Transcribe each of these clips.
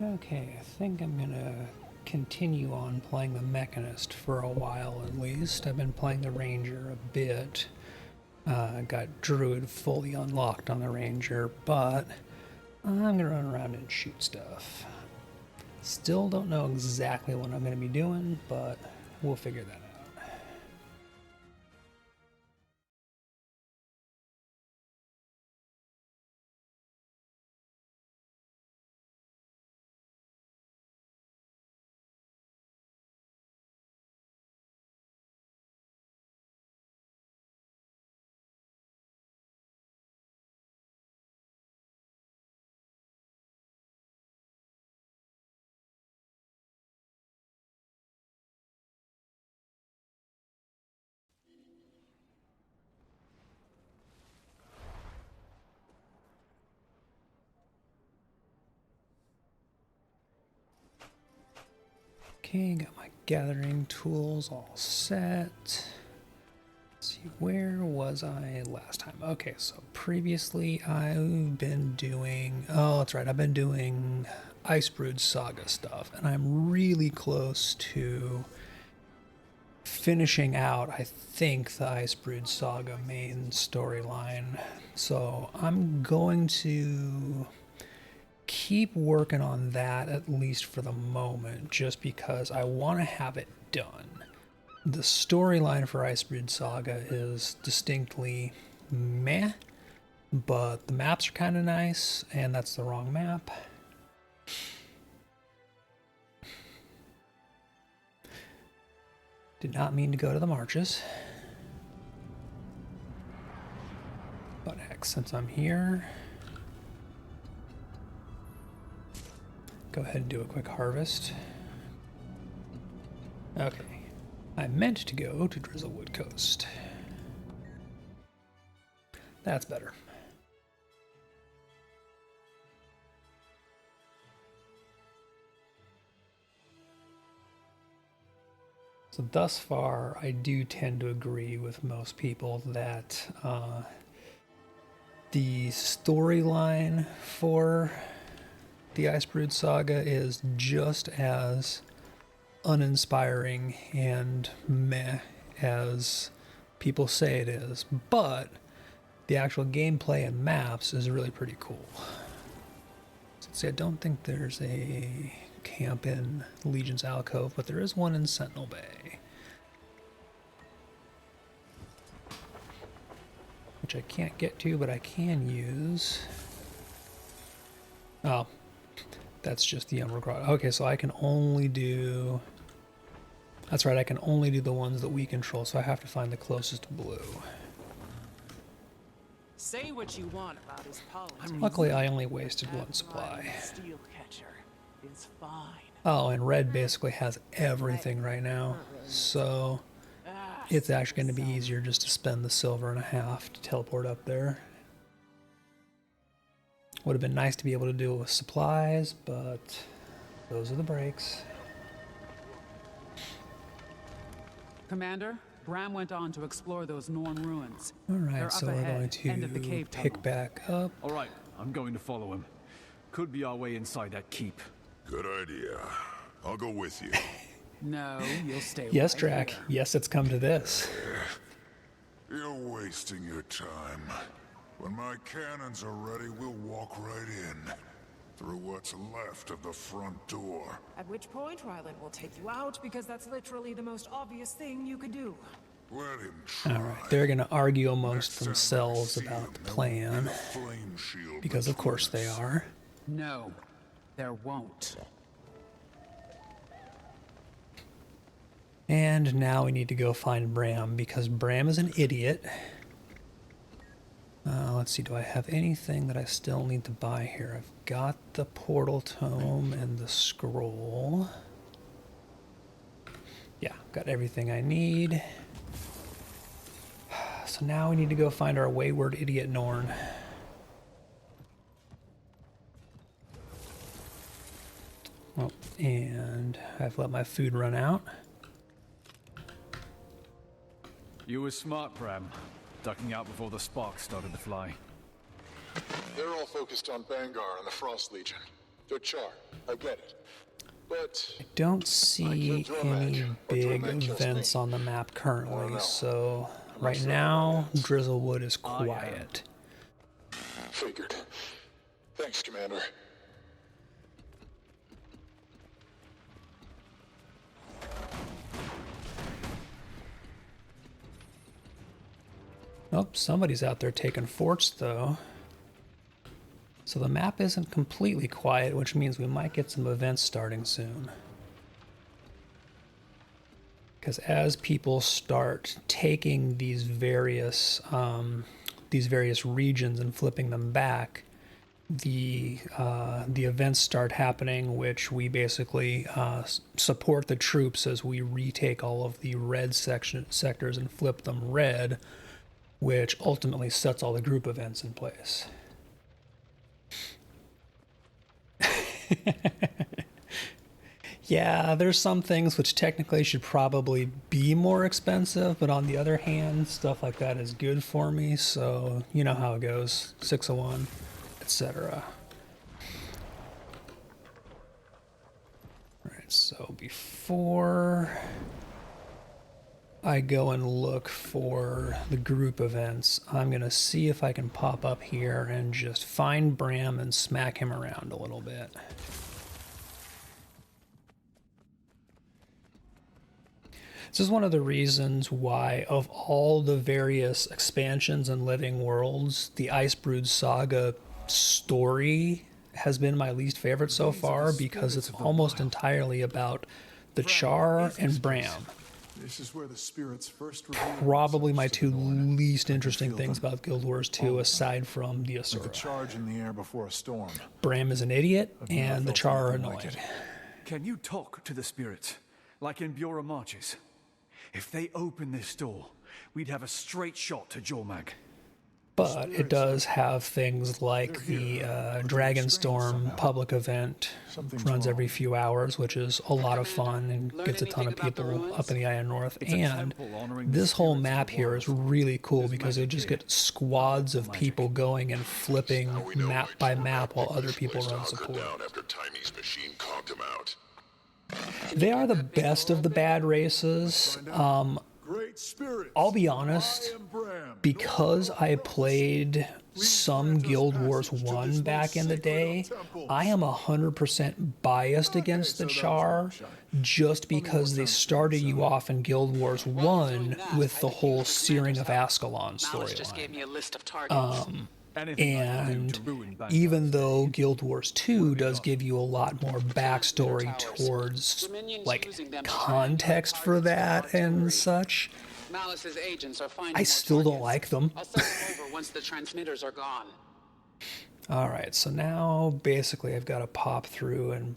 Okay, I think I'm gonna continue on playing the Mechanist for a while at least. I've been playing the Ranger a bit. Got Druid fully unlocked on the Ranger, but I'm gonna run around and shoot stuff. Still don't know exactly what I'm gonna be doing, but we'll figure that out. Okay, got my gathering tools all set. Let's see, where was I last time? Okay, so previously I've been doing, oh, that's right, I've been doing Icebrood Saga stuff, and I'm really close to finishing out, I think, the Icebrood Saga main storyline. So I'm going to keep working on that at least for the moment, just because I want to have it done. The storyline for Icebrood Saga is distinctly meh, but the maps are kind of nice, and that's the wrong map. Did not mean to go to the marches. But heck, since I'm here, go ahead and do a quick harvest. Okay, I meant to go to Drizzlewood Coast. That's better. So thus far, I do tend to agree with most people that the storyline for the Icebrood Saga is just as uninspiring and meh as people say it is, but the actual gameplay and maps is really pretty cool. So, see, I don't think there's a camp in Legion's Alcove, but there is one in Sentinel Bay, which I can't get to, but I can use. Oh, that's just the Emerald Grotto. Okay, so I can only do... That's right, I can only do the ones that we control, so I have to find the closest blue. Say what you want about his politics. Luckily, I only wasted one supply. Steel catcher is fine. Oh, and red basically has everything right now, so it's actually going to be easier just to spend the silver and a half to teleport up there. Would have been nice to be able to do it with supplies, but those are the breaks. Commander, Bram went on to explore those Norn ruins. Alright, so we're going to pick back up. Alright, I'm going to follow him. Could be our way inside that keep. Good idea. I'll go with you. No, you'll stay Yes, right Drac. here. Yes, it's come to this. You're wasting your time. When my cannons are ready, we'll walk right in. Through what's left of the front door. At which point, Ryland will take you out, because that's literally the most obvious thing you could do. Let him try. Alright, they're going to argue amongst themselves about the plan, because of course they are. No, there won't. And now we need to go find Bram, because Bram is an idiot. Let's see, do I have anything that I still need to buy here? I've got the portal tome and the scroll. Yeah, got everything I need. So now we need to go find our wayward idiot Norn. Oh, and I've let my food run out. You were smart, Bram. Ducking out before the sparks started to fly. They're all focused on Bangar and the Frost Legion. They're charred. I get it. But I don't see any big Dromag kills events me. on the map Wanna currently, know? so I'm right not sure now, about Drizzlewood is quiet. Figured. Thanks, Commander. Oh, somebody's out there taking forts, though. So the map isn't completely quiet, which means we might get some events starting soon. Because as people start taking these various regions and flipping them back, the events start happening, which we basically support the troops as we retake all of the red sectors and flip them red, which ultimately sets all the group events in place. Yeah, there's some things which technically should probably be more expensive, but on the other hand, stuff like that is good for me, so you know how it goes. 601, etc. Alright, so before I go and look for the group events, I'm going to see if I can pop up here and just find Bram and smack him around a little bit. This is one of the reasons why, of all the various expansions and living worlds, the Icebrood Saga story has been my least favorite so far, because it's almost entirely about the Char and Bram. This is where the spirits first revealed Probably my themselves to two the Norn. least I can interesting feel things them. about Guild Wars 2, aside from the Like a Asura. charge in the air before a storm. Bram is an idiot, I've never and the felt Char are anything annoying. like it. Can you talk to the spirits, like in Bura Marches? If they open this door, we'd have a straight shot to Jormag. But it does have things like the Dragonstorm public event, runs every few hours, which is a lot of fun and gets a ton of people up in the Iron North. And this whole map here is really cool because you just get squads of people going and flipping map by map while other people run support. After Tiny's machine conked him out. They are the best of the bad races. Great spirits. I'll be honest, because I played some Guild Wars 1 back in the day, I am 100% biased against the Char, just because they started you off in Guild Wars 1 with the whole Searing of Ascalon storyline. And even though Guild Wars 2 does give you a lot more backstory towards, like, context for that and such, I still don't like them. Once the transmitters are gone. Alright, so now basically I've got to pop through and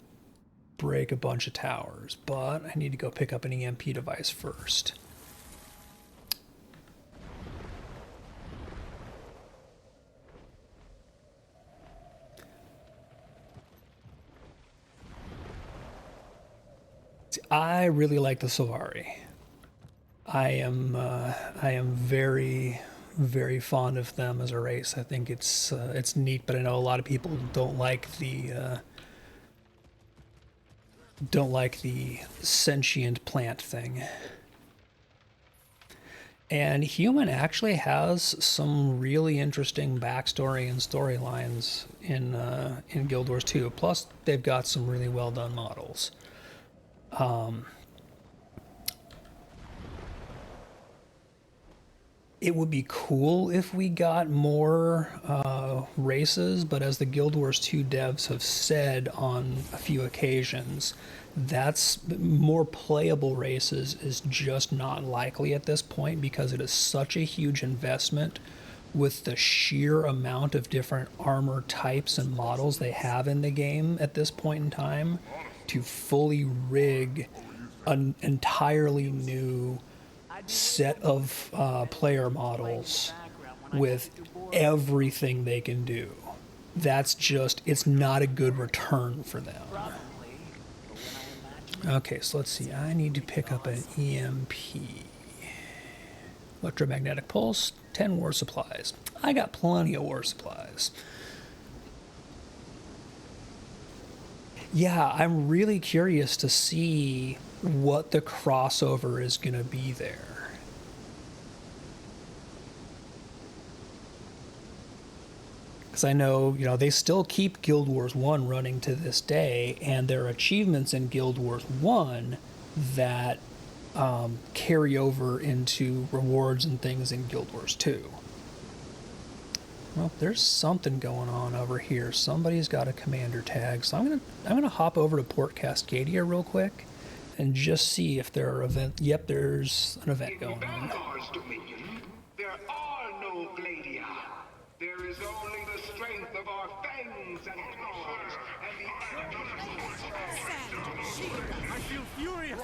break a bunch of towers, but I need to go pick up an EMP device first. I really like the Sylvari. I am very, very fond of them as a race. I think it's neat, but I know a lot of people don't like the sentient plant thing. And Human actually has some really interesting backstory and storylines in Guild Wars 2. Plus, they've got some really well done models. It would be cool if we got more races, but as the Guild Wars 2 devs have said on a few occasions, that's more playable races is just not likely at this point, because it is such a huge investment with the sheer amount of different armor types and models they have in the game at this point in time to fully rig an entirely new set of player models with everything they can do. That's just, it's not a good return for them. Okay, so let's see. I need to pick up an EMP. Electromagnetic pulse, 10 war supplies. I got plenty of war supplies. Yeah, I'm really curious to see what the crossover is going to be there. Because I know, they still keep Guild Wars 1 running to this day, and there are achievements in Guild Wars 1 that carry over into rewards and things in Guild Wars 2. Well, there's something going on over here. Somebody's got a commander tag, so I'm gonna hop over to Port Cascadia real quick and just see if there are events. Yep, there's an event going on. Dominion, there are no gladia. There is only the strength of our fangs and claws and the I feel furious.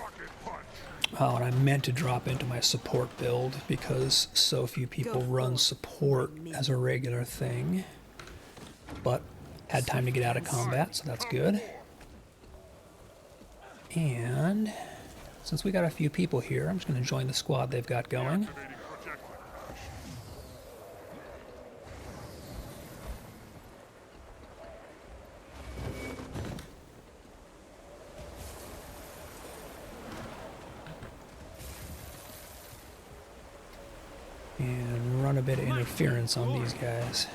Oh, and I meant to drop into my support build because so few people run support as a regular thing. But had time to get out of combat, so that's good. And since we got a few people here, I'm just going to join the squad they've got going. And run a bit of interference on these guys.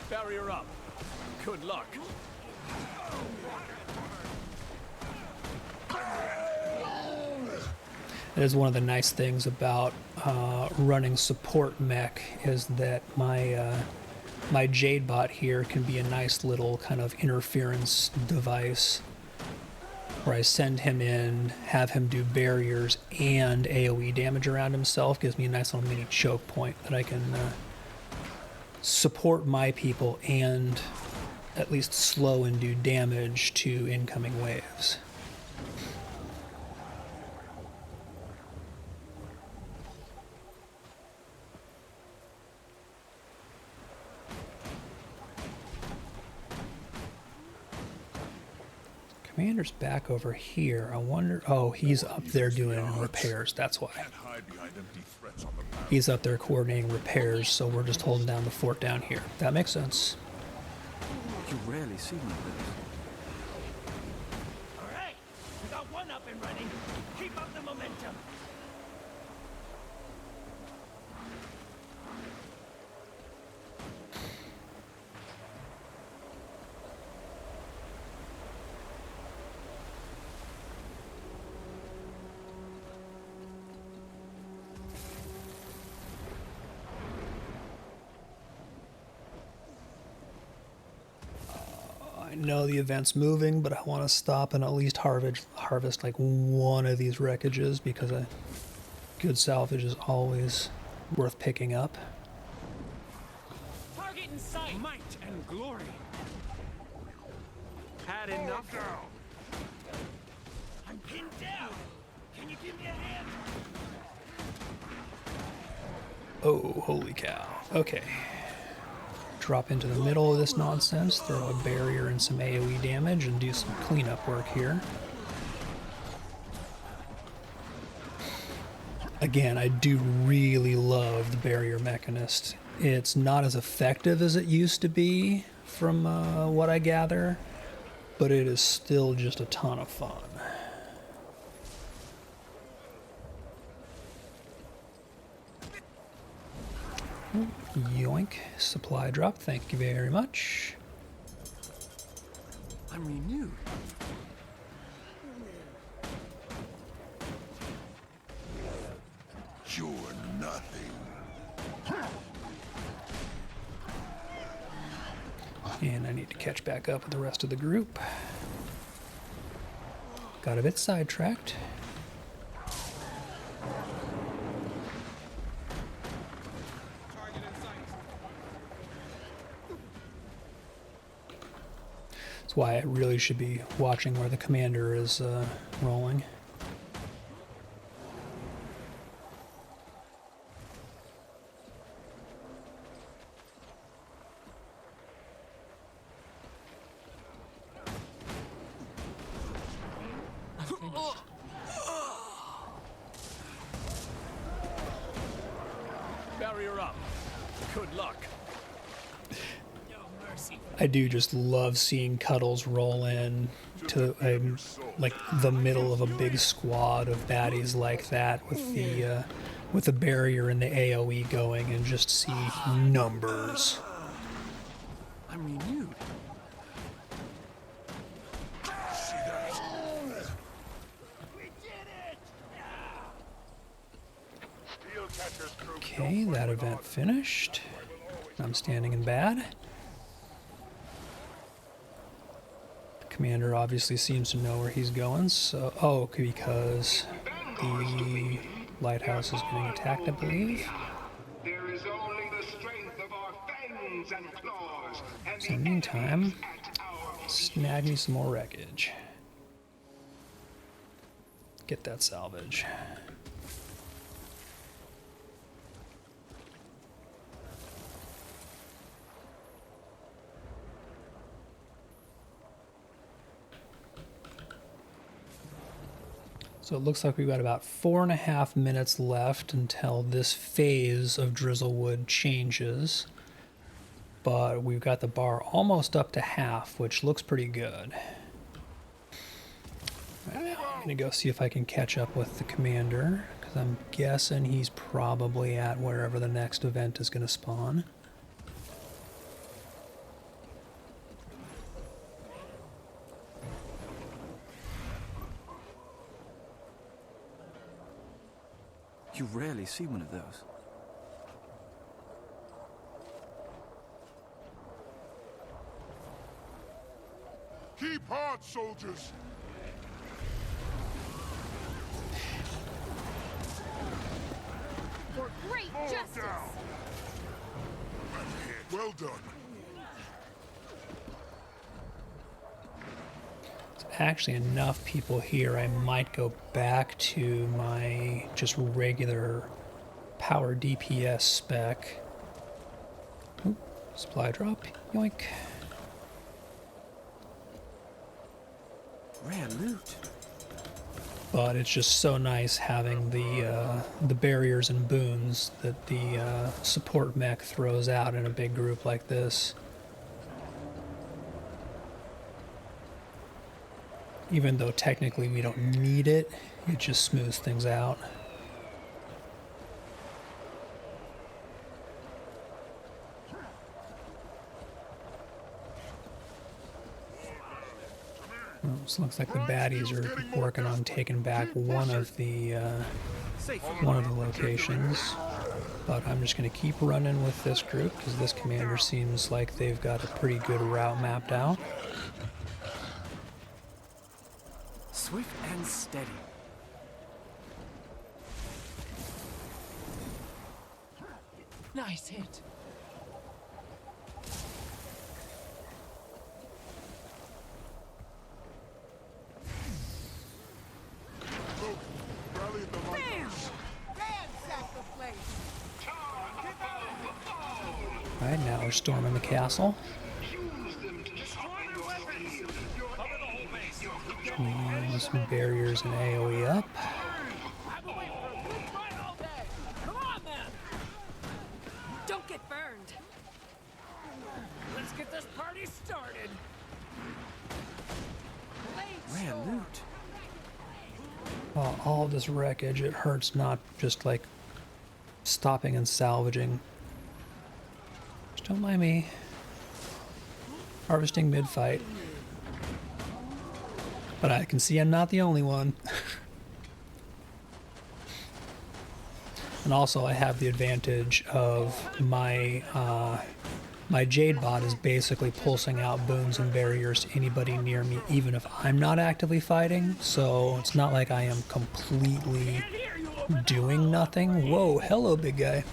Barrier up. Good luck. That is one of the nice things about running support mech is that my Jade bot here can be a nice little kind of interference device where I send him in, have him do barriers and AoE damage around himself. Gives me a nice little mini choke point that I can support my people and at least slow and do damage to incoming waves. Commander's back over here. I wonder... Oh, he's up there doing repairs. That's why. He's up there coordinating repairs, so we're just holding down the fort down here. That makes sense. You rarely see me with this. All right, we got one up and running. Keep up the momentum. I know the event's moving, but I want to stop and at least harvest like one of these wreckages because a good salvage is always worth picking up. Target in sight. Might and glory. Had enough? I'm pinned down. Can you give me a hand? Oh, holy cow. Okay. Drop into the middle of this nonsense, throw a barrier and some AoE damage, and do some cleanup work here. Again, I do really love the barrier mechanist. It's not as effective as it used to be from what I gather, but it is still just a ton of fun. Yoink. Supply drop. Thank you very much. I'm renewed. You're nothing. And I need to catch back up with the rest of the group. Got a bit sidetracked. That's why I really should be watching where the commander is rolling. Barrier up. Good luck. I do just love seeing Cuddles roll in to like the middle of a big squad of baddies like that with the barrier and the AoE going and just see numbers. I'm renewed. Okay, that event finished. I'm standing in bad. Commander obviously seems to know where he's going, so... Oh, because the lighthouse is getting attacked, I believe. There is only the strength of our fangs and claws, and So in the meantime, snag me some more wreckage. Get that salvage. So it looks like we've got about 4.5 minutes left until this phase of Drizzlewood changes. But we've got the bar almost up to half, which looks pretty good. Right now, I'm going to go see if I can catch up with the commander, because I'm guessing he's probably at wherever the next event is going to spawn. You rarely see one of those. Keep hard, soldiers! For great justice! Down. Well done. Actually enough people here, I might go back to my just regular power DPS spec. Oop, supply drop, yoink. Rare loot. But it's just so nice having the barriers and boons that the support mech throws out in a big group like this. Even though technically we don't need it, it just smooths things out. Well, so looks like the baddies are working on taking back one of the locations. But I'm just going to keep running with this group because this commander seems like they've got a pretty good route mapped out. Swift and steady. Nice hit. Rally at the lighthouse. Ransack the place. Alright, now we're storming the castle. Some barriers and AoE up. I've been waiting for a good fight all day. Come on, then. Don't get burned. Let's get this party started. Rare loot. All of this wreckage, it hurts not just like stopping and salvaging. Just don't mind me harvesting mid-fight. But I can see I'm not the only one. And also I have the advantage of my my Jade bot is basically pulsing out boons and barriers to anybody near me, even if I'm not actively fighting. So it's not like I am completely doing nothing. Whoa, hello, big guy.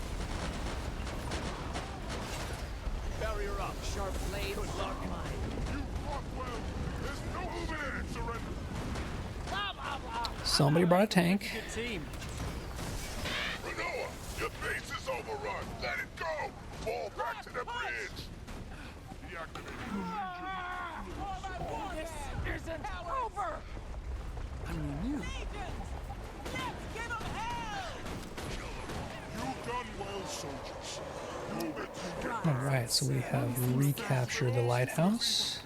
Barrier up, sharp blade, good luck. You fought well. There's no moving in, surrender. Blah, blah, blah. Somebody brought a tank. Good team. Renoa, your base is overrun. Let it go. Fall back to the bridge. Deactivating This isn't over. I'm renewed. You've done well, soldiers. Alright, so we have recaptured the lighthouse.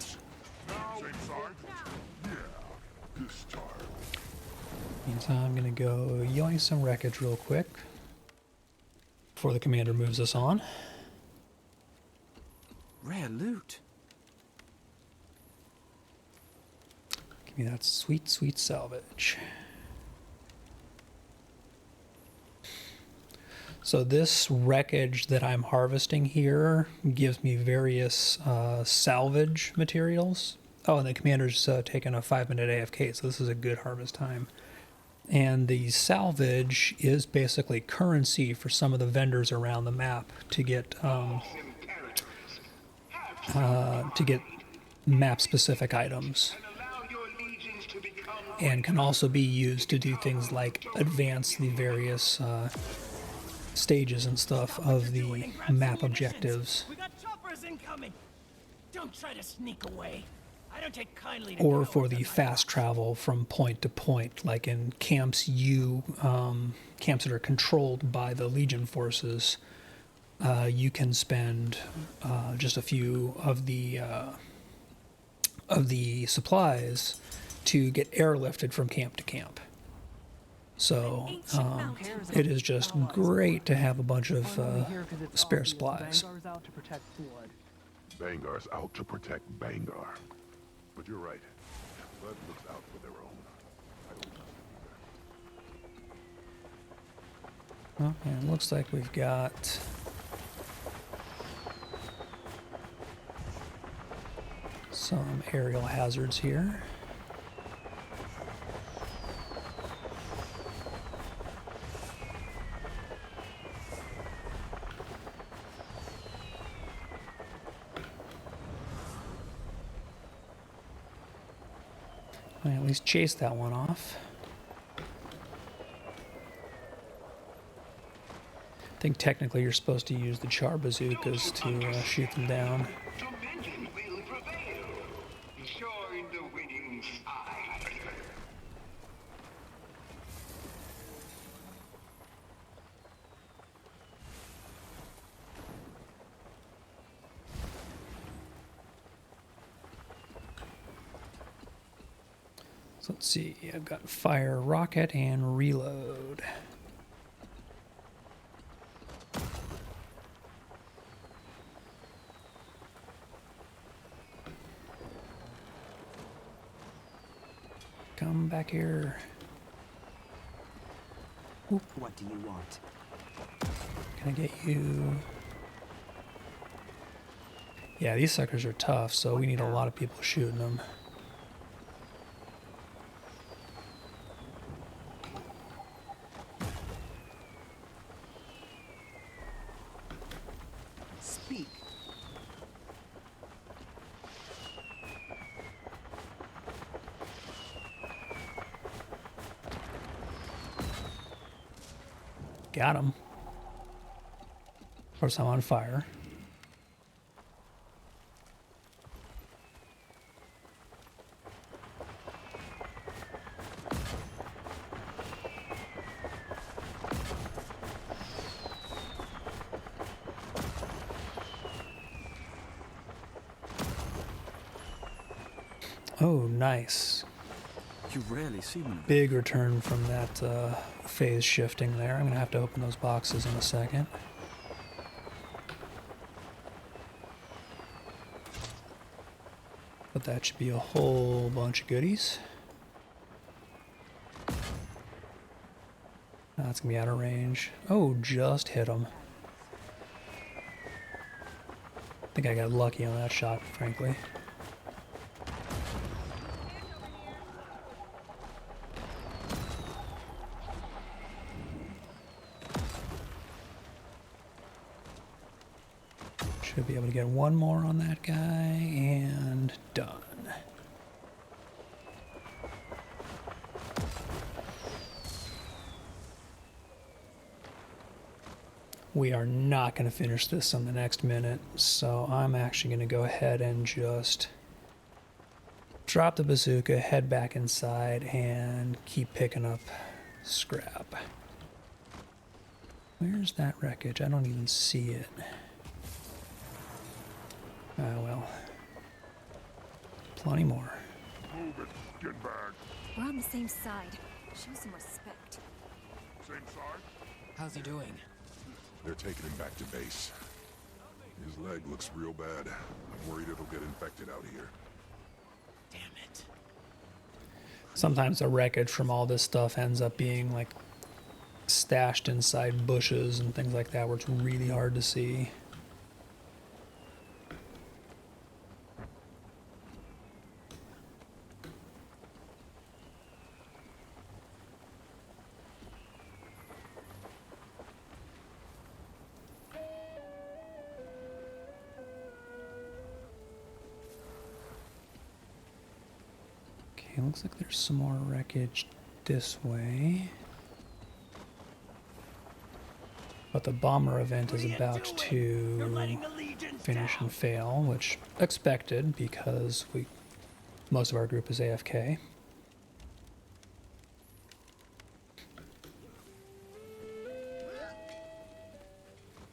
Same side? Yeah, this time. Meantime, I'm going to go yoink some wreckage real quick before the commander moves us on. Rare loot. Give me that sweet, sweet salvage. So this wreckage that I'm harvesting here gives me various salvage materials. Oh, and the commander's taking a 5-minute AFK, so this is a good harvest time. And the salvage is basically currency for some of the vendors around the map to get map-specific items. And can also be used to do things like advance the various stages and stuff of the map objectives. We got choppers incoming. Don't try to sneak away. I don't take kindly to Or for the fast travel from point to point, like in camps camps that are controlled by the Legion forces. You can spend just a few of the supplies to get airlifted from camp to camp. So it is just great to have a bunch of spare supplies. Bangar's out to protect Bangar. But you're right. Blood looks out for their own. I don't Well, and it looks like we've got some aerial hazards here. I at least chase that one off. I think technically you're supposed to use the char bazookas to shoot them down. Dominion will prevail. Join the winning side. So let's see, I've got fire, rocket, and reload. Come back here. Oop. What do you want? Can I get you? Yeah, these suckers are tough, so we need a lot of people shooting them. Speak. Got him. Of course, I'm on fire. Oh, nice. You rarely see one. Big return from that phase shifting there. I'm going to have to open those boxes in a second. But that should be a whole bunch of goodies. That's going to be out of range. Oh, just hit him. I think I got lucky on that shot, frankly. Should be able to get one more on that guy, and done. We are not going to finish this in the next minute, so I'm actually going to go ahead and just drop the bazooka, head back inside, and keep picking up scrap. Where's that wreckage? I don't even see it. Ah, well. Plenty more. Move it, skinbag. We're on the same side. Show some respect. Same side? How's he doing? They're taking him back to base. His leg looks real bad. I'm worried it'll get infected out here. Damn it. Sometimes the wreckage from all this stuff ends up being like stashed inside bushes and things like that where it's really hard to see. Okay, looks like there's some more wreckage this way. But the bomber event is about to finish and fail, which expected because most of our group is AFK.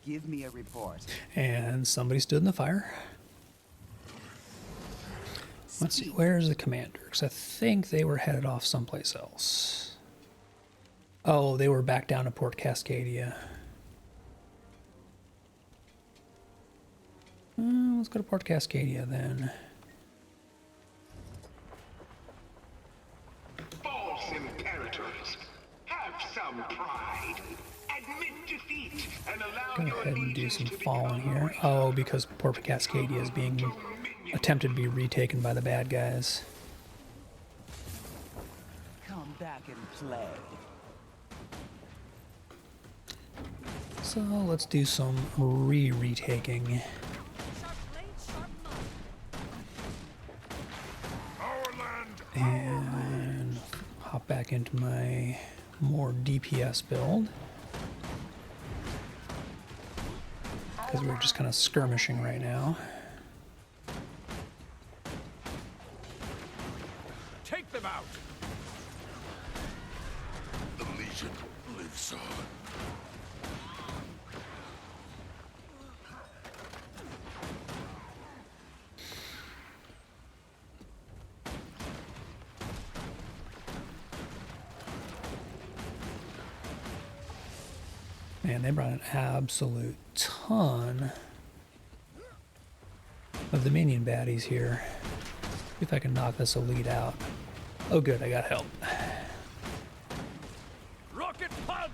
Give me a report. And somebody stood in the fire. Let's see, where's the commander? Because I think they were headed off someplace else. Oh, they were back down to Port Cascadia. Let's go to Port Cascadia then. False imperators. Have some pride. Admit defeat and allow Go your ahead and do legions some to falling become here. Oh, because Port Cascadia is being attempted to be retaken by the bad guys. Come back and play. So let's do some retaking. And hop back into my more DPS build. Because we're just kind of skirmishing right now. Take them out! The Legion lives on. Man, they brought an absolute ton of the minion baddies here. See if I can knock this elite out. Oh good, I got help. Rocket punch!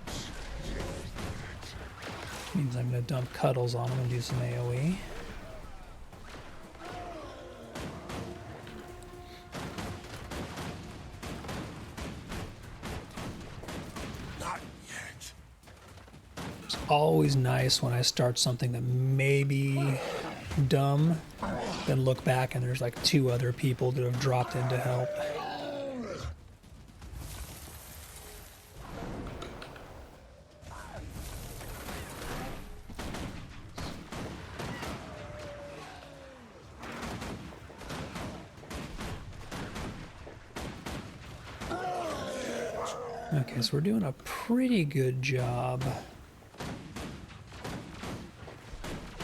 Means I'm gonna dump cuddles on them and do some AoE. Not yet. It's always nice when I start something that may be dumb, then look back and there's like 2 other people that have dropped in to help. Okay, so we're doing a pretty good job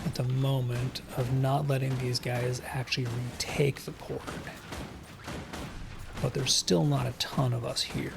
at the moment of not letting these guys actually retake the port. But there's still not a ton of us here.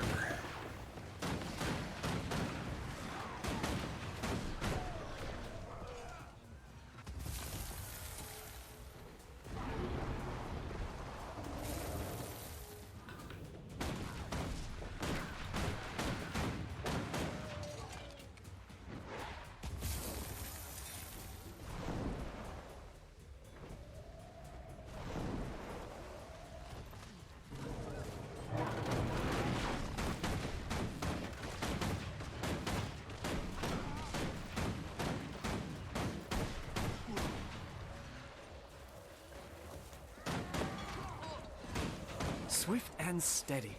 Swift and steady.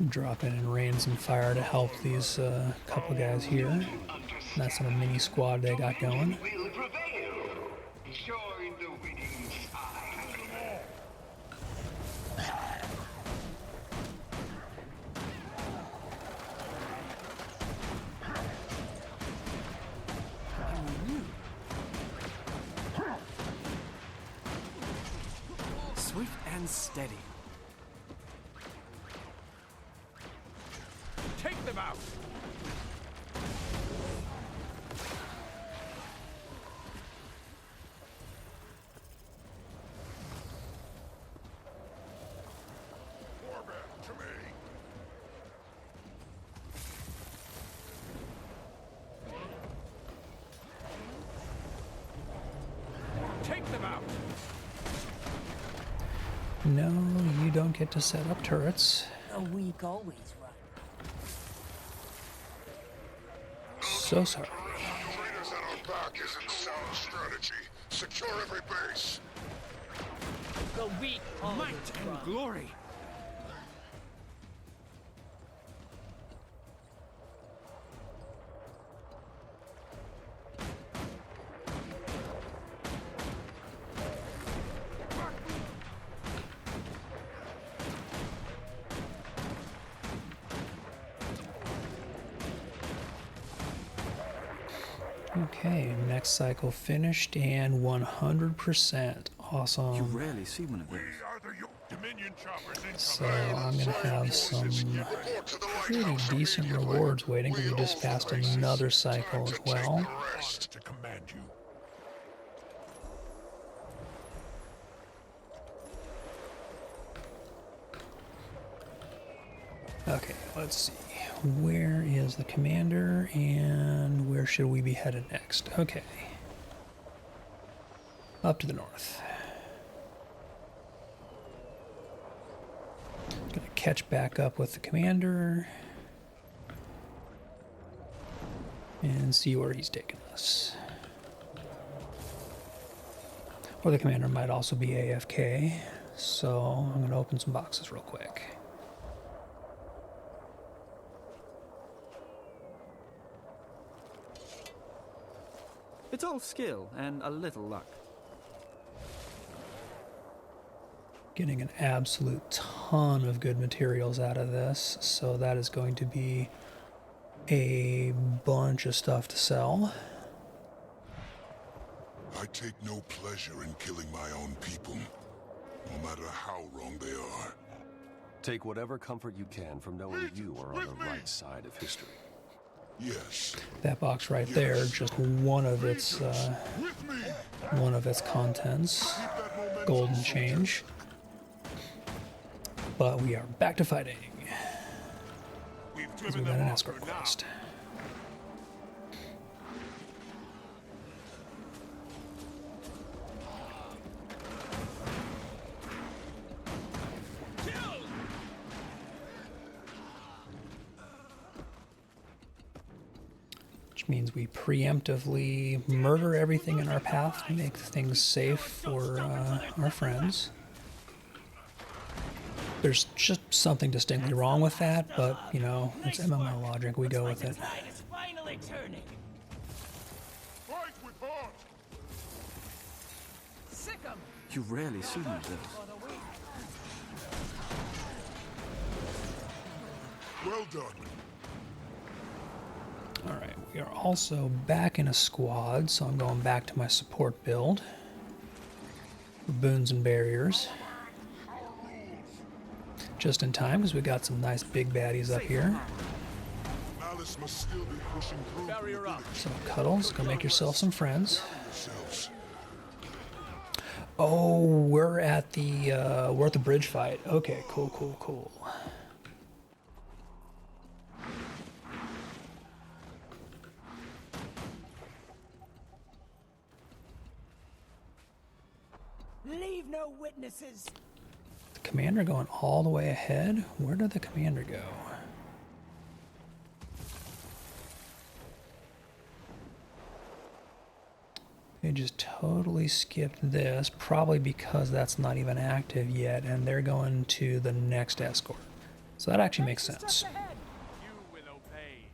Drop in and rain some fire to help these couple guys here. That's a mini squad they got going. will prevail. Join the winning side. Swift and steady. Take them out! Warband, to me! Take them out! No, you don't get to set up turrets. The weak always run. So sorry. Traitors at our back isn't sound strategy. Secure every base. The weak always Might and run. glory! Okay, next cycle finished and 100%. Awesome. You rarely see one of those. We are the Dominion choppers in So I'm going to have some pretty decent rewards waiting because we just passed another cycle as well. to command you. Okay, let's see. Where is the commander and where should we be headed next? Okay. Up to the north. Gonna catch back up with the commander and see where he's taking us. Or the commander might also be AFK, so I'm gonna open some boxes real quick. It's all skill and a little luck. Getting an absolute ton of good materials out of this, so that is going to be a bunch of stuff to sell. I take no pleasure in killing my own people, no matter how wrong they are. Take whatever comfort you can from knowing you are on the right side of history. Yes. That box right there, just one of its contents, golden change. But we are back to fighting. Because we got an escort quest. Which means we preemptively murder everything in our path to make things safe for our friends. There's just something distinctly wrong with that, but, you know, it's MMO logic, we go with it. It's finally turning. Fight with heart! Sick 'em. You rarely see one of those. Well done. Alright, we are also back in a squad, so I'm going back to my support build. Boons and barriers. Just in time, because we got some nice big baddies up here. Malice must still be pushing through. Barrier up. So, Cuddles, go make yourself some friends. Oh, we're at the bridge fight. Okay, cool, cool, cool. Leave no witnesses. The commander going all the way ahead? Where did the commander go? They just totally skipped this, probably because that's not even active yet, and they're going to the next escort. So that actually makes sense. You will obey.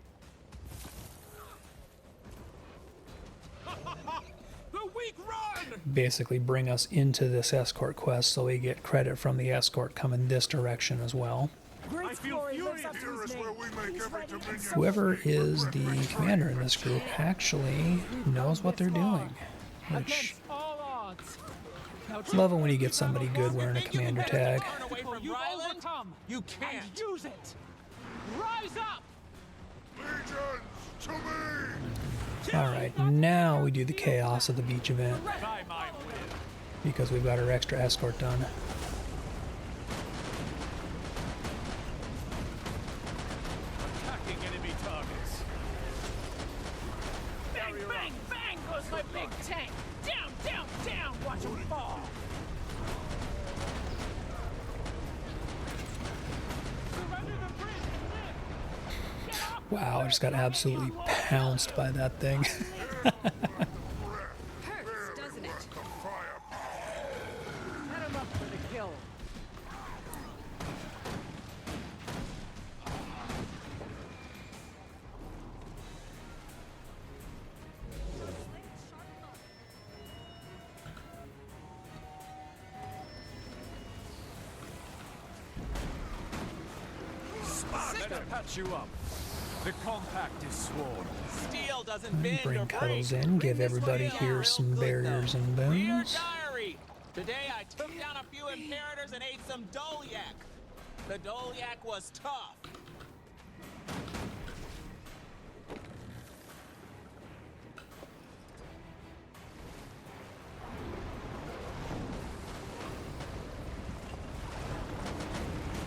The weak run! Basically bring us into this escort quest so we get credit from the escort coming this direction as well. Great glory lives up to Here his is name. where we make every dominion. Whoever is the commander in this group actually knows what they're doing, which Against all odds. Love it when you get somebody good wearing a commander tag. You've overcome. You can't use it. Rise up. Legions, to me! Alright, now we do the chaos of the beach event. Because we've got our extra escort done. Attacking enemy targets. Bang, bang, bang goes my big tank. Down, down, down. Watch him fall. Surrender the bridge and live. Get off. Wow, I just got absolutely pounced by that thing. Hurts, doesn't it? Set him up for the kill. Better patch you up. The compact is sworn. Steel doesn't bend or Bring break. Cuddles in, give everybody here some barriers and Dear boons. diary, today I took down a few imperators and ate some dolyak. The dolyak was tough.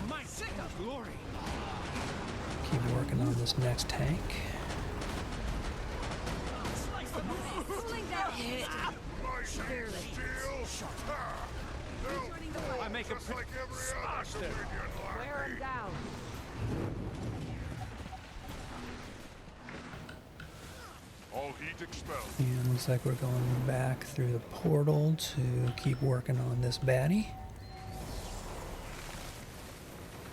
My sick of glory. Keep working on this next tank. Pulling that hit. I make a just like every other civilian Wear like him me. down. All heat expelled. And looks like we're going back through the portal to keep working on this baddie.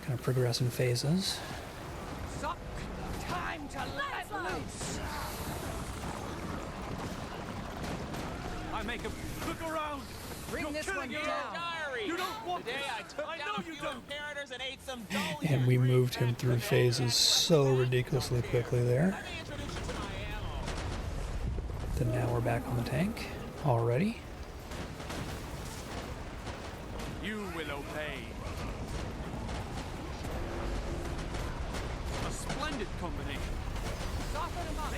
Kind of progress in phases. Suck. Time to let loose. I make a look around. Bring You're this killing one it. down. Diary, You don't want today this. I took I down know a you few don't. imperators and ate some dolyak. And we moved him through phases so ridiculously quickly there. Let me introduce you to my ammo. Then now we're back on the tank already. You will obey. A splendid combination. Soften him up.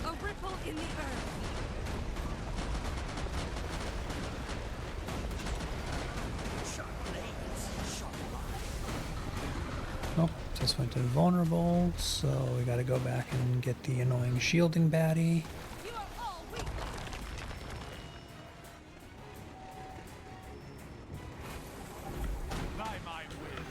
A ripple in the earth. Oh, just went to vulnerable, so we gotta go back and get the annoying shielding baddie. You are all weak. By my will.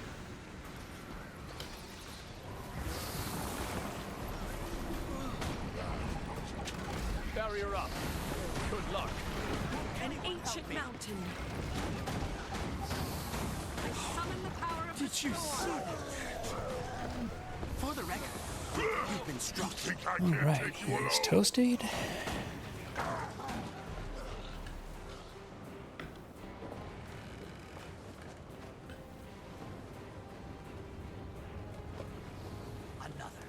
Barrier up. Good luck. An ancient mountain. I summon the power of the storm. For the record, you've been struck. Think I can't Alright, take you alone? here's Toasted. Another.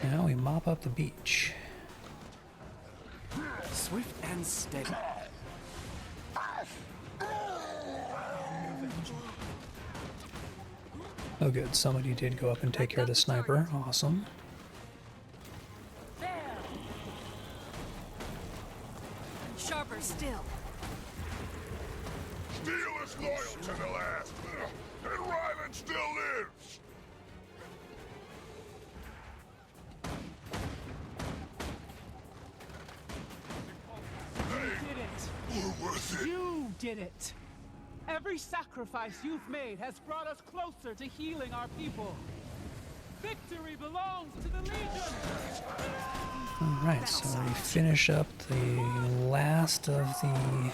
Now we mop up the beach. Swift and steady. Oh good, somebody did go up and take care of the sniper. Awesome. Sharper still. Steel is loyal to the last, and Ryland still lives. You did it. We're worth it. You did it. Every sacrifice you've made has brought us closer to healing our people. Victory belongs to the Legion. Alright, so we finish up the last of the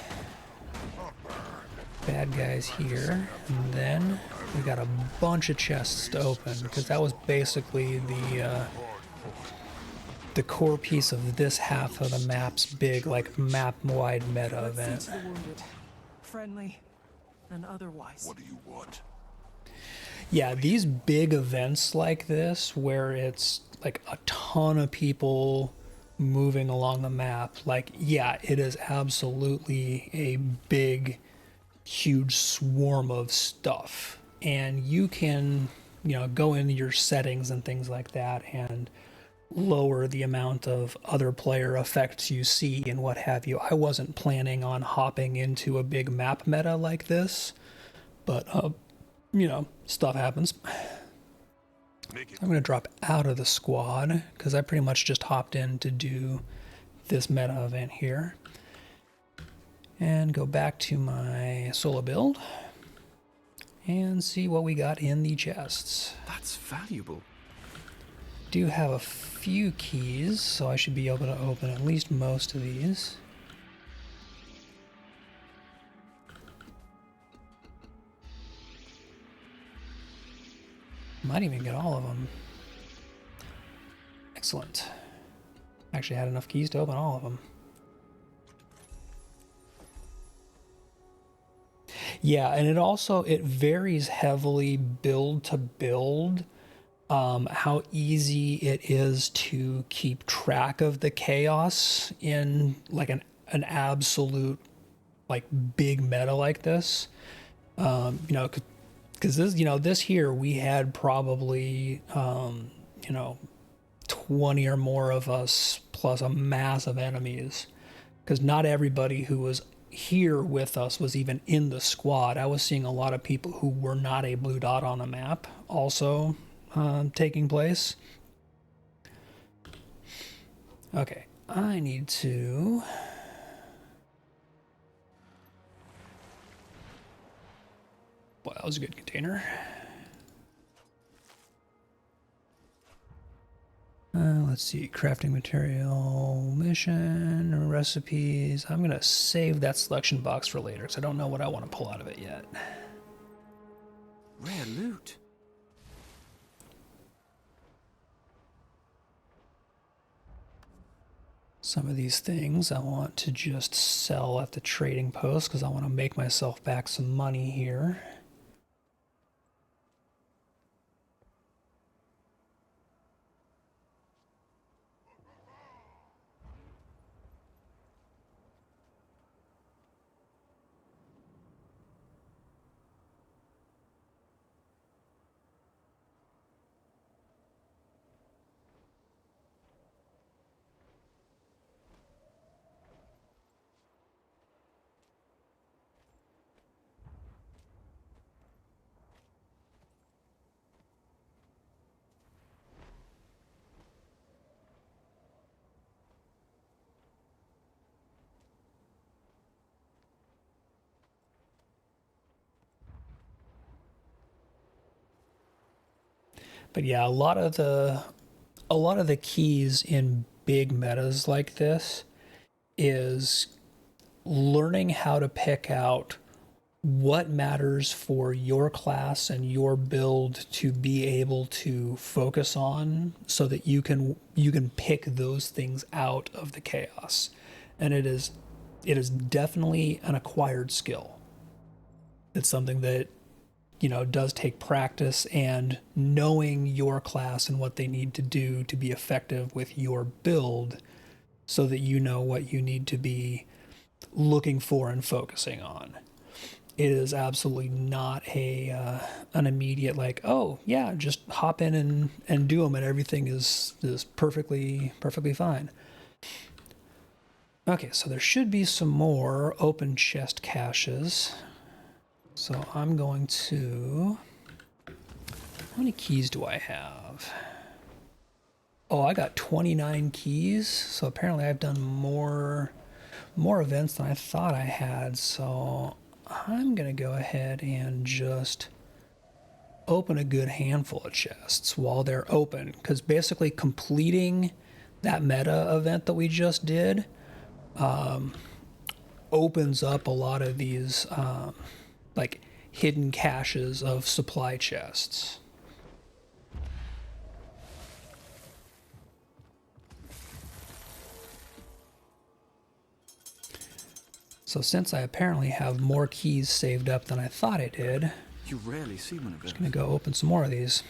bad guys here, and then we got a bunch of chests to open, because that was basically the core piece of this half of the map's big, like, map-wide meta Let's see event. to the wounded. Friendly and otherwise. What do you want? Yeah, these big events like this, where it's like a ton of people moving along the map, like, yeah, it is absolutely a big, huge swarm of stuff. And you can, go into your settings and things like that and lower the amount of other player effects you see and what have you. I wasn't planning on hopping into a big map meta like this, but stuff happens. I'm going to drop out of the squad because I pretty much just hopped in to do this meta event here. And go back to my solo build and see what we got in the chests. That's valuable. Do have a few keys, so I should be able to open at least most of these. Might even get all of them. Excellent. Actually had enough keys to open all of them. Yeah, and it varies heavily build to build, how easy it is to keep track of the chaos in like an absolute like big meta like this. Because this here we had probably 20 or more of us plus a mass of enemies, because not everybody who was here with us was even in the squad. I was seeing a lot of people who were not a blue dot on the map also taking place. Okay, I need to... Well, that was a good container. Let's see, crafting material, mission, recipes. I'm gonna save that selection box for later because I don't know what I want to pull out of it yet. Rare loot. Some of these things I want to just sell at the trading post because I want to make myself back some money here. But yeah, a lot of the keys in big metas like this is learning how to pick out what matters for your class and your build to be able to focus on so that you can pick those things out of the chaos. And it is definitely an acquired skill. It's something that does take practice and knowing your class and what they need to do to be effective with your build so that you know what you need to be looking for and focusing on. It is absolutely not an immediate like, oh yeah, just hop in and do them and everything is perfectly fine. Okay, so there should be some more open chest caches. So I'm going to... How many keys do I have? Oh, I got 29 keys. So apparently I've done more events than I thought I had. So I'm going to go ahead and just open a good handful of chests while they're open. Because basically completing that meta event that we just did opens up a lot of these... like hidden caches of supply chests. So since I apparently have more keys saved up than I thought I did, You rarely see one of I'm those. just going to go open some more of these.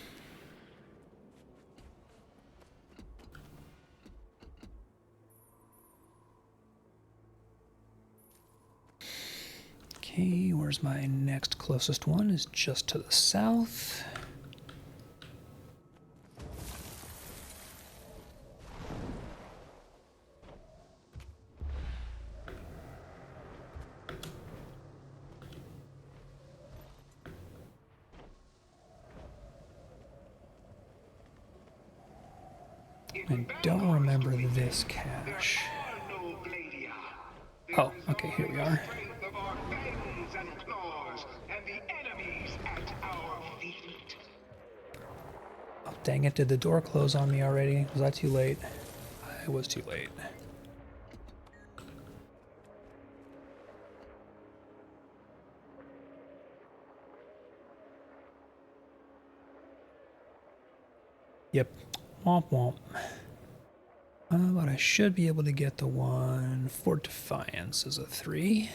Okay, where's my next closest one? Is just to the south. I don't remember this cache. Oh, okay, here we are. Oh, dang it, did the door close on me already? Was I too late? I was too late. Yep. Womp womp. But I should be able to get the one. Fort Defiance is a 3.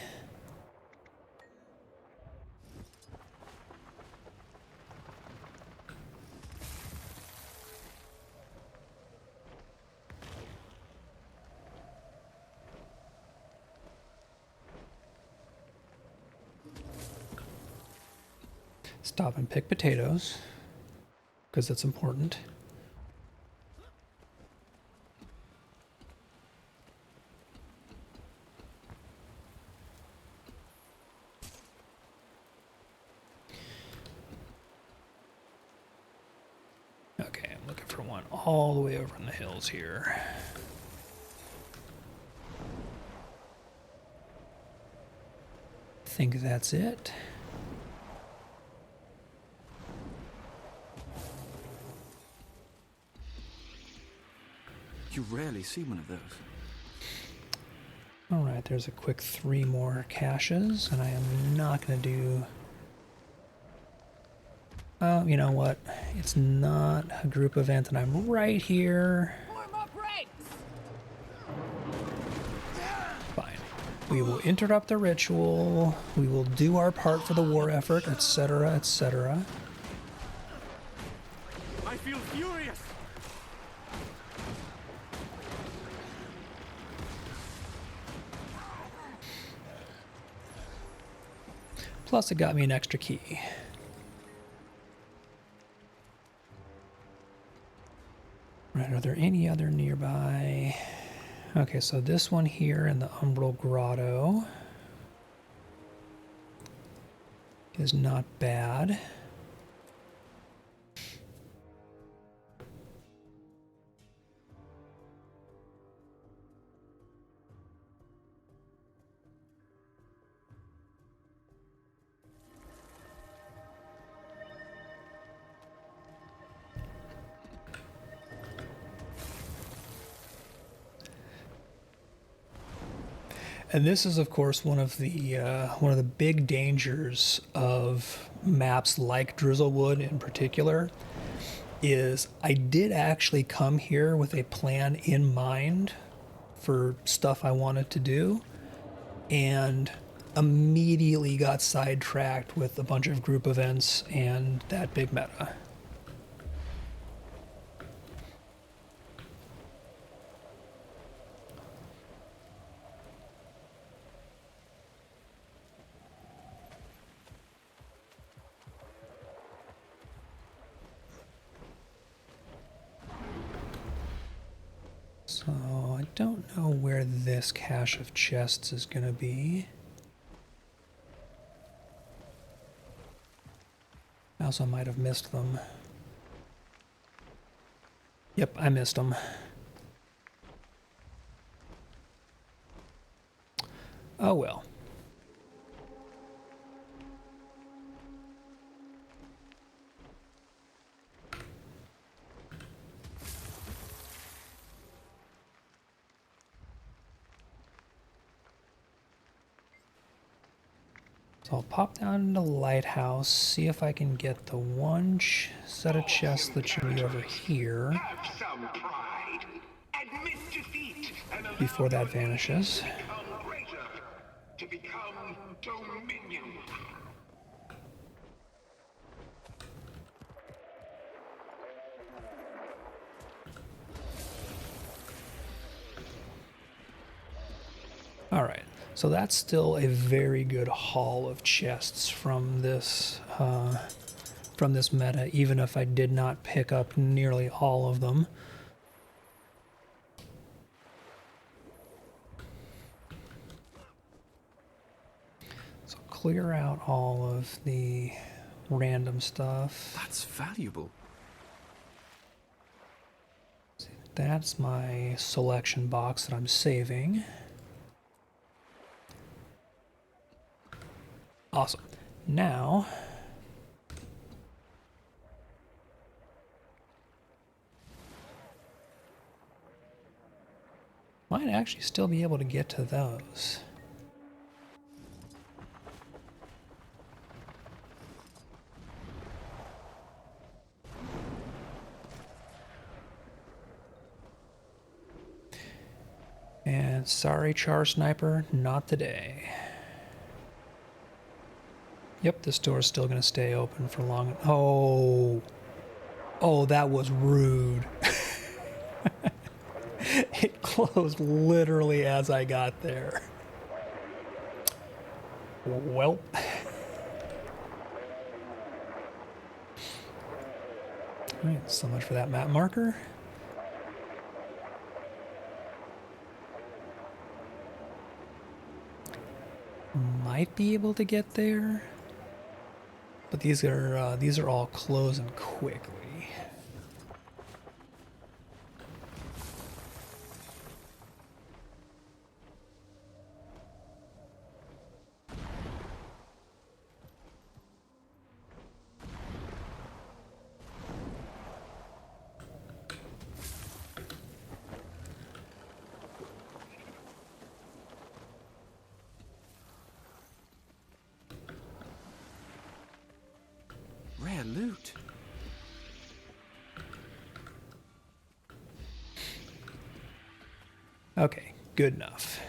Stop and pick potatoes, because that's important. Okay, I'm looking for one all the way over in the hills here. I think that's it. You rarely see one of those. All right, there's a quick 3 more caches, and I am not going to do... Oh, you know what? It's not a group event, and I'm right here. Fine. We will interrupt the ritual. We will do our part for the war effort, etc., etc. I feel furious. Plus, it got me an extra key. Right, are there any other nearby? Okay, so this one here in the Umbral Grotto is not bad. And this is, of course, one of the big dangers of maps like Drizzlewood in particular. Is I did actually come here with a plan in mind for stuff I wanted to do, and immediately got sidetracked with a bunch of group events and that big meta. So I don't know where this cache of chests is going to be. I also might have missed them. Yep, I missed them. Oh well. So I'll pop down into the lighthouse, see if I can get the one set of chests that should be over here before that vanishes. To become So that's still a very good haul of chests from this meta, even if I did not pick up nearly all of them. So clear out all of the random stuff. That's valuable. That's my selection box that I'm saving. Awesome. Now, might actually still be able to get to those. And sorry, Char Sniper, not today. Yep, this door's still going to stay open for long. Oh, that was rude. It closed literally as I got there. Well. Alright, so much for that map marker. Might be able to get there, but these are all closing quickly. Rare loot. Okay, good enough.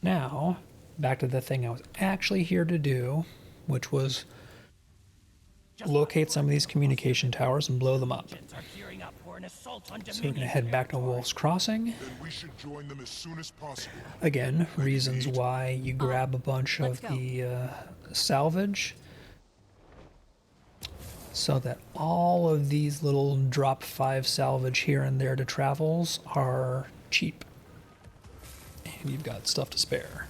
Now, back to the thing I was actually here to do, which was locate some of these communication towers and blow them up. So we're going to head back to Wolf's Crossing. Then we should join them as soon as possible. Again, reasons why you grab a bunch of the salvage, so that all of these little drop 5 salvage here and there to travels are cheap. And you've got stuff to spare.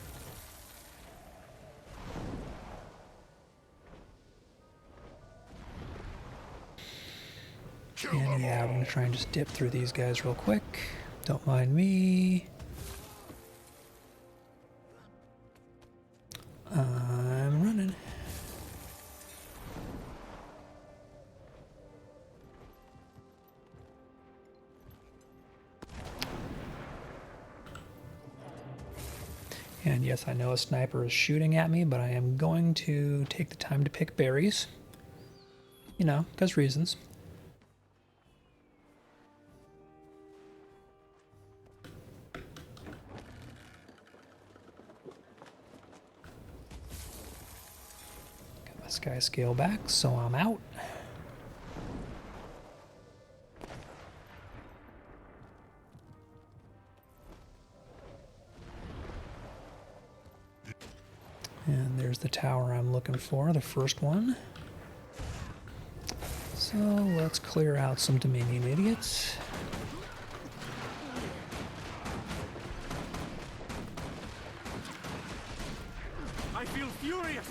And yeah, we're going to try and just dip through these guys real quick. Don't mind me. I'm running. And yes, I know a sniper is shooting at me, but I am going to take the time to pick berries. You know, because reasons. Got my sky scale back, so I'm out. And there's the tower I'm looking for, the first one. So let's clear out some Dominion idiots. I feel furious.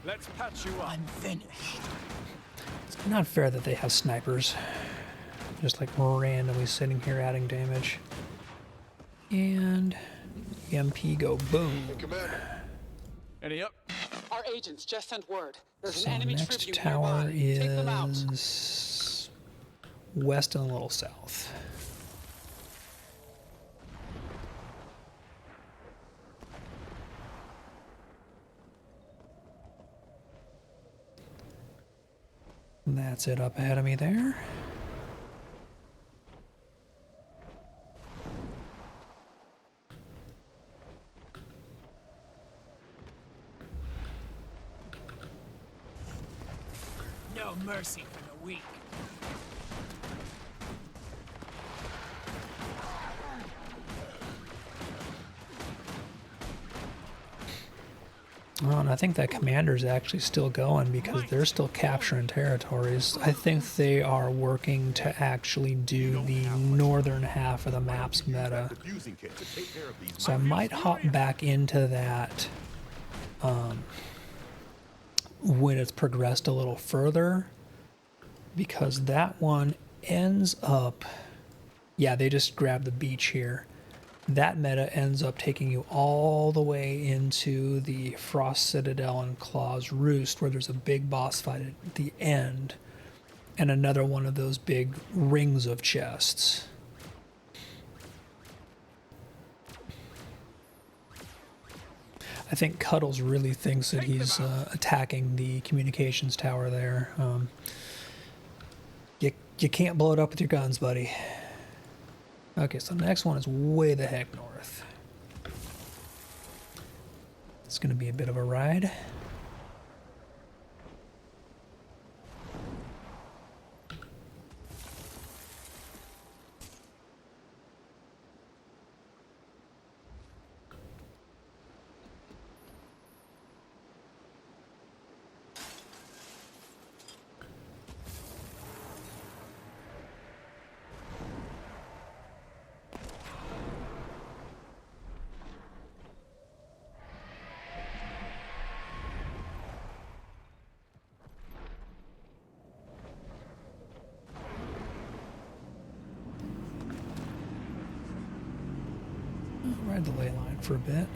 Let's patch you up. Unfinished. It's not fair that they have snipers. Just like randomly sitting here adding damage. And MP go boom. Commander. Any up? Our agents just sent word. There's So an enemy next tribute tower nearby. Take them out. is west and a little south. That's it up ahead of me there. No mercy for the weak. Oh, and I think that commander's actually still going because they're still capturing territories. I think they are working to actually do the northern half of the map's meta. So I might hop back into that when it's progressed a little further, because that one ends up, yeah, they just grabbed the beach here. That meta ends up taking you all the way into the Frost Citadel and Claw's Roost, where there's a big boss fight at the end, and another one of those big rings of chests. I think Cuddles really thinks that he's attacking the communications tower there. You can't blow it up with your guns, buddy. Okay, so the next one is way the heck north. It's going to be a bit of a ride. Ride the ley line for a bit.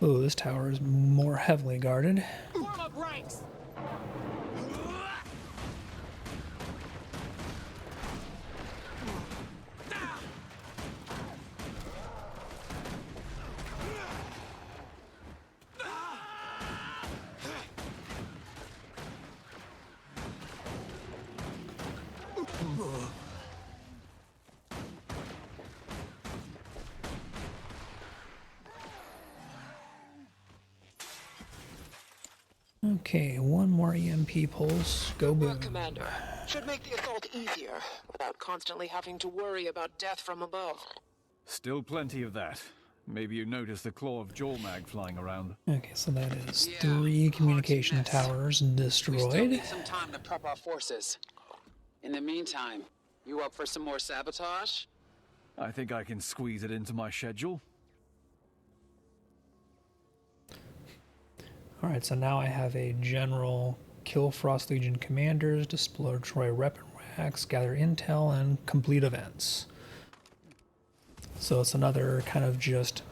Oh, this tower is more heavily guarded. Form up ranks. Okay, one more EMP pulse. Go boom. Commander. Should make the assault easier, without constantly having to worry about death from above. Still plenty of that. Maybe you noticed the claw of Jormag flying around. Okay, so that is 3 communication towers destroyed. We still need some time to prep our forces. In the meantime, you up for some more sabotage? I think I can squeeze it into my schedule. Alright, so now I have a general kill Frost Legion commanders, destroy weapon racks, gather intel, and complete events. So it's another kind of just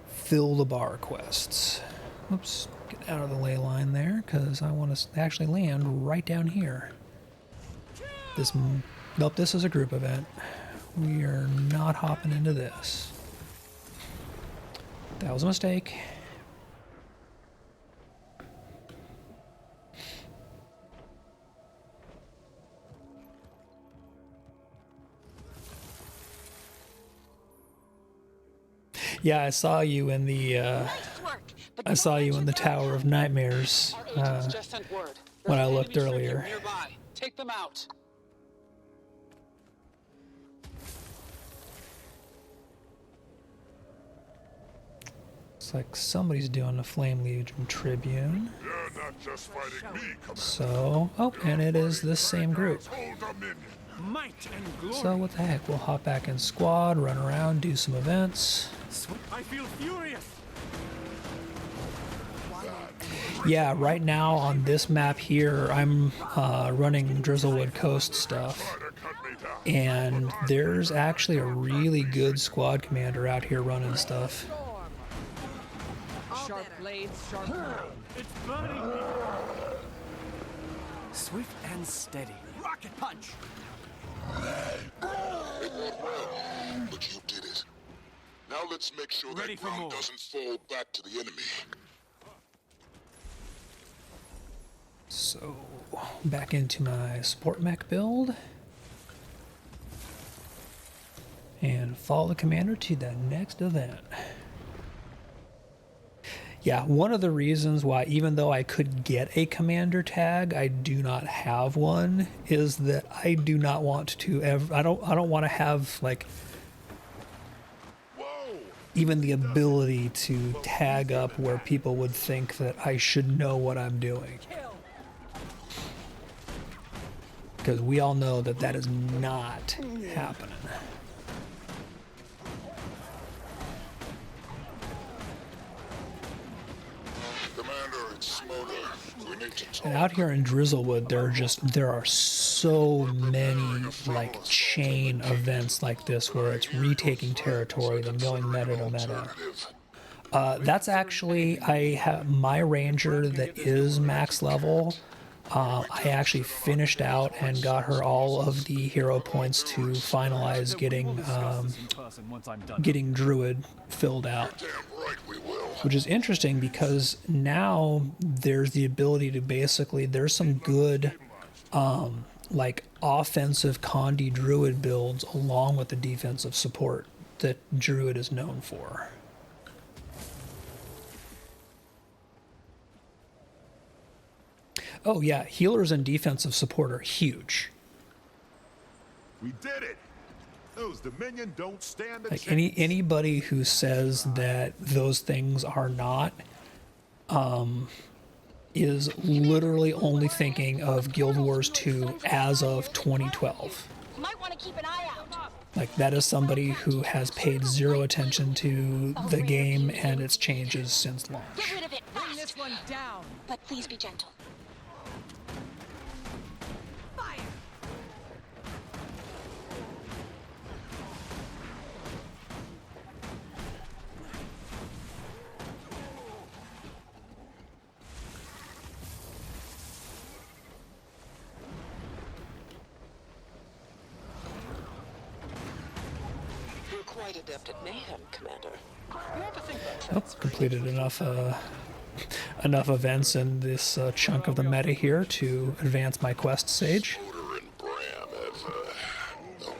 fill the bar quests. Oops, get out of the ley line there, because I want to actually land right down here. Nope, this is a group event. We are not hopping into this. That was a mistake. Yeah, I saw you in the Tower of Nightmares when I looked earlier. Take them out. It's like somebody's doing the Flame Legion Tribune. You're not just fighting me, Commander. So, oh, and it is this same group. Might and glory. So what the heck, we'll hop back in squad, run around, do some events. I feel furious. Yeah, right now on this map here, I'm running Drizzlewood Coast stuff. And there's actually a really good squad commander out here running stuff. Sharp blades, sharp blades. It's burning me. Swift and steady. Rocket punch. But you did it. Now let's make sure Ready that for ground more. doesn't fall back to the enemy. So, back into my support mech build. And follow the commander to the next event. Yeah, one of the reasons why, even though I could get a commander tag, I do not have one, is that I do not want to ever. I don't want to have like even the ability to tag up where people would think that I should know what I'm doing. Because we all know that that is not happening. Commander, it's SoTO. We need to talk. And out here in Drizzlewood, there are so many like chain events like this where it's retaking territory, then going meta to meta. That's actually, I have my ranger that is max level. I actually finished out and got her all of the hero points to finalize getting druid filled out, which is interesting because now there's the ability to basically, there's some good like offensive Condi druid builds along with the defensive support that druid is known for. Oh yeah, healers and defensive support are huge. We did it. Those Dominion don't stand a Like chance. anybody who says that those things are not, is literally only thinking of Guild Wars 2 as of 2012. Might want to keep an eye out. Like that is somebody who has paid zero attention to the game and its changes since launch. Get rid of it fast. Bring this one down. But please be gentle. Quite adept at mayhem, Commander. Oh, completed enough events in this chunk of the meta here to advance my quest stage.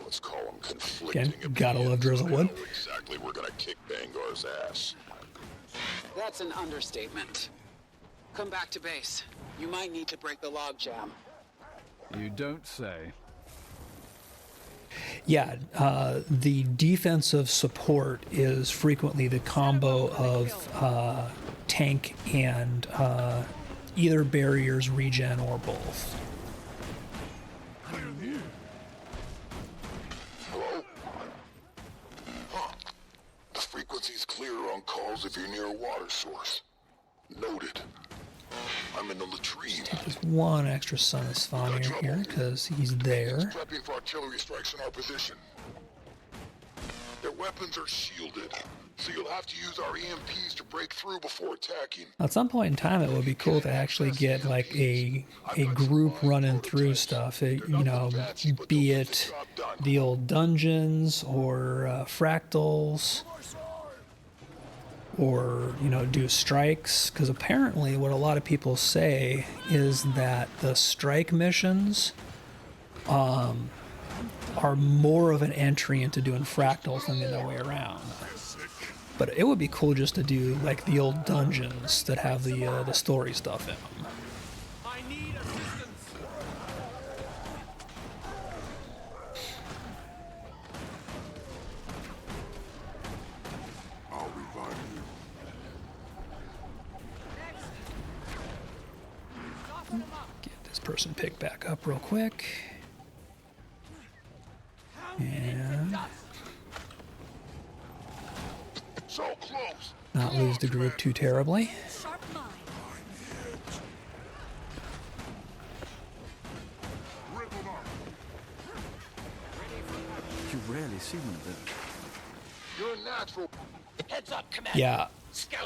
Let's call them conflicting. Again, gotta love Drizzlewood. Exactly, we're gonna kick Bangar's ass. That's an understatement. Come back to base. You might need to break the logjam. You don't say. Yeah, the defensive support is frequently the combo of tank and either barriers, regen, or both. Hello? Huh. The frequency's clear on calls if you're near a water source. Noted. I'm in the latrine. There's one extra Son of Svanir here because he's there. Prepping for artillery strikes in our position. Their weapons are shielded, so you'll have to use our EMPs to break through before attacking. At some point in time, it would be cool to actually get like a group running through stuff. You know, be it the old dungeons or fractals, or you know, do strikes. Because apparently, what a lot of people say is that the strike missions are more of an entry into doing fractals than the other way around. But it would be cool just to do like the old dungeons that have the story stuff in them. I need assistance. I'll revive you. Get this person picked back up real quick. And So close. not lose the group too terribly. You rarely see them then. You're a natural. Heads up, Commander. Yeah,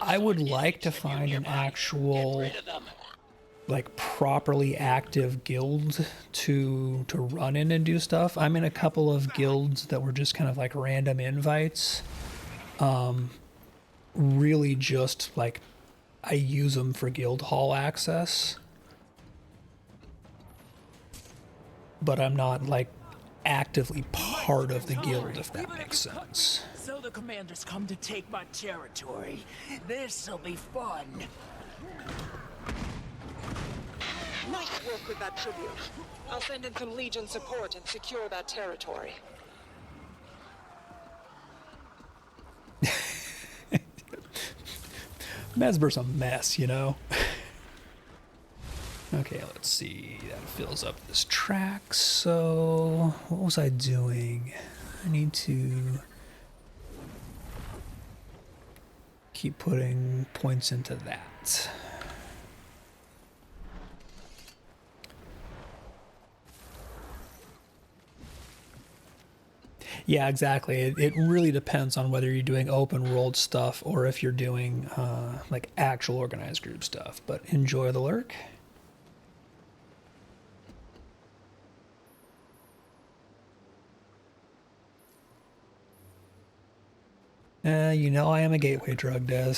I would like to find an actual, like, properly active guild to run in and do stuff. I'm in a couple of guilds that were just kind of like random invites. Really just like I use them for guild hall access, but I'm not like actively part of the guild, if that makes sense. So the commander's come to take my territory. This'll be fun. Nice work with that tribute. I'll send in some Legion support and secure that territory. Mesber's a mess, you know? Okay, let's see. That fills up this track. So, what was I doing? I need to keep putting points into that. Yeah, exactly. It really depends on whether you're doing open world stuff or if you're doing like actual organized group stuff. But enjoy the lurk. You know I am a gateway drug, Des.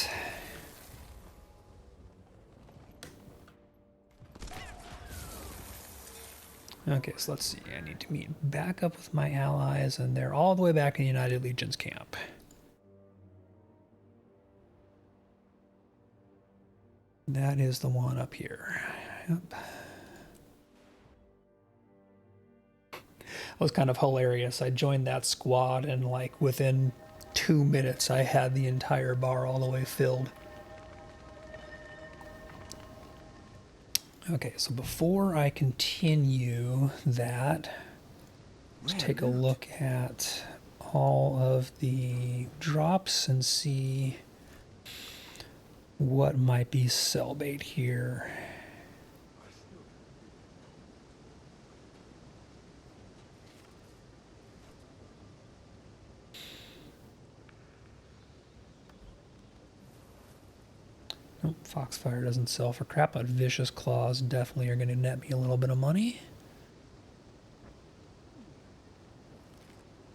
Okay, so let's see. I need to meet back up with my allies, and they're all the way back in United Legion's camp. That is the one up here. Yep. It was kind of hilarious. I joined that squad, and like within 2 minutes, I had the entire bar all the way filled. Okay, so before I continue that, let's take a look at all of the drops and see what might be sell bait here. Nope, Foxfire doesn't sell for crap, but Vicious Claws definitely are going to net me a little bit of money.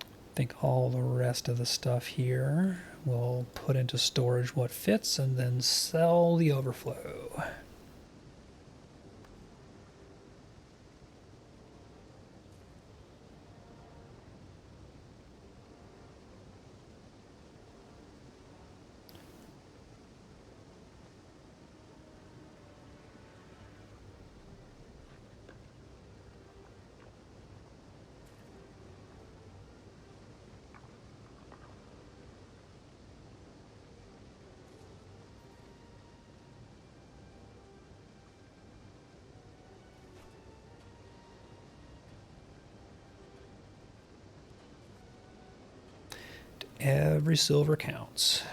I think all the rest of the stuff here will put into storage what fits and then sell the overflow. Every silver counts.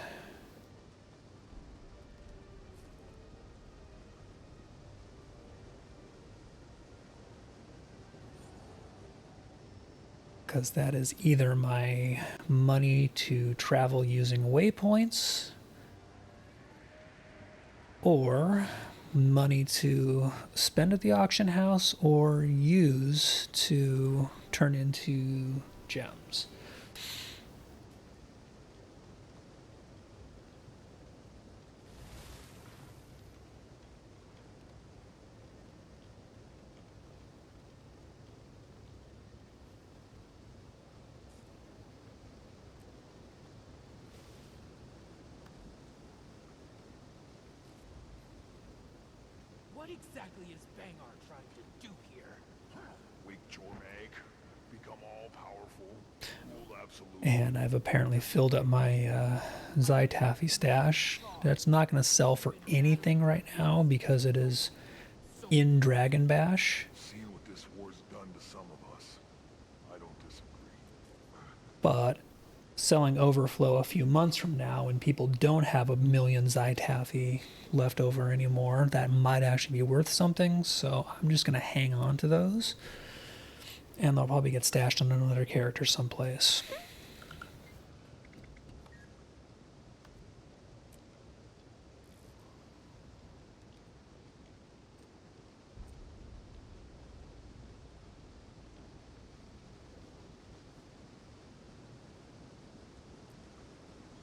Because that is either my money to travel using waypoints or money to spend at the auction house or use to turn into gems. What exactly is Bangar trying to do here? Weak Jormag, become all-powerful, rule absolute. And I've apparently filled up my Zytaffy stash. That's not going to sell for anything right now because it is in Dragon Bash. Seen what this war's done to some of us. I don't disagree. But selling overflow a few months from now when people don't have 1 million Zytaffy left over anymore, that might actually be worth something. So I'm just going to hang on to those. And they'll probably get stashed on another character someplace.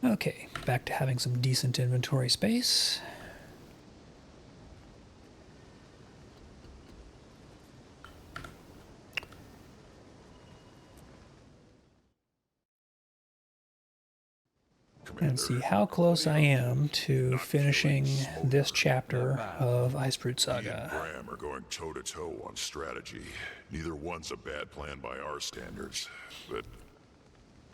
Okay, back to having some decent inventory space. And see how close I am to finishing this chapter of Icebrood Saga. Graham are going toe-to-toe on strategy. Neither one's a bad plan by our standards, but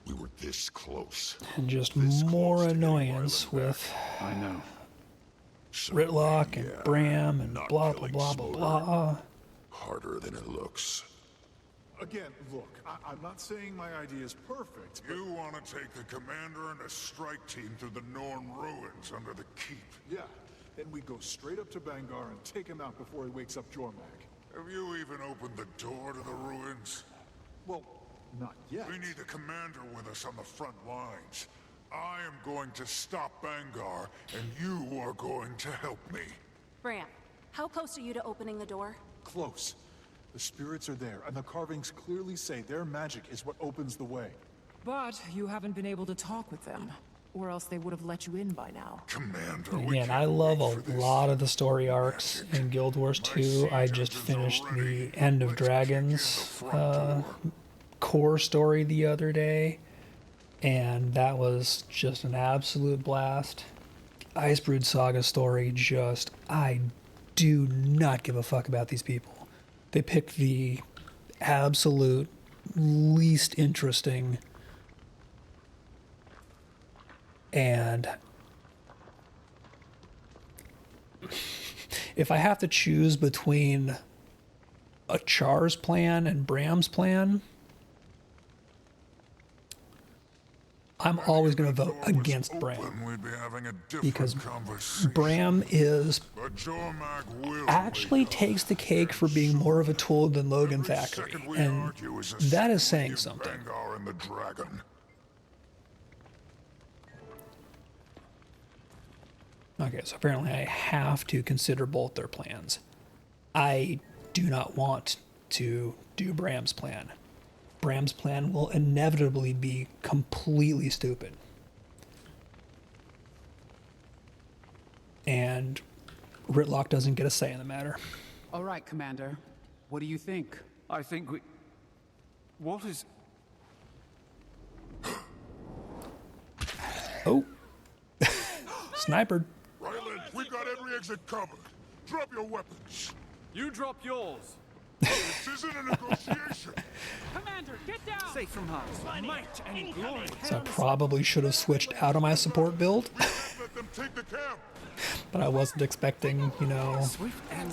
we were this close. And just more annoyance with I know. Ritlock and Bram and blah, blah, blah, blah, blah. Harder than it looks. Again, look, I'm not saying my idea is perfect, but... You want to take the commander and a strike team through the Norn ruins under the keep. Yeah, then we go straight up to Bangar and take him out before he wakes up Jormag. Have you even opened the door to the ruins? Well, not yet. We need the commander with us on the front lines. I am going to stop Bangar, and you are going to help me. Bram, how close are you to opening the door? Close. The spirits are there, and the carvings clearly say their magic is what opens the way. But you haven't been able to talk with them, or else they would have let you in by now. Commander, Again, I love a lot of the story arcs in Guild Wars 2. I just finished the End of Dragons core story the other day, and that was just an absolute blast. Icebrood Saga story, just, I do not give a fuck about these people. They picked the absolute least interesting, and if I have to choose between a Char's plan and Bram's plan, I'm always going to vote against Bram, because Bram actually takes the cake for being more of a tool than Logan Thackeray, and that is saying something. Okay, so apparently I have to consider both their plans. I do not want to do Bram's plan. Bram's plan will inevitably be completely stupid. And Ritlock doesn't get a say in the matter. All right, Commander. What do you think? I think we... What is... Oh. Snipered. Ryland, we got every exit covered. Drop your weapons. You drop yours. This isn't a negotiation. Commander, get down! Safe from harm. Might and glory. So I probably should have switched out of my support build. Let them take the camp. But I wasn't expecting, you know,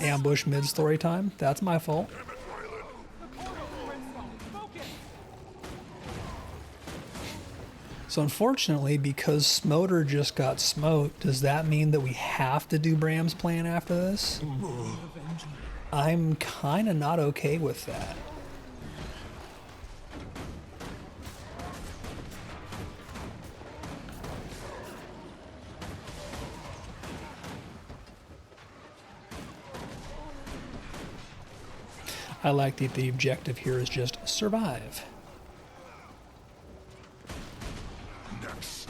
ambush mid-story time. That's my fault. So unfortunately, because Smoter just got smote, does that mean that we have to do Bram's plan after this? I'm kind of not okay with that. I like that the objective here is just survive. Next.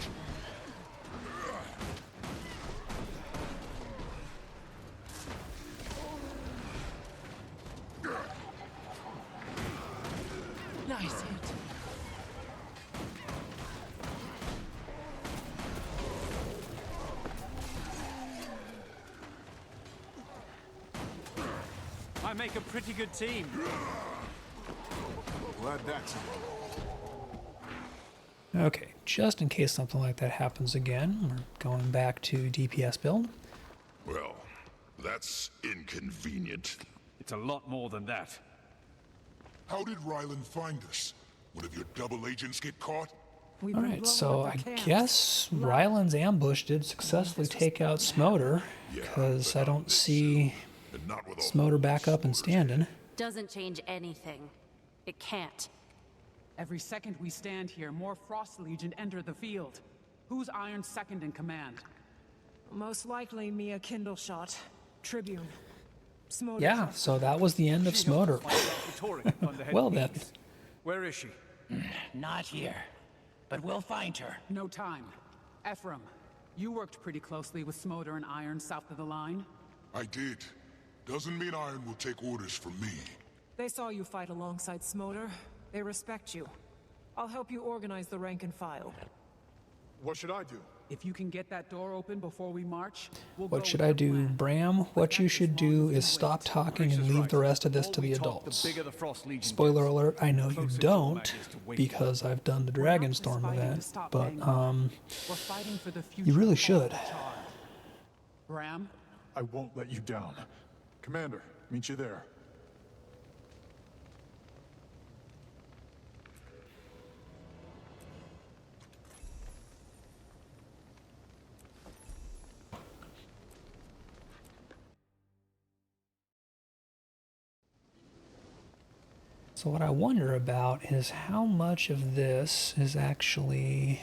Nice hit. I make a pretty good team. Glad that's... Okay, just in case something like that happens again, we're going back to DPS build. Well, that's inconvenient. It's a lot more than that. How did Ryland find us? One of your double agents get caught? Alright, so I guess Ryland's ambush did successfully take out Smoter, because I don't see Smoter back up and standing. Doesn't change anything. It can't. Every second we stand here, more Frost Legion enter the field. Who's Iron's second in command? Most likely Mia Kindleshot, Tribune. Smoter. Yeah, so that was the end of Smoter. Well then. Where is she? Not here. But we'll find her. No time. Ephraim, you worked pretty closely with Smoter and Iron south of the line. I did. Doesn't mean Iron will take orders from me. They saw you fight alongside Smoter. They respect you. I'll help you organize the rank and file. What should I do? If you can get that door open before we march, we'll What should I do, Bram? What you should do is stop talking and leave the rest of this to the adults. Spoiler alert, I know you don't, because I've done the Dragonstorm event, but, you really should. Bram, I won't let you down. Commander, meet you there. So what I wonder about is how much of this is actually...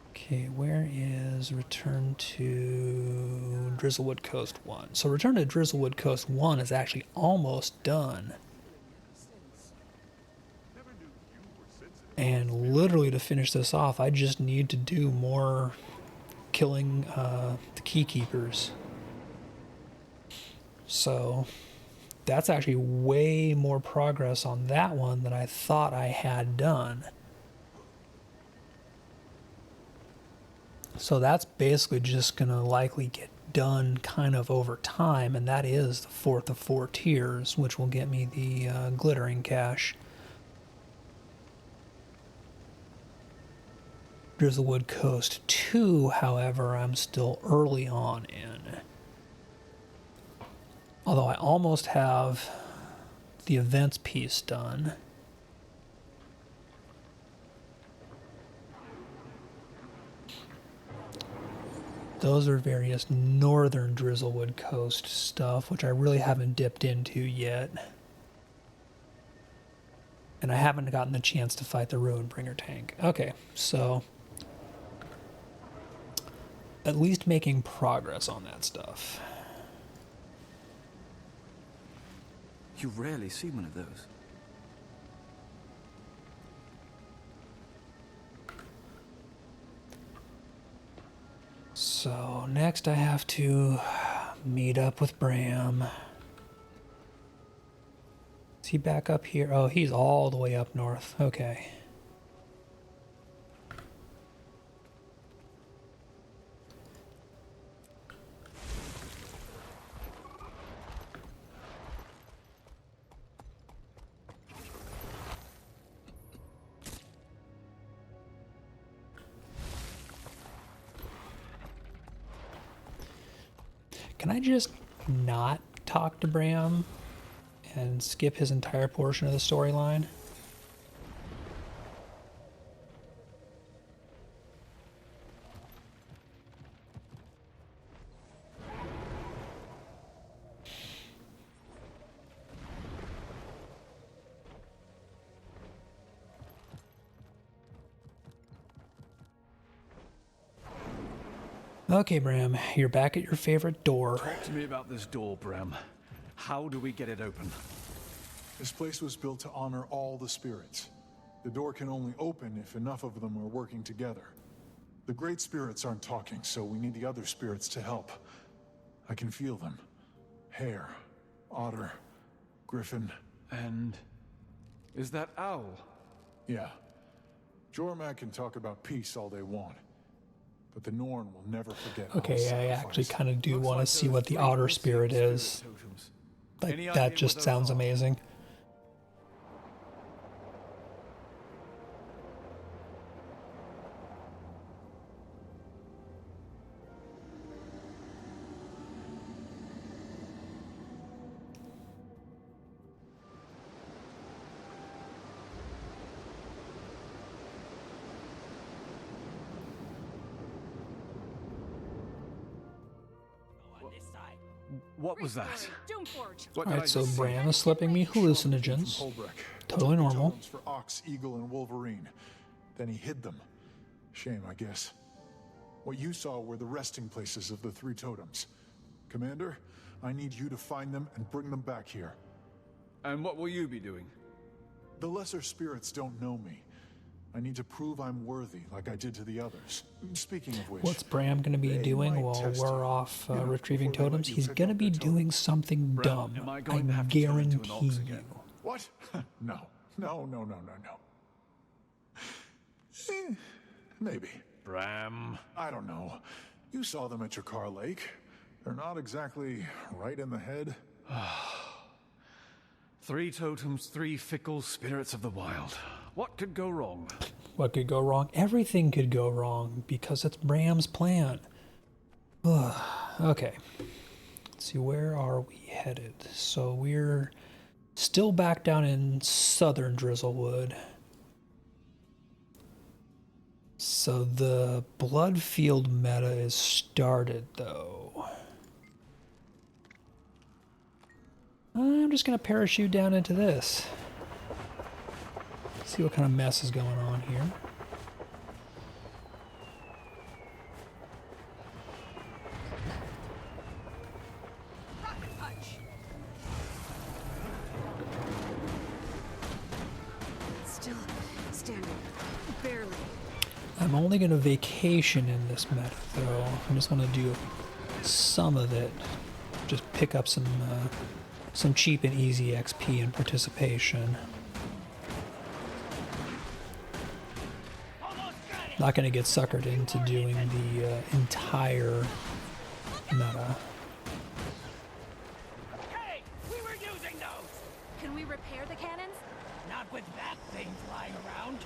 Okay, where is Return to Drizzlewood Coast 1? So Return to Drizzlewood Coast 1 is actually almost done. And literally to finish this off, I just need to do more killing the Keykeepers. So that's actually way more progress on that one than I thought I had done. So that's basically just going to likely get done kind of over time, and that is the fourth of 4 tiers, which will get me the glittering cache. Drizzlewood Coast 2, however, I'm still early on in. Although I almost have the events piece done. Those are various northern Drizzlewood Coast stuff, which I really haven't dipped into yet. And I haven't gotten the chance to fight the Ruinbringer tank. Okay, so at least making progress on that stuff. You rarely see one of those. So next I have to meet up with Bram. Is he back up here? Oh, he's all the way up north. Okay. Can I just not talk to Bram and skip his entire portion of the storyline? Okay, Bram, you're back at your favorite door. Talk to me about this door, Bram. How do we get it open? This place was built to honor all the spirits. The door can only open if enough of them are working together. The great spirits aren't talking, so we need the other spirits to help. I can feel them. Hare, otter, griffin. And is that owl? Yeah. Jormak can talk about peace all they want. But the Norn will never forget. Okay, I actually kind of do want to see what the otter spirit is. Like, that just sounds amazing. What was that? Alright, so Bram is slipping me hallucinogens. Totally normal. For Ox, Eagle, and Wolverine. Then he hid them. Shame, I guess. What you saw were the resting places of the 3 totems. Commander, I need you to find them and bring them back here. And what will you be doing? The lesser spirits don't know me. I need to prove I'm worthy, like I did to the others. Speaking of which... What's Bram going to be doing while we're off retrieving totems? He's going to be doing something dumb. I guarantee you. What? No. No. Maybe. Bram. I don't know. You saw them at Jakar Lake. They're not exactly right in the head. 3 totems, 3 fickle spirits of the wild. What could go wrong? What could go wrong? Everything could go wrong because it's Bram's plan. Okay. Let's see, where are we headed? So we're still back down in southern Drizzlewood. So the Bloodfield meta is started, though. I'm just going to parachute down into this. See what kind of mess is going on here. Still standing. Barely. I'm only going to vacation in this meta, though. I just want to do some of it. Just pick up some cheap and easy XP and participation. Not going to get suckered into doing the entire meta. Hey, we were using those. Can we repair the cannons? Not with that thing flying around.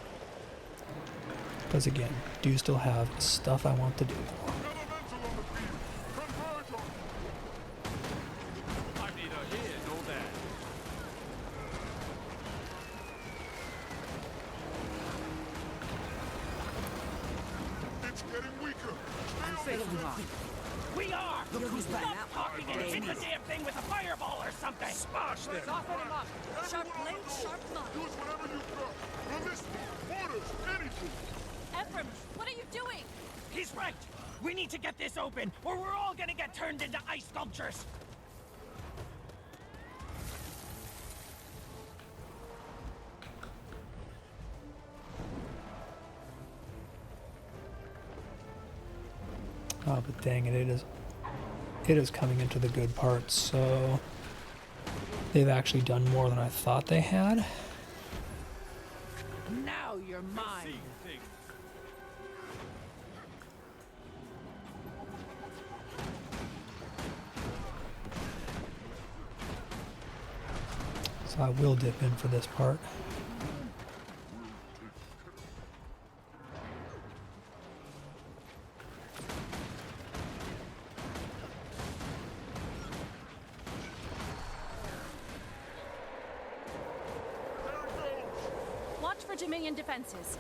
Because again, do still have stuff I want to do. We are! Stop talking and hit the damn thing with a fireball or something! Smash them! Soften him up! Sharp blade, sharp mind. Use whatever you've got. Resistance, orders, anything. Ephraim, what are you doing? He's right! We need to get this open, or we're all gonna get turned into ice sculptures! Oh, but dang it, it is coming into the good parts, so they've actually done more than I thought they had. Now you're mine! So I will dip in for this part. Watch for Dominion defenses.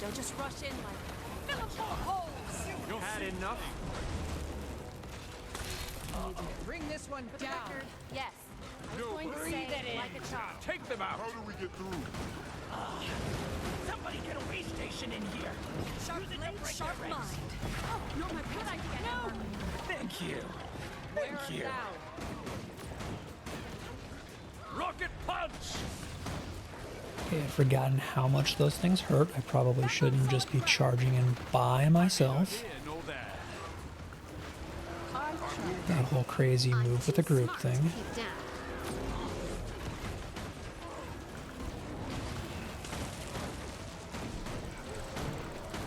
Don't just rush in like fill up more holes. Had enough? Bring this one For the down. record, yes. I was going to breathe say it in. like a child. Take them out! How do we get through? Somebody get a way station in here! Sharp Use it to blade, break sharp their mind. ranks. Oh, no, my good idea. No. Thank you! Thank you! Rocket punch! Okay, I've forgotten how much those things hurt. I probably shouldn't just be charging in by myself. That whole crazy move with the group thing.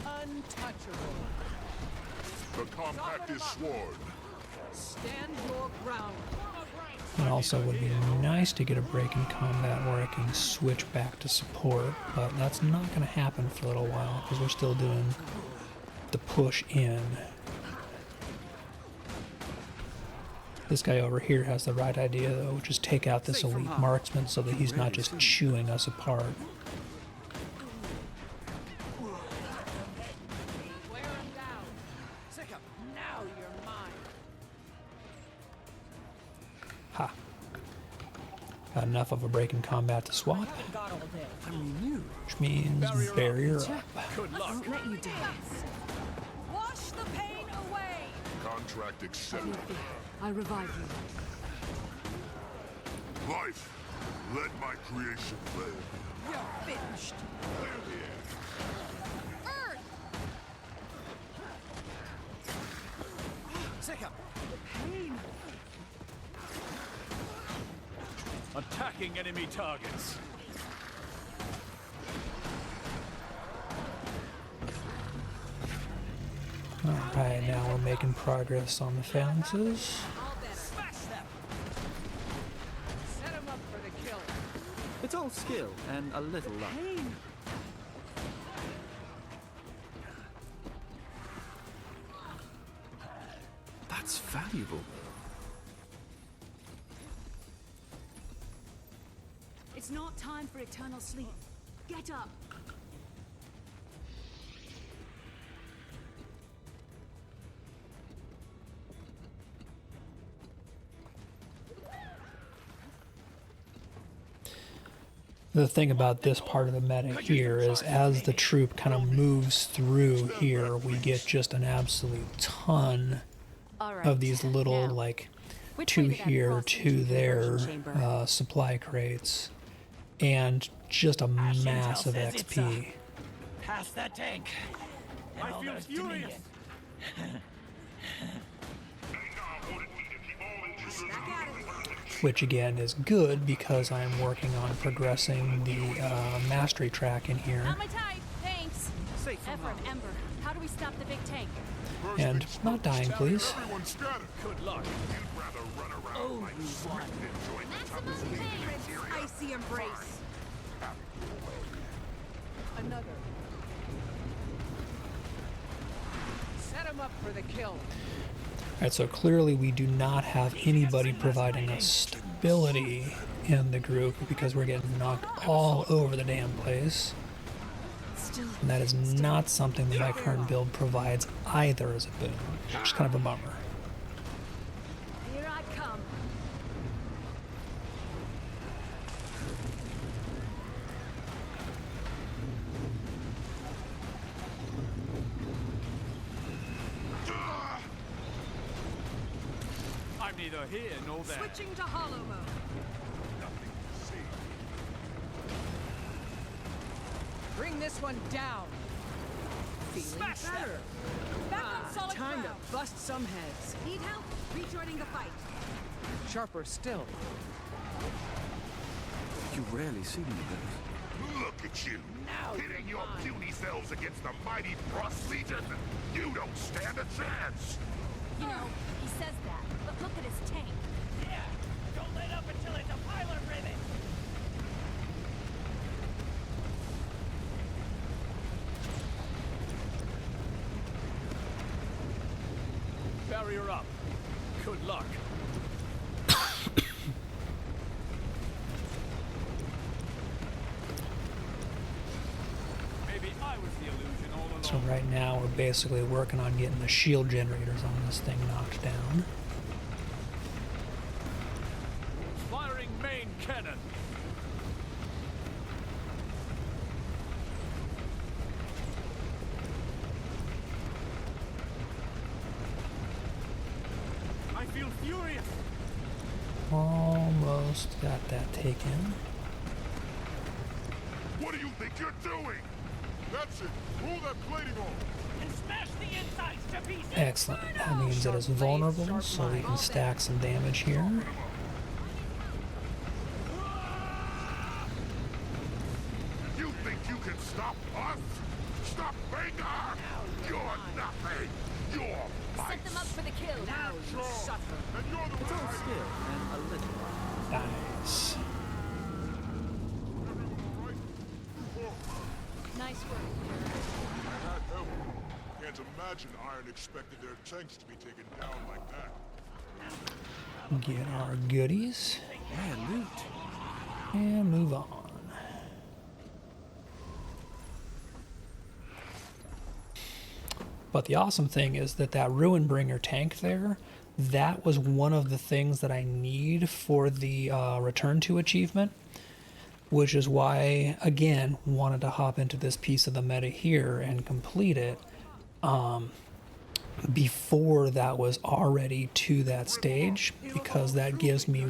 Untouchable. The compact is sword. Stand your ground. It also would be nice to get a break in combat where I can switch back to support, but that's not going to happen for a little while because we're still doing the push in. This guy over here has the right idea though, which is take out this elite marksman so that he's not just chewing us apart. Wear him down. Now you're mine. Ha. Got enough of a break in combat to swap, God all day. which means barrier up. Good luck. Won't let you dance. Wash the pain away. Contract accepted. I'll revive you. Life, let my creation live. You're finished. Clear the air. Earth! Pain. Attacking enemy targets. Alright, now we're making progress on the phalanxes. Smash them. Set him up for the kill. It's all skill and a little luck. Pain. That's valuable. It's not time for eternal sleep. Get up. The thing about this part of the meta here is as the troop kind of moves through here, we get just an absolute ton of these little, like, 2 here, 2 there supply crates, and just a massive XP. Past that tank. I feel furious. Which again is good because I'm working on progressing the mastery track in here. Not my type, thanks. Ephraim, Ember, how do we stop the big tank? And not dying, please. Good luck. Oh, Maximum pain. Icy embrace. Another. Set him up for the kill. Alright, so clearly we do not have anybody providing us stability in the group because we're getting knocked all over the damn place. And that is not something that my current build provides either as a boon, which is kind of a bummer. Here I come. I'm neither here nor there. Switching to hollow mode. Bring this one down. Feeling better. Back on solid Time ground. to bust some heads. Need help? Rejoining the fight. Sharper still. You rarely see me those. Look at you, hitting your puny selves against the mighty Frost Legion. You don't stand a chance. You know, he says that, but look at his tank. yeah. Don't let up until it's a pile of ribbon. Barrier up. Good luck. Maybe I was the illusion all along. So right now we're basically working on getting the shield generators on this thing knocked down. Firing main cannon. I feel furious. Almost got that taken. What do you think you're doing? That's it. Pull that plating off. And smash the insides to pieces. Excellent. That means it is vulnerable, so we can stack some damage here. You think you can stop us? Stop Vagar! You're nothing. You're Set them up for the kill. Now you suffer. And you're the It's all one skill and a little luck. Nice. Nice work. That help. Can't imagine Iron expected their tanks to be taken down like that. Get our goodies Yeah, loot. and move on. But the awesome thing is that that Ruinbringer tank there, that was one of the things that I need for the Return to achievement, which is why, again, wanted to hop into this piece of the meta here and complete it before that was already to that stage, because that gives me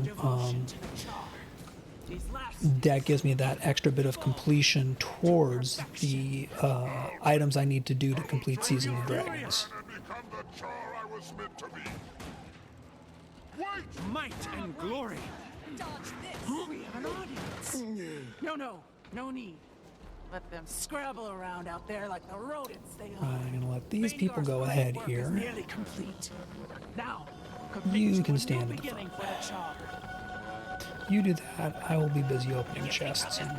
that extra bit of completion towards the items I need to do to complete Season of Dragons. Become the char I was meant to be. Wait! Might and glory. Dodge this. We have an audience. No need. Let them scrabble around out there like the rodents they are. I'm going to let these people go ahead here. Nearly complete. Now, You can stand at the beginning front. for the char. You do that, I will be busy opening chests and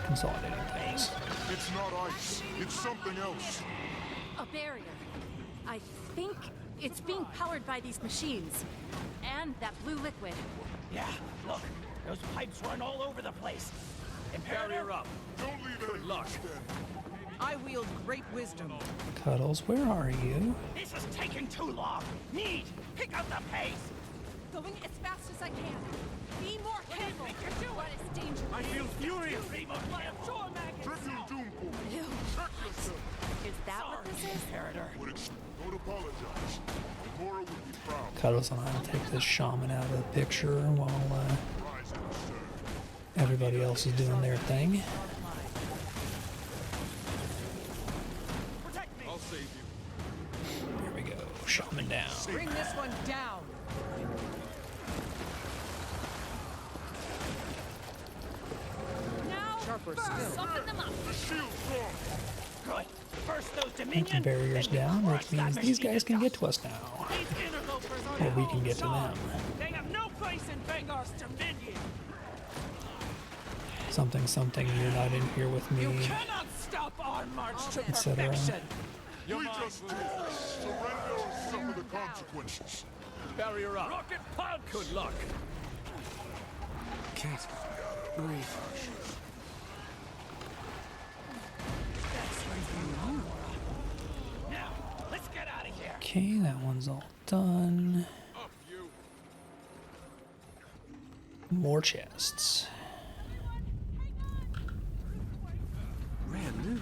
consolidating things. It's not ice. It's something else. A barrier. I think It's being powered by these machines. And that blue liquid. Yeah, look. Those pipes run all over the place. Imperator up. Don't leave Good luck. I wield great wisdom. Cuddles, where are you? This is taking too long. Need, pick up the pace. Going as fast as I can. Be more careful. What is dangerous? I feel furious. Ew. Is that what this is? Imperator. Don't apologize. Gamora would be proud. Cuddles and I will take this shaman out of the picture while everybody else is doing their thing. I'll save you. Here we go. Shaman down. Bring this one down. Now, Sharper first, still. soften them up. The shield's gone. Good. First those Put the Dominion. barriers down, which means these guys can get to us now. These interlopers are Or we can get to them. They have no place in Vanguard's Dominion. Something you're not in here with me. You cannot stop our march to Etc. perfection. We just did. Surrender or suffer the consequences. Barrier up. Rocket punch. Good luck. Kate, breathe. Now, let's get out of here. Okay, that one's all done. Up you. More chests. Rare loot.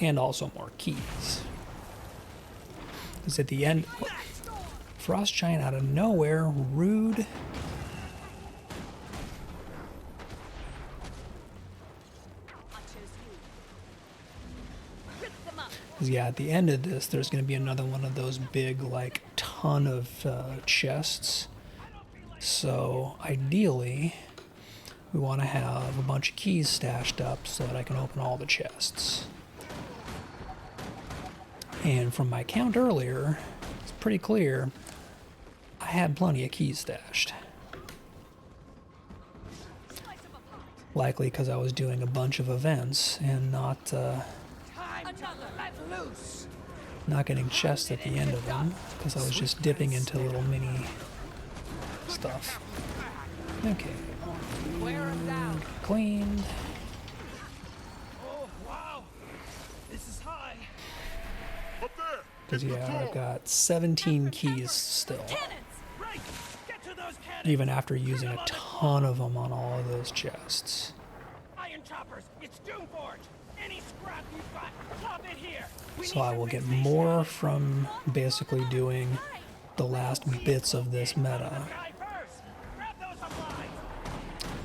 And also more keys. Because at the end, Frost Giant out of nowhere, rude. Because yeah, at the end of this, there's going to be another one of those big, like, ton of chests. So ideally, we want to have a bunch of keys stashed up so that I can open all the chests. And from my count earlier, it's pretty clear I had plenty of keys stashed. Likely because I was doing a bunch of events and not getting chests at the end of them, because I was just dipping into little mini stuff. Okay. Cleaned. Oh, wow. This is high. Up there. Because yeah, I've got 17 keys still. Right. Get to those cannons. Even after using a ton of them on all of those chests. Iron choppers. It's Doomforge. Any scrap you've got, plop it here. So I will get more from basically doing the last bits of this meta.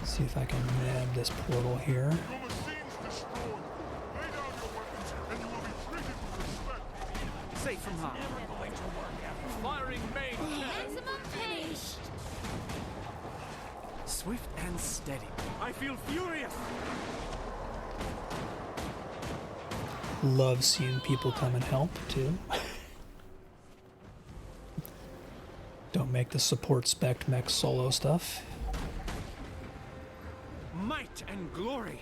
See if I can nab this portal here. Your machine's destroyed. Lay down your weapons and you will be treated with respect. Safe from harm. Never going to work after Firing main. Maximum pace. Swift and steady. I feel furious. Love seeing people come and help too. Don't make the support spec mech solo stuff. Might and glory.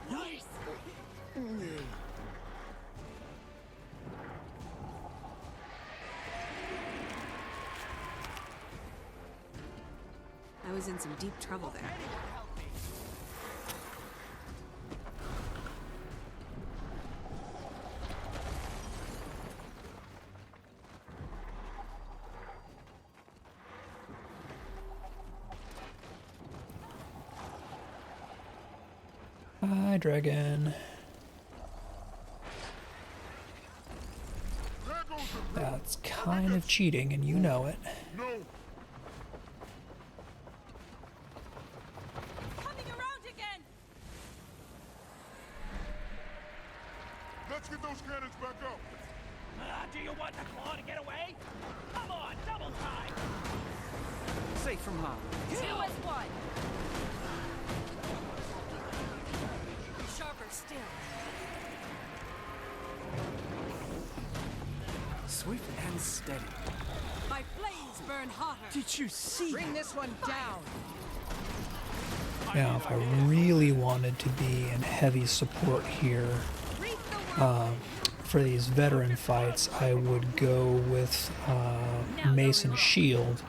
Nice. I was in some deep trouble there. Hi, dragon. That's kind of cheating, and you know it. No. Coming around again. Let's get those cannons back up. Do you want the claw to get away? Come on, double time. Safe from harm. 2 as 1. Sharper still. Swift and steady. My flames burn hotter. Did you see? Bring this one down. Now, if I really wanted to be in heavy support here for these veteran fights, I would go with Mace and Shield.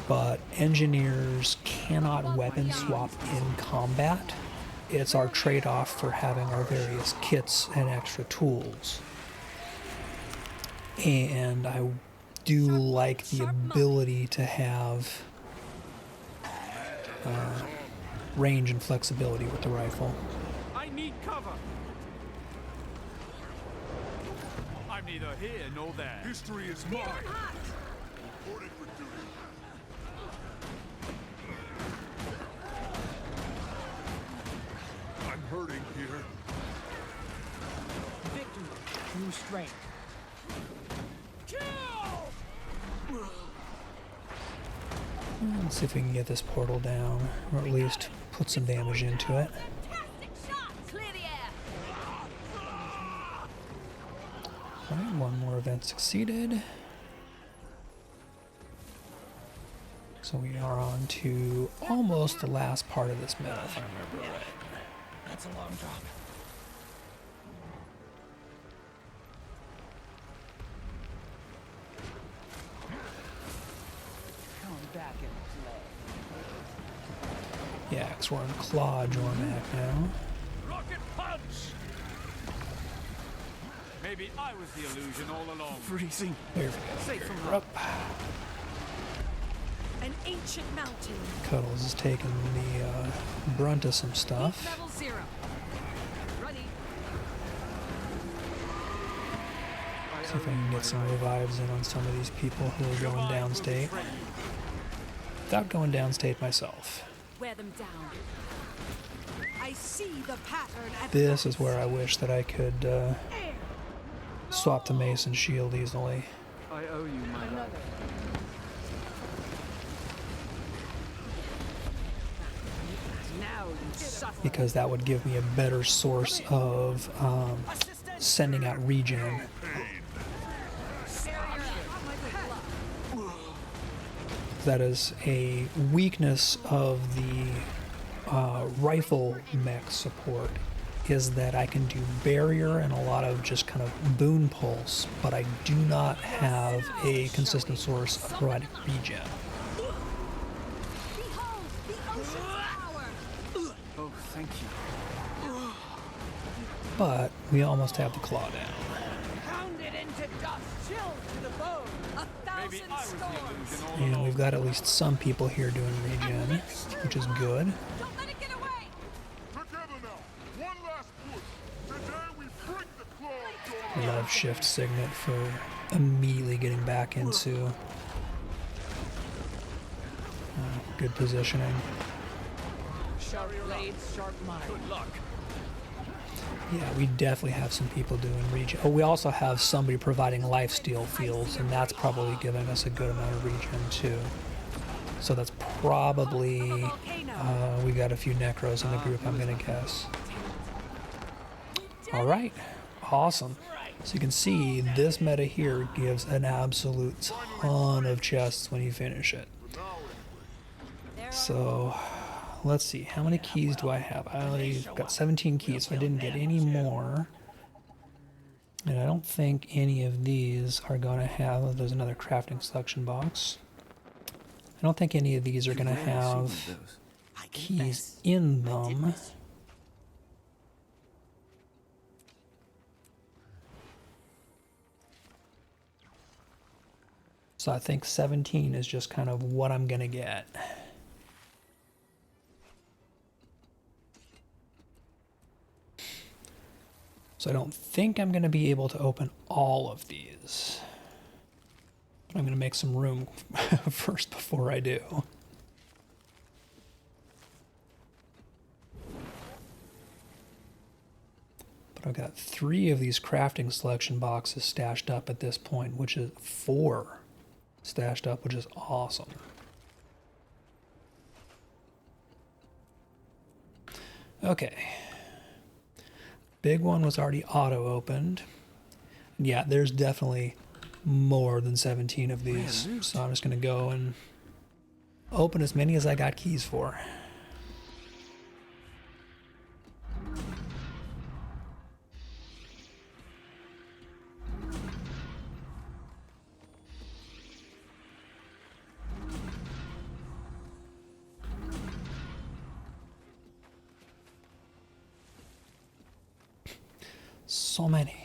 But engineers cannot weapon swap in combat. It's our trade-off for having our various kits and extra tools. And I do like the ability to have range and flexibility with the rifle. I need cover. I'm neither here nor there. History is mine. Reporting for duty. I'm hurting here. Victory through strength. Let's see if we can get this portal down, or at least put some damage into it. Alright, one more event succeeded. So we are on to almost the last part of this meta, if I remember right. That's a long drop. Come back and play. Yeah, because we're on Claw Jormak now. Rocket punch! Maybe I was the illusion all along. Freezing. There we go. Safe from We're up. An ancient mountain. Cuddles is taking the brunt of some stuff. Level 0. Ready. See if I can get some revives in on some of these people who are going downstate. Without going downstate myself. Wear them down. I see the pattern at This is where I wish that I could swap to Mace and Shield easily. I owe you my life. Now you suffer. Because that would give me a better source of sending out regen. That is a weakness of the rifle mech support, is that I can do barrier and a lot of just kind of boon pulse, but I do not have a consistent source of providing regen. Oh, thank you. But we almost have the claw down. Pounded into dust, chilled to the bone. A thousand storms. And we've got at least some people here doing regen, which is good. Don't let it get away. Together now. One last push. Today we break the claw. Love shift Signet for immediately getting back into good positioning. Sharp blades, sharp mind. Good luck. Yeah, we definitely have some people doing regen. Oh, we also have somebody providing lifesteal fields, and that's probably giving us a good amount of regen too. So that's probably, we got a few Necros in the group, I'm gonna guess. All right, awesome. So you can see this meta here gives an absolute ton of chests when you finish it. So let's see, how many keys do I have? I've got 17 keys, so I didn't get any more. And I don't think any of these are going to have, there's another crafting selection box. I don't think any of these are going to have keys in them. So I think 17 is just kind of what I'm going to get. So I don't think I'm going to be able to open all of these. But I'm going to make some room first before I do. But I've got 3 of these crafting selection boxes stashed up at this point, which is 4 stashed up, which is awesome. Okay. Big one was already auto-opened. Yeah, there's definitely more than 17 of these. So I'm just going to go and open as many as I got keys for. So many.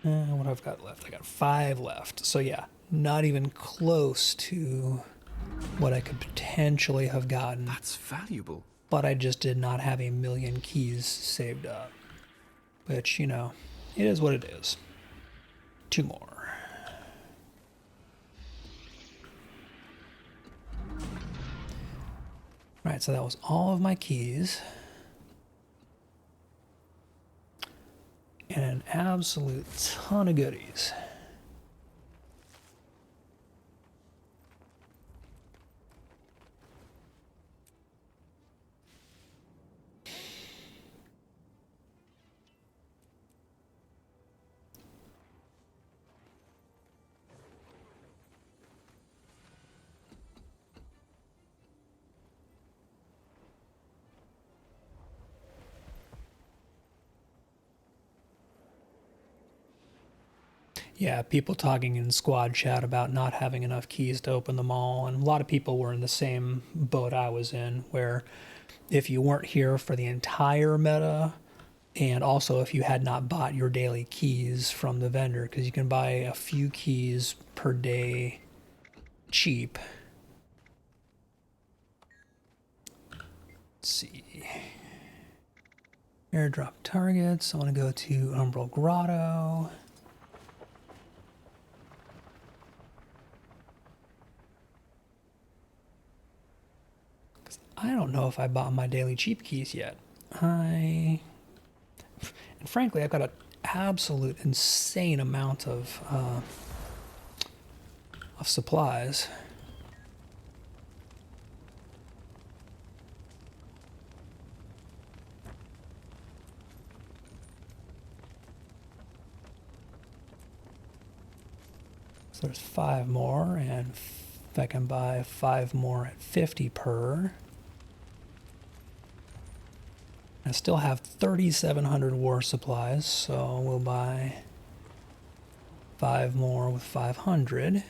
What I've got left? I got 5 left. So yeah, not even close to what I could potentially have gotten. That's valuable. But I just did not have a million keys saved up. Which, you know, it is what it is. 2 more. Right, so that was all of my keys. And an absolute ton of goodies. Yeah, people talking in squad chat about not having enough keys to open them all, and a lot of people were in the same boat I was in, where if you weren't here for the entire meta, and also if you had not bought your daily keys from the vendor, because you can buy a few keys per day cheap. Let's see. Airdrop targets. I want to go to Umbral Grotto. I don't know if I bought my daily cheap keys yet. And frankly, I've got an absolute insane amount of supplies. So there's 5 more, and if I can buy 5 more at 50 per. I still have 3,700 war supplies, so we'll buy 5 more with 500.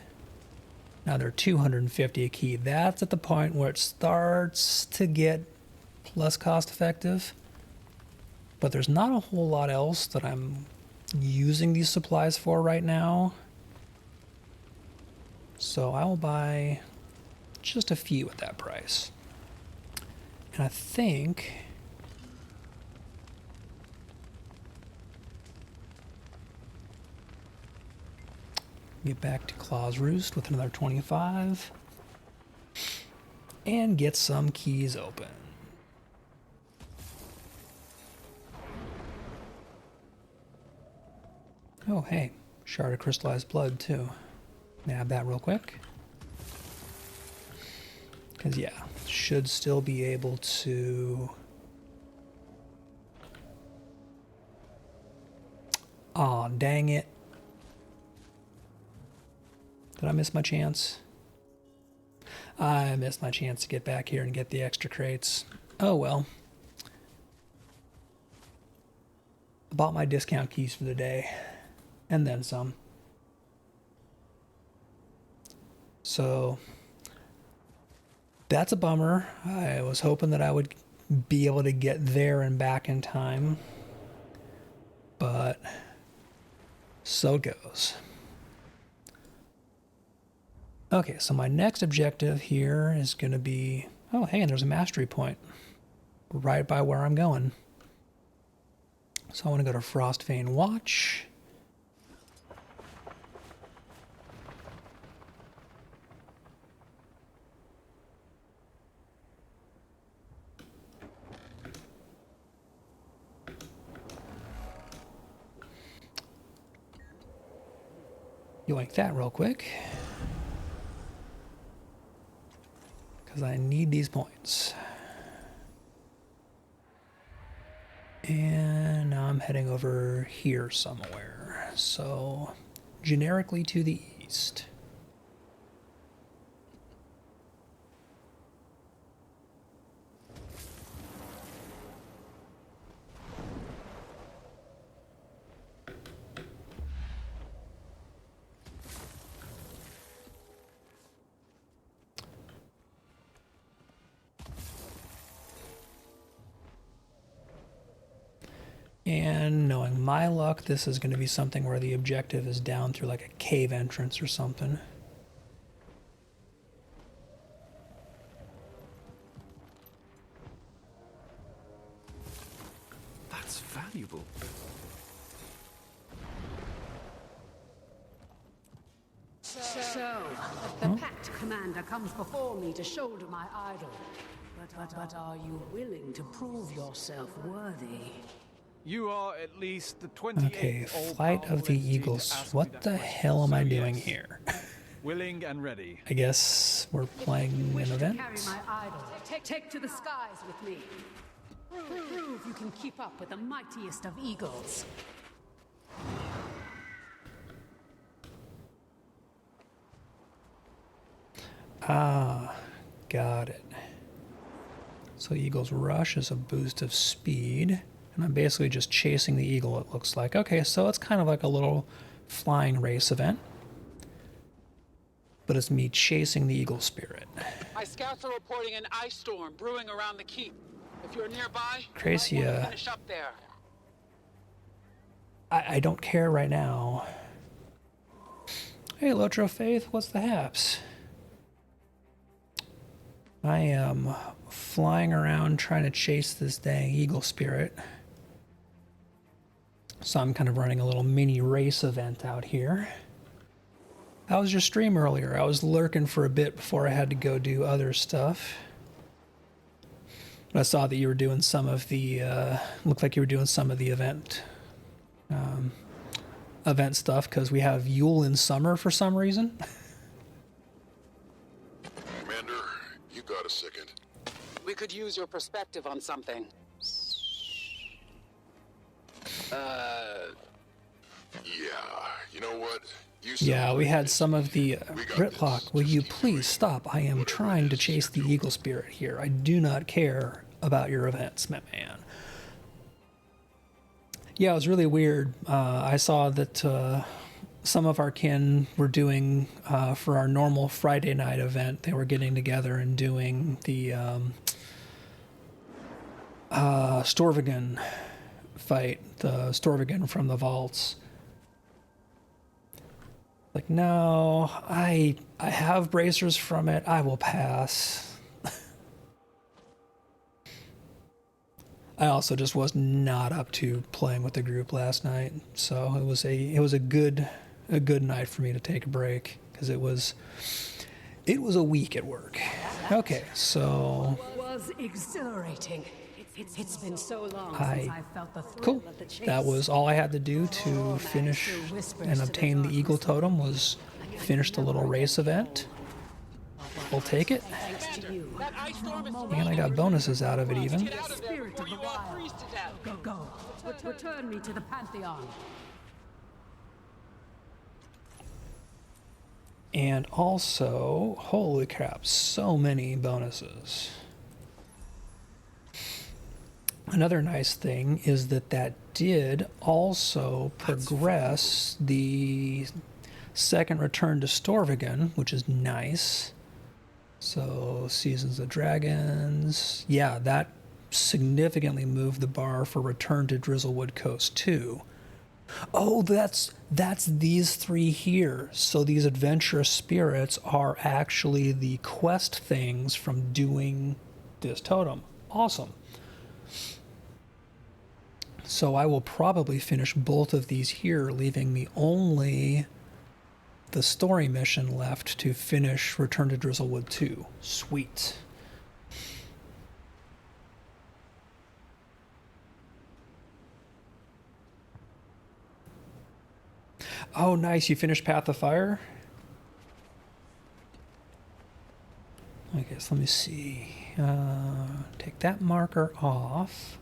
Now they're 250 a key. That's at the point where it starts to get less cost effective. But there's not a whole lot else that I'm using these supplies for right now. So I will buy just a few at that price. And I think get back to Claw's Roost with another 25 and get some keys open. Oh, hey, shard of crystallized blood too. Nab that real quick. Because, yeah, should still be able to... Aw, dang it. Did I miss my chance? I missed my chance to get back here and get the extra crates. Oh well. I bought my discount keys for the day. And then some. So that's a bummer. I was hoping that I would be able to get there and back in time. But so it goes. Okay, so my next objective here is going to be... Oh, hey, and there's a mastery point right by where I'm going. So I want to go to Frostvein Watch. Yoink that real quick. Because I need these points. And now I'm heading over here somewhere. So, generically to the east. And knowing my luck, this is going to be something where the objective is down through like a cave entrance or something. That's valuable. So, the Pact Commander comes before me to shoulder my idol. But are you willing to prove yourself worthy? You are at least the 28th Okay, all Flight of the Eagles. What the hell am I doing here? Willing and ready. I guess we're playing an event. Carry my idol. Take to the skies with me. Prove you can keep up with the mightiest of eagles. Ah, got it. So Eagle's Rush is a boost of speed, and I'm basically just chasing the eagle, it looks like. Okay, so it's kind of like a little flying race event, but it's me chasing the eagle spirit. My scouts are reporting an ice storm brewing around the keep. If you're nearby, Crazy, you might want to finish up there. I don't care right now. Hey, Lotro Faith, what's the haps? I am flying around trying to chase this dang eagle spirit. So I'm kind of running a little mini race event out here. How was your stream earlier? I was lurking for a bit before I had to go do other stuff. But I saw that you were doing some of the, looked like you were doing some of the event stuff, because we have Yule in summer for some reason. Commander, you got a second? We could use your perspective on something. Yeah, you know what? Yeah, we had some of the Britlock, will you please stop? I am trying to chase the eagle spirit here. I do not care about your events, my man. Yeah, it was really weird. I saw that some of our kin were doing, for our normal Friday night event, they were getting together and doing the Storvigan fight, the Storvigan from the vaults. Like, no, I have bracers from it. I will pass. I also just was not up to playing with the group last night, so it was a good night for me to take a break, because it was a week at work. Okay, so It was exhilarating. It's been so long since I felt the thrill cool. of the chase. That was all I had to do to finish and obtain the eagle totem, was finish the little race event. We'll take it. And I got bonuses out of it even. Spirit of the wild. Go. Return me to the Pantheon. And also, holy crap, so many bonuses. Another nice thing is that did also progress the second return to Storvigan, which is nice. So, Seasons of Dragons. Yeah, that significantly moved the bar for Return to Drizzlewood Coast 2. Oh, that's these three here. So these adventurous spirits are actually the quest things from doing this totem. Awesome. So I will probably finish both of these here, leaving me only the story mission left to finish Return to Drizzlewood 2. Sweet. Oh, nice. You finished Path of Fire? Okay, so let me see. Take that marker off.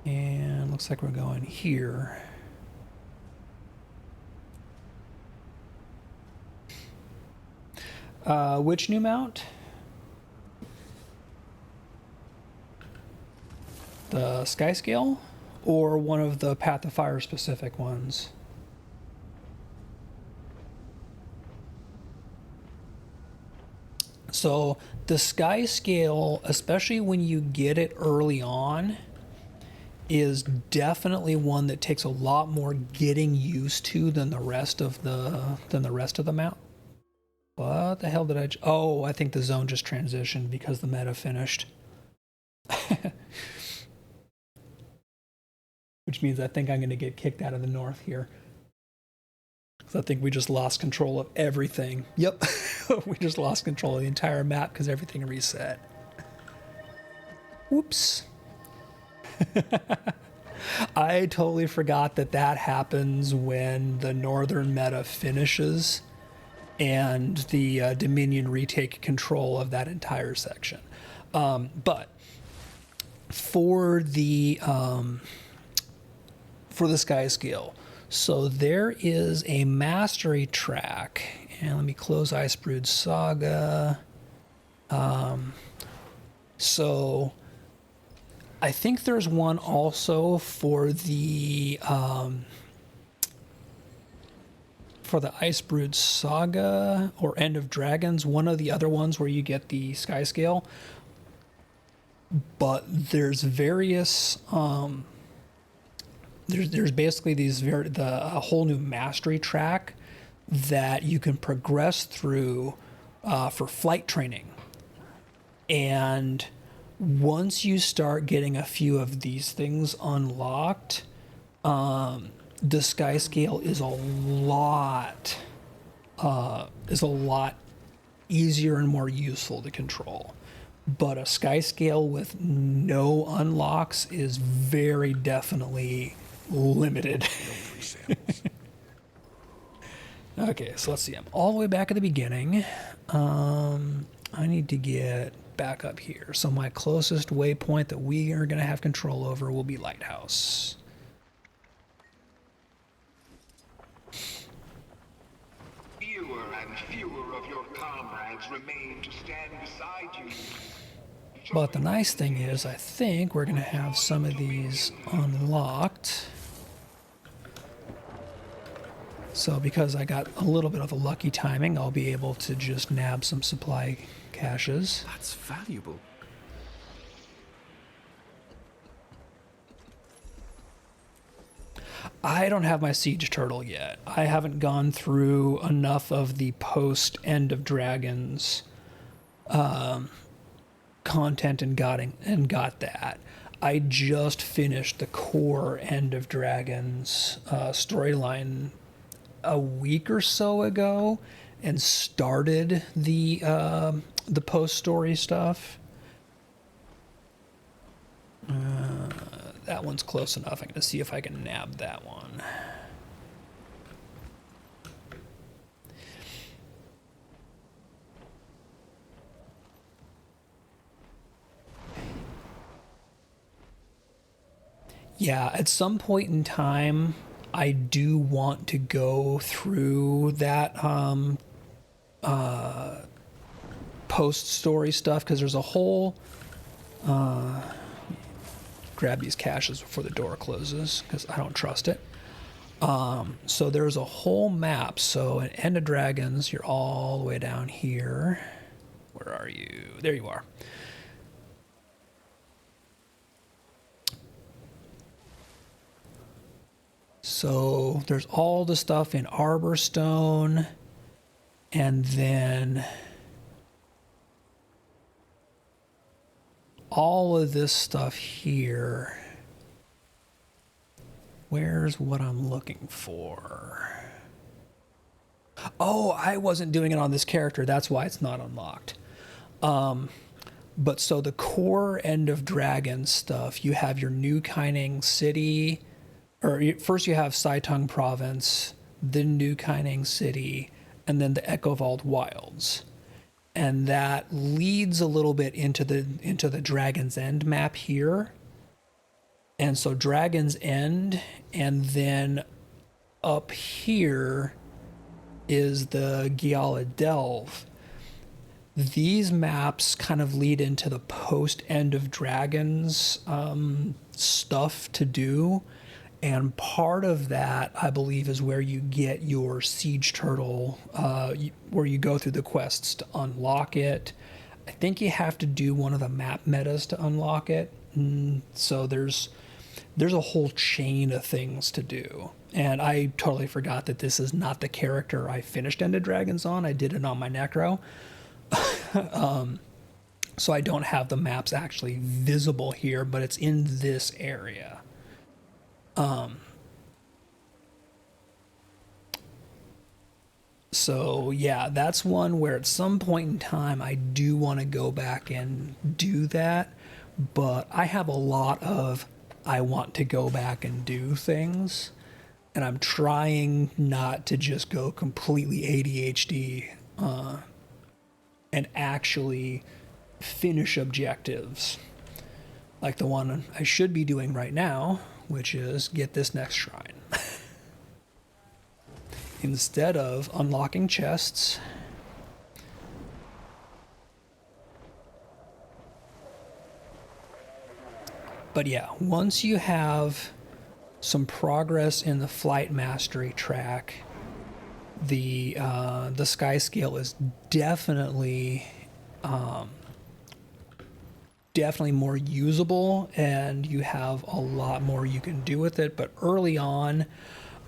And looks like we're going here. Which new mount? The Skyscale? Or one of the Path of Fire specific ones? So the Skyscale, especially when you get it early on, is definitely one that takes a lot more getting used to than the rest of the mount. What the hell did I? Oh, I think the zone just transitioned because the meta finished. Which means I think I'm going to get kicked out of the north here. Because I think we just lost control of everything. Yep, we just lost control of the entire map because everything reset. Whoops. I totally forgot that happens when the northern meta finishes and the Dominion retake control of that entire section. But for the Skyscale, so there is a mastery track, and let me close Icebrood Saga. So I think there's one also for the Icebrood Saga or End of Dragons, one of the other ones where you get the Skyscale. But there's various there's basically a whole new mastery track that you can progress through for flight training. And once you start getting a few of these things unlocked, the Skyscale is a lot easier and more useful to control. But a Skyscale with no unlocks is very definitely limited. Okay, so let's see. I'm all the way back at the beginning. I need to get back up here. So my closest waypoint that we are going to have control over will be Lighthouse. Fewer and fewer of your comrades remain to stand beside you. But the nice thing is, I think we're going to have some of these unlocked. So because I got a little bit of a lucky timing, I'll be able to just nab some supply caches. That's valuable. I don't have my Siege Turtle yet. I haven't gone through enough of the post End of Dragons content and got that. I just finished the core End of Dragons storyline a week or so ago and started the post story stuff. That one's close enough. I'm going to see if I can nab that one. Yeah, at some point in time, I do want to go through that post-story stuff, because there's a whole... grab these caches before the door closes, because I don't trust it. So there's a whole map. So at End of Dragons, you're all the way down here. Where are you? There you are. So there's all the stuff in Arborstone, and then all of this stuff here. Where's what I'm looking for? Oh, I wasn't doing it on this character. That's why it's not unlocked. But so the core End of Dragon stuff, you have your New Kaining City, first you have Saitung Province, then New Kaining City, and then the Echovald Wilds. And that leads a little bit into the Dragon's End map here. And so Dragon's End, and then up here is the Giala Delve. These maps kind of lead into the post-End of Dragons stuff to do. And part of that, I believe, is where you get your Siege Turtle, where you go through the quests to unlock it. I think you have to do one of the map metas to unlock it. So there's a whole chain of things to do. And I totally forgot that this is not the character I finished End of Dragons on. I did it on my Necro. So I don't have the maps actually visible here, but it's in this area. So yeah, that's one where at some point in time I do want to go back and do that, but I have a lot of I want to go back and do things, and I'm trying not to just go completely ADHD and actually finish objectives like the one I should be doing right now, which is get this next shrine. Instead of unlocking chests, but yeah, once you have some progress in the flight mastery track, the sky scale is definitely more usable, and you have a lot more you can do with it. But early on,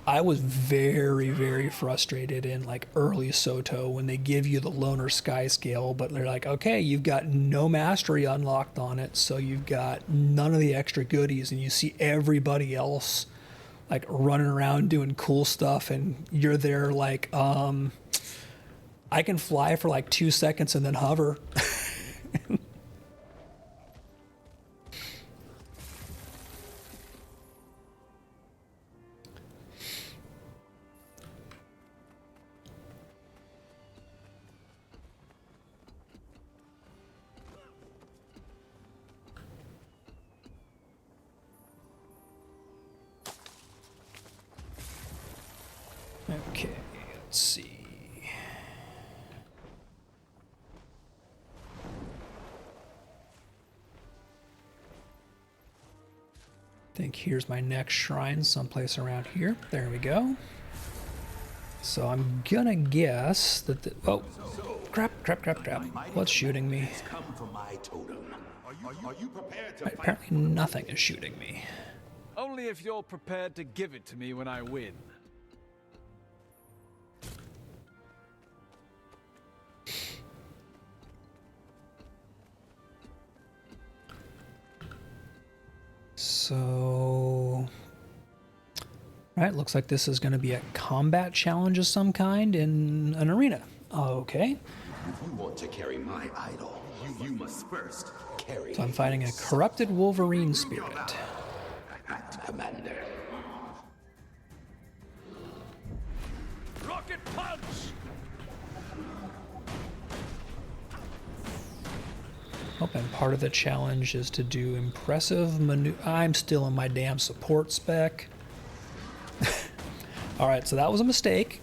I was very, very frustrated in like early SoTO when they give you the loner sky scale, but they're like, okay, you've got no mastery unlocked on it, so you've got none of the extra goodies, and you see everybody else like running around doing cool stuff, and you're there like, I can fly for like 2 seconds and then hover. Okay, let's see. I think here's my next shrine, someplace around here. There we go. So I'm gonna guess that the... Oh, crap. What's shooting me? Apparently nothing is shooting me. Only if you're prepared to give it to me when I win. So, right, looks like this is going to be a combat challenge of some kind in an arena. Okay. If you want to carry my idol, you must first carry. So I'm fighting a corrupted Wolverine spirit. Act, Commander. Rocket punch! Oh, and part of the challenge is to do impressive maneuver. I'm still in my damn support spec. All right, so that was a mistake.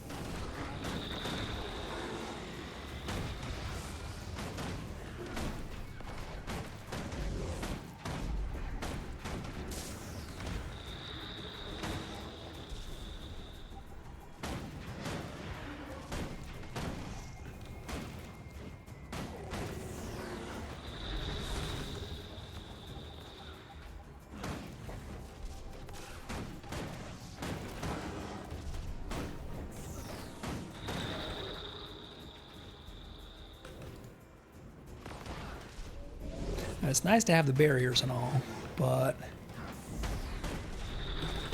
It's nice to have the barriers and all, but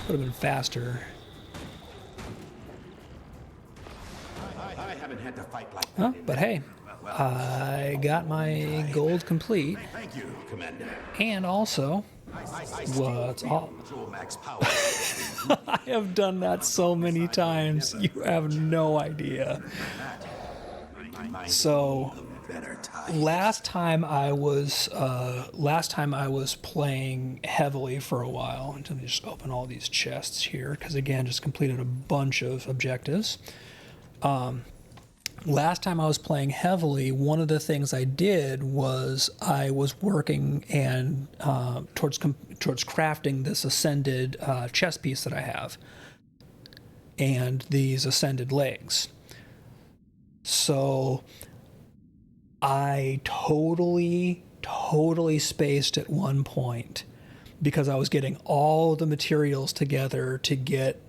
would have been faster. I haven't had to fight like Huh? But hey, I got my gold complete. Thank you, Commander. And also, what's all? I have done that so many times. You have no idea. So, better tight. Last time I was playing heavily for a while until I just open all these chests here, because again, just completed a bunch of objectives. Last time I was playing heavily, one of the things I did was I was working and towards crafting this ascended chest piece that I have, and these ascended legs. So I totally spaced at one point because I was getting all the materials together to get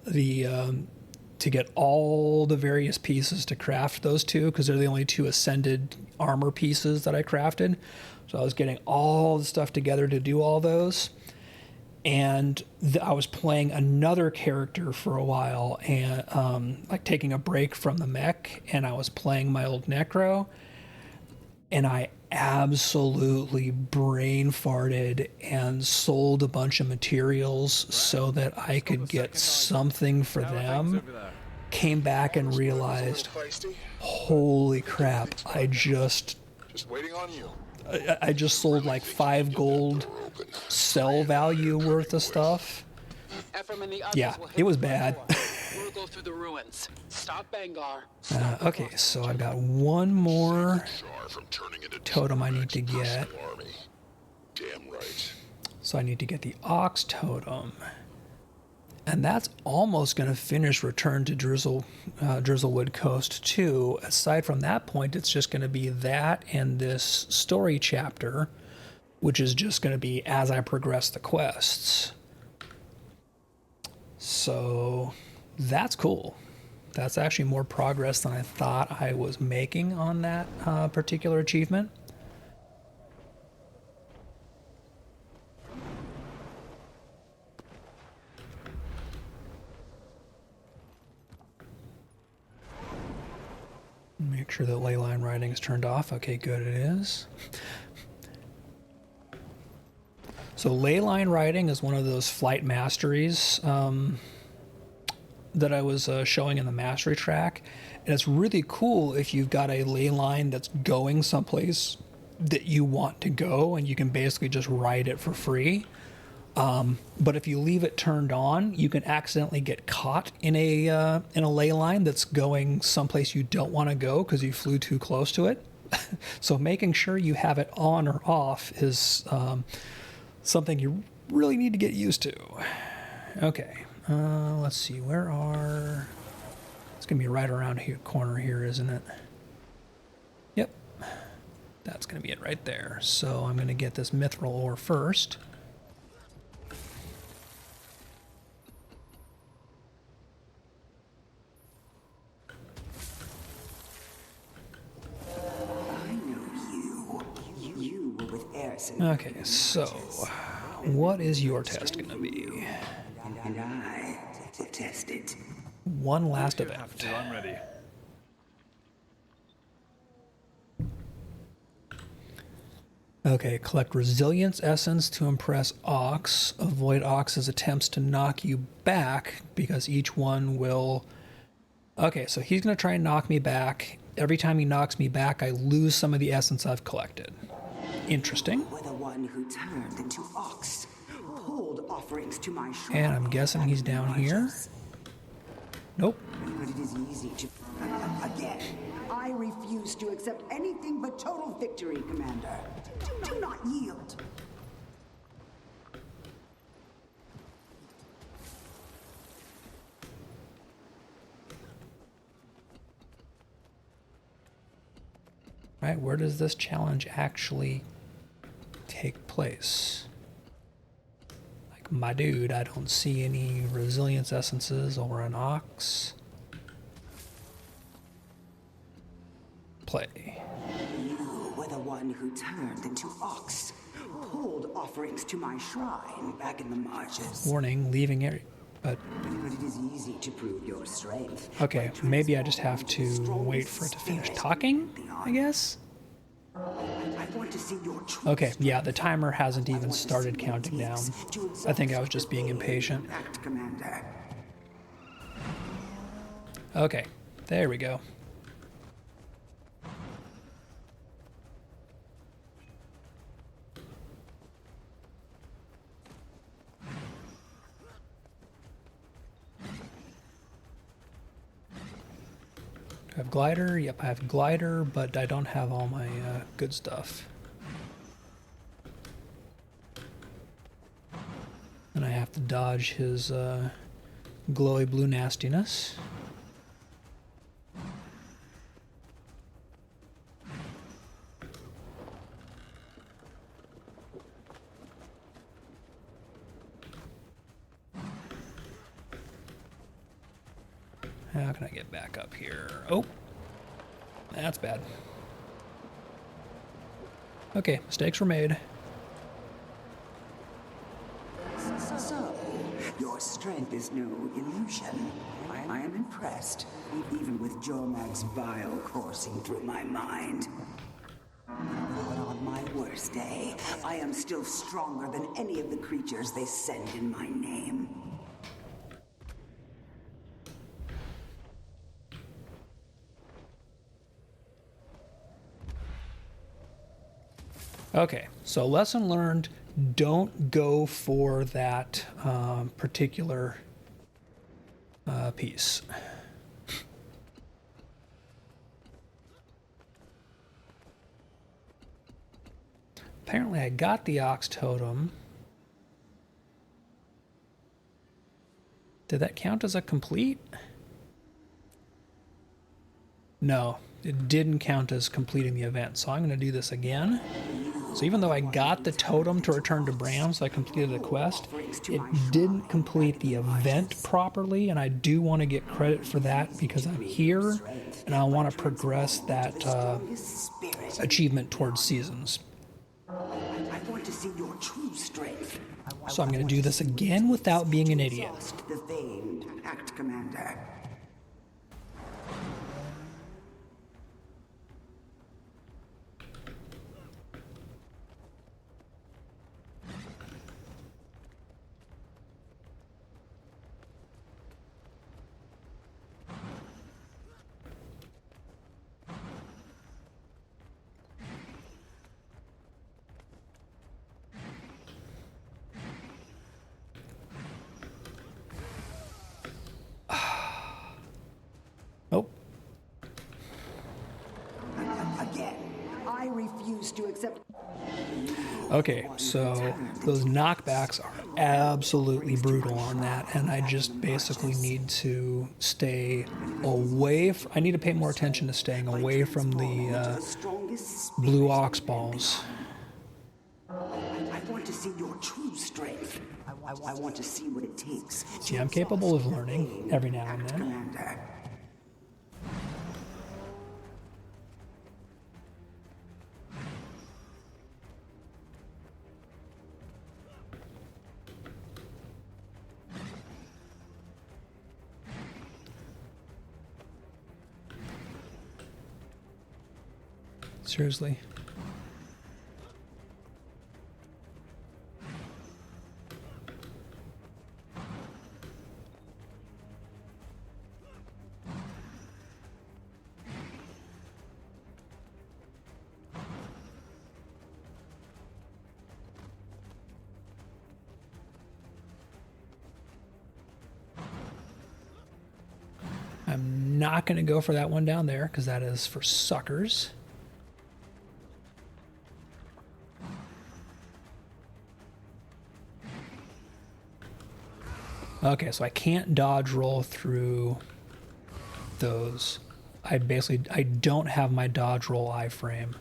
all the various pieces to craft those two, because they're the only two ascended armor pieces that I crafted. So I was getting all the stuff together to do all those. And I was playing another character for a while, and like taking a break from the mech, and I was playing my old Necro, and I absolutely brain farted and sold a bunch of materials so that I could get something for them. Came back and realized, holy crap, I just waiting on you. I just sold like 5 gold sell value worth of stuff. Yeah, it was bad. We'll go through the ruins. Stop Bengar. Okay, so I've got one more totem I need to get. Damn right. So I need to get the Ox totem. And that's almost going to finish Return to Drizzlewood Coast 2. Aside from that point, it's just going to be that and this story chapter, which is just going to be as I progress the quests. So that's cool. That's actually more progress than I thought I was making on that particular achievement. Make sure that leyline writing is turned off. Okay, good, it is. So leyline writing is one of those flight masteries that I was showing in the mastery track. And it's really cool if you've got a ley line that's going someplace that you want to go, and you can basically just ride it for free. But if you leave it turned on, you can accidentally get caught in a ley line that's going someplace you don't want to go because you flew too close to it. So making sure you have it on or off is something you really need to get used to. Okay, let's see, where are... It's going to be right around here, corner here, isn't it? Yep, that's going to be it right there. So I'm going to get this mithril ore first. Okay, so what is your test going to be? And I test it. One last event. I'm ready. Okay, collect resilience essence to impress Ox. Avoid Ox's attempts to knock you back because each one will... Okay, so he's going to try and knock me back. Every time he knocks me back, I lose some of the essence I've collected. Interesting. Were the one who turned into Ox, pulled offerings to my shrine. And I'm guessing he's down here. Nope. But it is easy to... Again, I refuse to accept anything but total victory, Commander. Do not yield. Right, where does this challenge actually take place? Like, my dude, I don't see any resilience essences over an Ox. Play. You were the one who turned into Ox, pulled offerings to my shrine back in the marshes. Warning, leaving area, but it is easy to prove your strength. Okay, maybe I just have to wait for it to finish talking, I guess? I want to see your truth. Okay, yeah, the timer hasn't even started counting down. I think I was just being impatient. Commander. Okay, there we go. I have glider? Yep, I have glider, but I don't have all my good stuff. And I have to dodge his glowy blue nastiness. How can I get back up here? Oh, that's bad. Okay, mistakes were made. So, your strength is no illusion. I am impressed, even with Jormag's bile coursing through my mind. But on my worst day, I am still stronger than any of the creatures they send in my name. Okay, so lesson learned, don't go for that particular piece. Apparently I got the Ox Totem. Did that count as a complete? No, it didn't count as completing the event, so I'm going to do this again. So even though I got the totem to return to Bram, so I completed the quest, it didn't complete the event properly, and I do want to get credit for that because I'm here, and I want to progress that achievement towards seasons. I want to see your true strength. So I'm going to do this again without being an idiot. The famed Pact Commander. Nope. Again, I refuse to accept. Okay, so those knockbacks are absolutely brutal on that, and I just basically need to stay away. I need to pay more attention to staying away from the blue ox balls. I want to see your true strength. I want to see what it takes. See, I'm capable of learning every now and then. Commander. Seriously. I'm not going to go for that one down there because that is for suckers. Okay, so I can't dodge roll through those. I don't have my dodge roll iframe.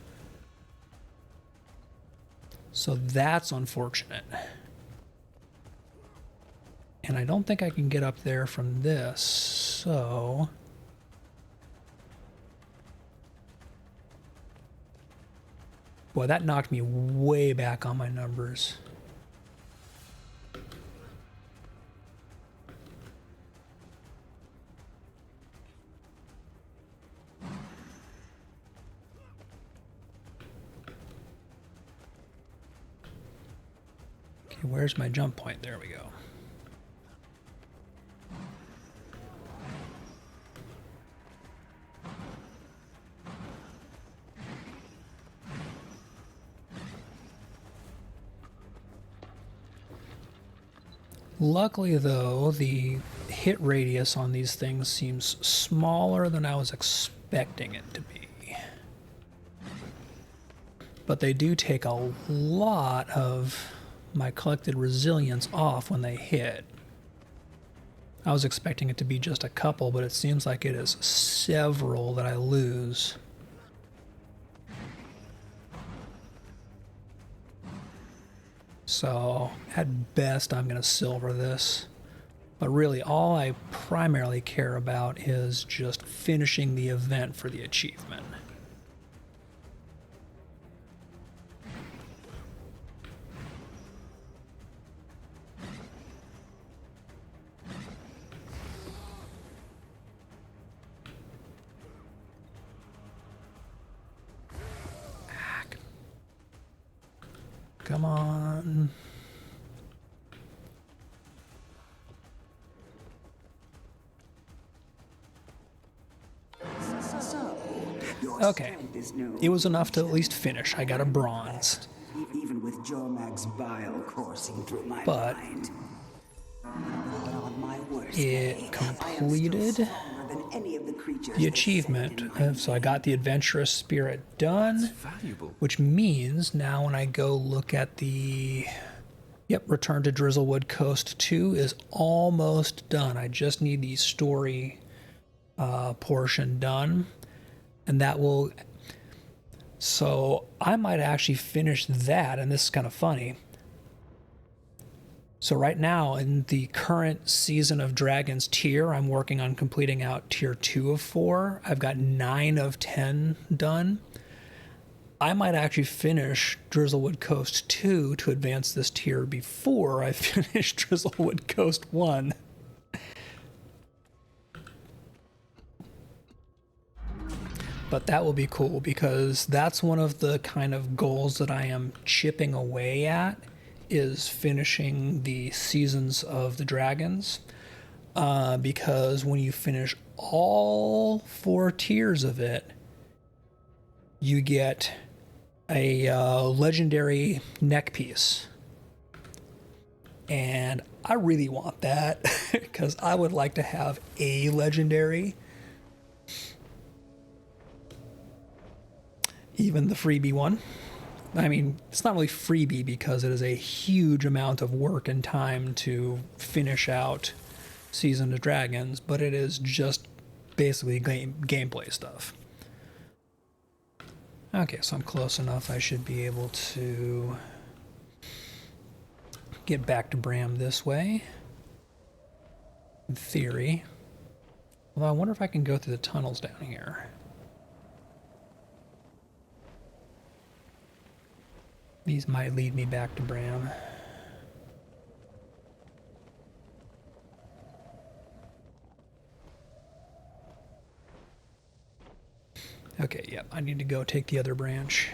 So that's unfortunate. And I don't think I can get up there from this, so... Boy, that knocked me way back on my numbers. Okay, where's my jump point? There we go. Luckily, though, the hit radius on these things seems smaller than I was expecting it to be. But they do take a lot of my collected resilience off when they hit. I was expecting it to be just a couple, but it seems like it is several that I lose. So at best I'm going to silver this. But really all I primarily care about is just finishing the event for the achievement. Come on. Okay. It was enough to at least finish. I got a bronze. Even with Jormag's bile coursing through my mind. It completed the achievement. So I got the adventurous spirit done, which means now when I go look at the Return to Drizzlewood Coast 2 is almost done. I just need the story portion done, and that will, so I might actually finish that. And this is kind of funny. So right now in the current Season of Dragons tier, I'm working on completing out tier 2 of 4. I've got 9 of 10 done. I might actually finish Drizzlewood Coast 2 to advance this tier before I finish Drizzlewood Coast 1. But that will be cool because that's one of the kind of goals that I am chipping away at, is finishing the Seasons of the Dragons, because when you finish all 4 tiers of it, you get a legendary neck piece, and I really want that because I would like to have a legendary, even the freebie one. I mean, it's not really freebie because it is a huge amount of work and time to finish out Season of Dragons, but it is just basically gameplay stuff. Okay, so I'm close enough. I should be able to get back to Bram this way, in theory. Although I wonder if I can go through the tunnels down here. These might lead me back to Bram. Okay, yep, I need to go take the other branch.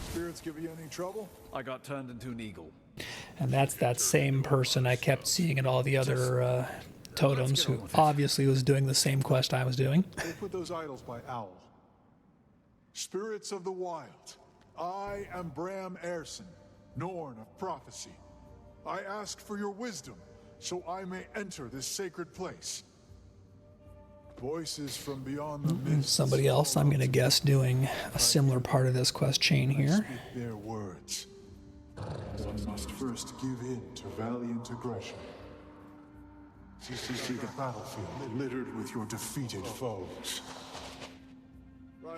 Spirits give you any trouble? I got turned into an eagle. And that's that same person I kept seeing at all the other totems, who obviously was doing the same quest I was doing. They put those idols by Owl. Spirits of the wild, I am Bram Erson, Norn of prophecy. I ask for your wisdom, so I may enter this sacred place. Voices from beyond the mist. Somebody else, I'm going to guess, doing a similar part of this quest chain here. Speak their words. One must first give in to valiant aggression. See the battlefield littered with your defeated foes.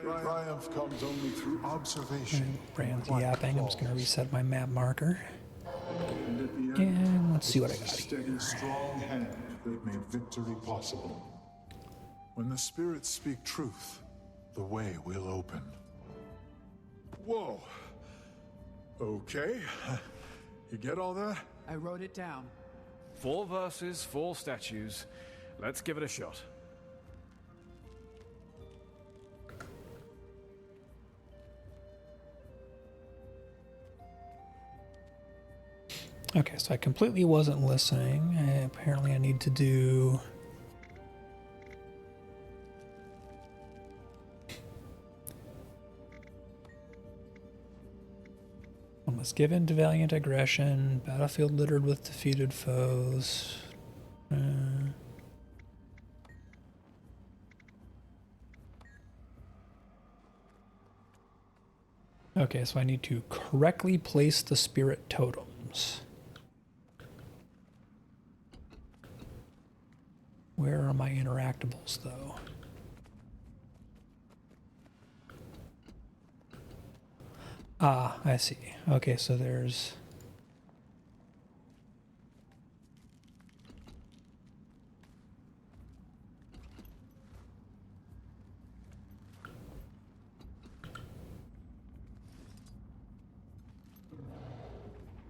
Triumph comes only through observation. Bram's yapping. I'm just going to reset my map marker. And let's see what I got here. Steady, strong hand that made victory possible. When the spirits speak truth, the way will open. Whoa. Okay. You get all that? I wrote it down. 4 verses, 4 statues. Let's give it a shot. Okay, so I completely wasn't listening. Apparently I need to do... One was given to valiant aggression, battlefield littered with defeated foes. Okay, so I need to correctly place the spirit totems. Where are my interactables, though? Ah, I see. Okay, so there's...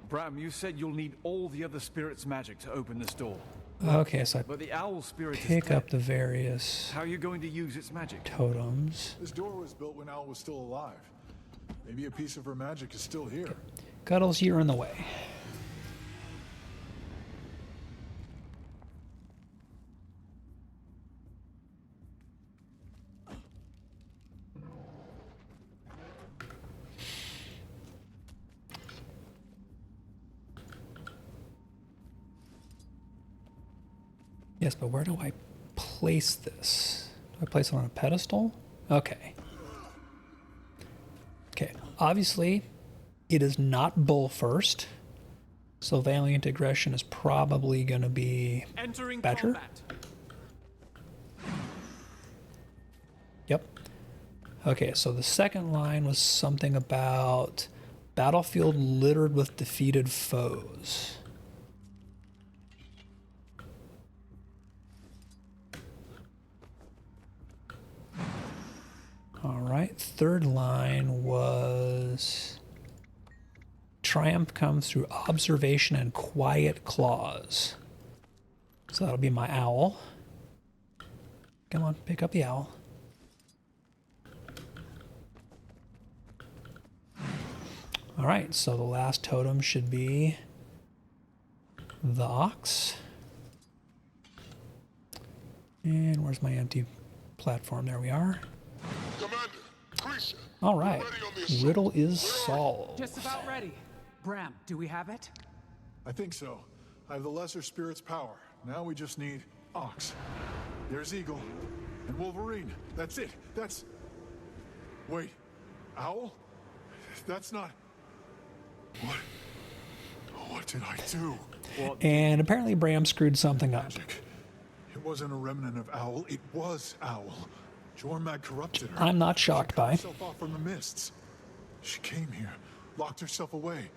Bram, you said you'll need all the other spirits' magic to open this door. Okay, so But the owl spirit pick is up the various How are you going to use its magic? totems. This door was built when Al was still alive. Maybe a piece of her magic is still here. Guddles, you're in the way. Yes, but where do I place this? Do I place it on a pedestal? Okay. Okay, obviously, it is not bull first, so valiant aggression is probably going to be better. Yep. Okay, so the second line was something about battlefield littered with defeated foes. All right, third line was triumph comes through observation and quiet claws. So that'll be my owl. Come on, pick up the owl. All right, so the last totem should be the ox. And where's my empty platform? There we are. All right, riddle is solved. Just about ready. Bram, do we have it? I think so. I have the lesser spirit's power. Now we just need Ox. There's Eagle. And Wolverine. That's it. That's... Wait. Owl? That's not... What did I do? And apparently Bram screwed something up. It wasn't a remnant of Owl. It was Owl. Jormag corrupted her. I'm not shocked by. She cut herself off from the mists. She came here, locked herself away,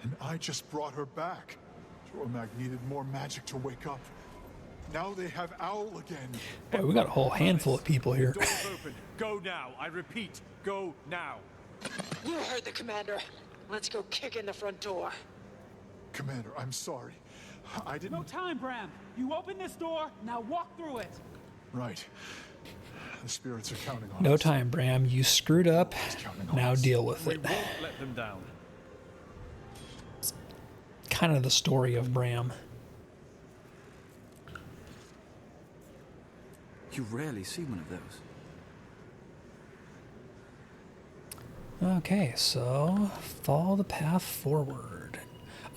and I just brought her back. Jormag needed more magic to wake up. Now they have Owl again. Boy, we got a whole handful of people here. Door's open. Go now. I repeat, go now. You heard the commander. Let's go kick in the front door. Commander, I'm sorry. I didn't... No time, Bram. You open this door, now walk through it. Right. The spirits are counting on No us. time, Bram. You screwed up. Now deal with We it. won't let them down. Kind of the story of Bram. You rarely see one of those. Okay, so follow the path forward.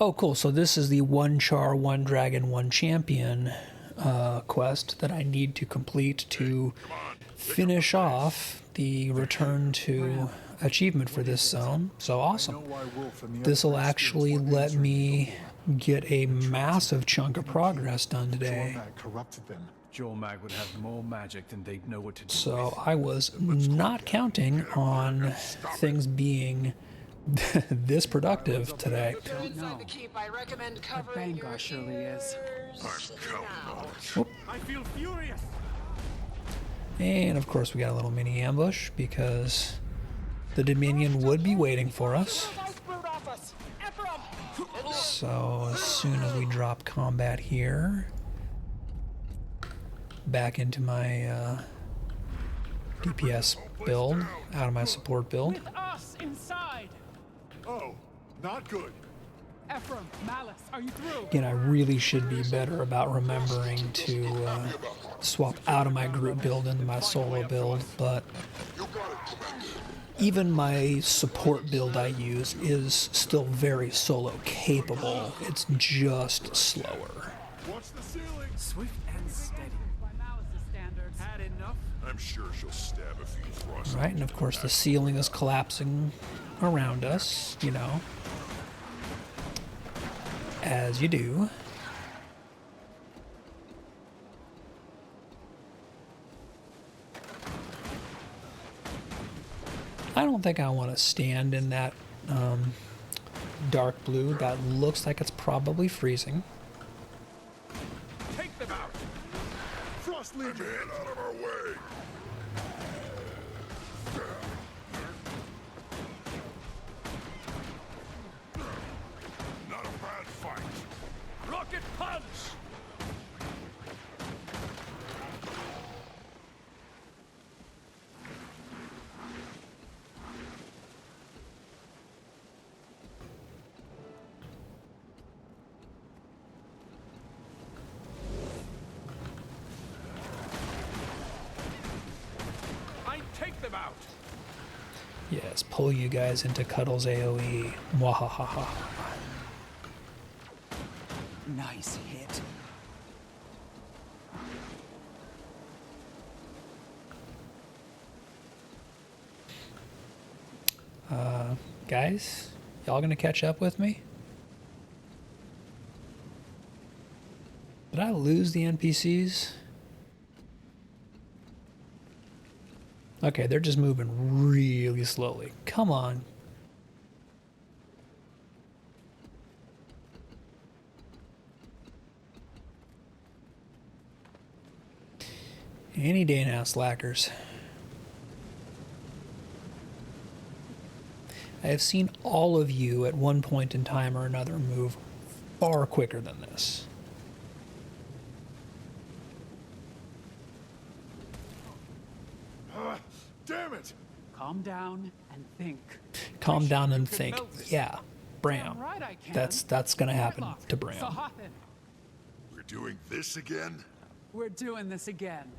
Oh, cool. So this is the one char, one dragon, one champion quest that I need to complete to finish off the return to achievement for this zone. So awesome. This will actually let me get a massive chunk of progress done today. Jormag would have more magic than they'd know what to do. So I was not counting on things being this productive today. Inside the keep, I recommend covering your surely is. I feel furious. And of course we got a little mini ambush because the Dominion would be waiting for us. So as soon as we drop combat here, back into my DPS build, out of my support build. With us inside. Oh, not good. Ephraim, Malice, are you through? Again, I really should be better about remembering to swap out of my group build into my solo build, but even my support build I use is still very solo capable. It's just slower. Watch the ceiling. Swift and steady. By Malice's standards. Had enough? I'm sure she'll stab a few thrusts. Right, and of course the ceiling is collapsing around us, you know, as you do. I don't think I want to stand in that dark blue. That looks like it's probably freezing. Take them out. Frost Legion, get out of our way. Not a bad fight. Rocket punch. Take them out. Yes, pull you guys into Cuddle's AoE. Mwahaha. Nice hit. Guys, y'all gonna catch up with me? Did I lose the NPCs? Okay, they're just moving really slowly. Come on. Any day now, slackers. I have seen all of you at one point in time or another move far quicker than this. Damn it! Calm down and think. Calm down and think. Yeah, Bram. Right, I can. That's gonna happen to Bram. Sahathan, We're doing this again? we're doing this again.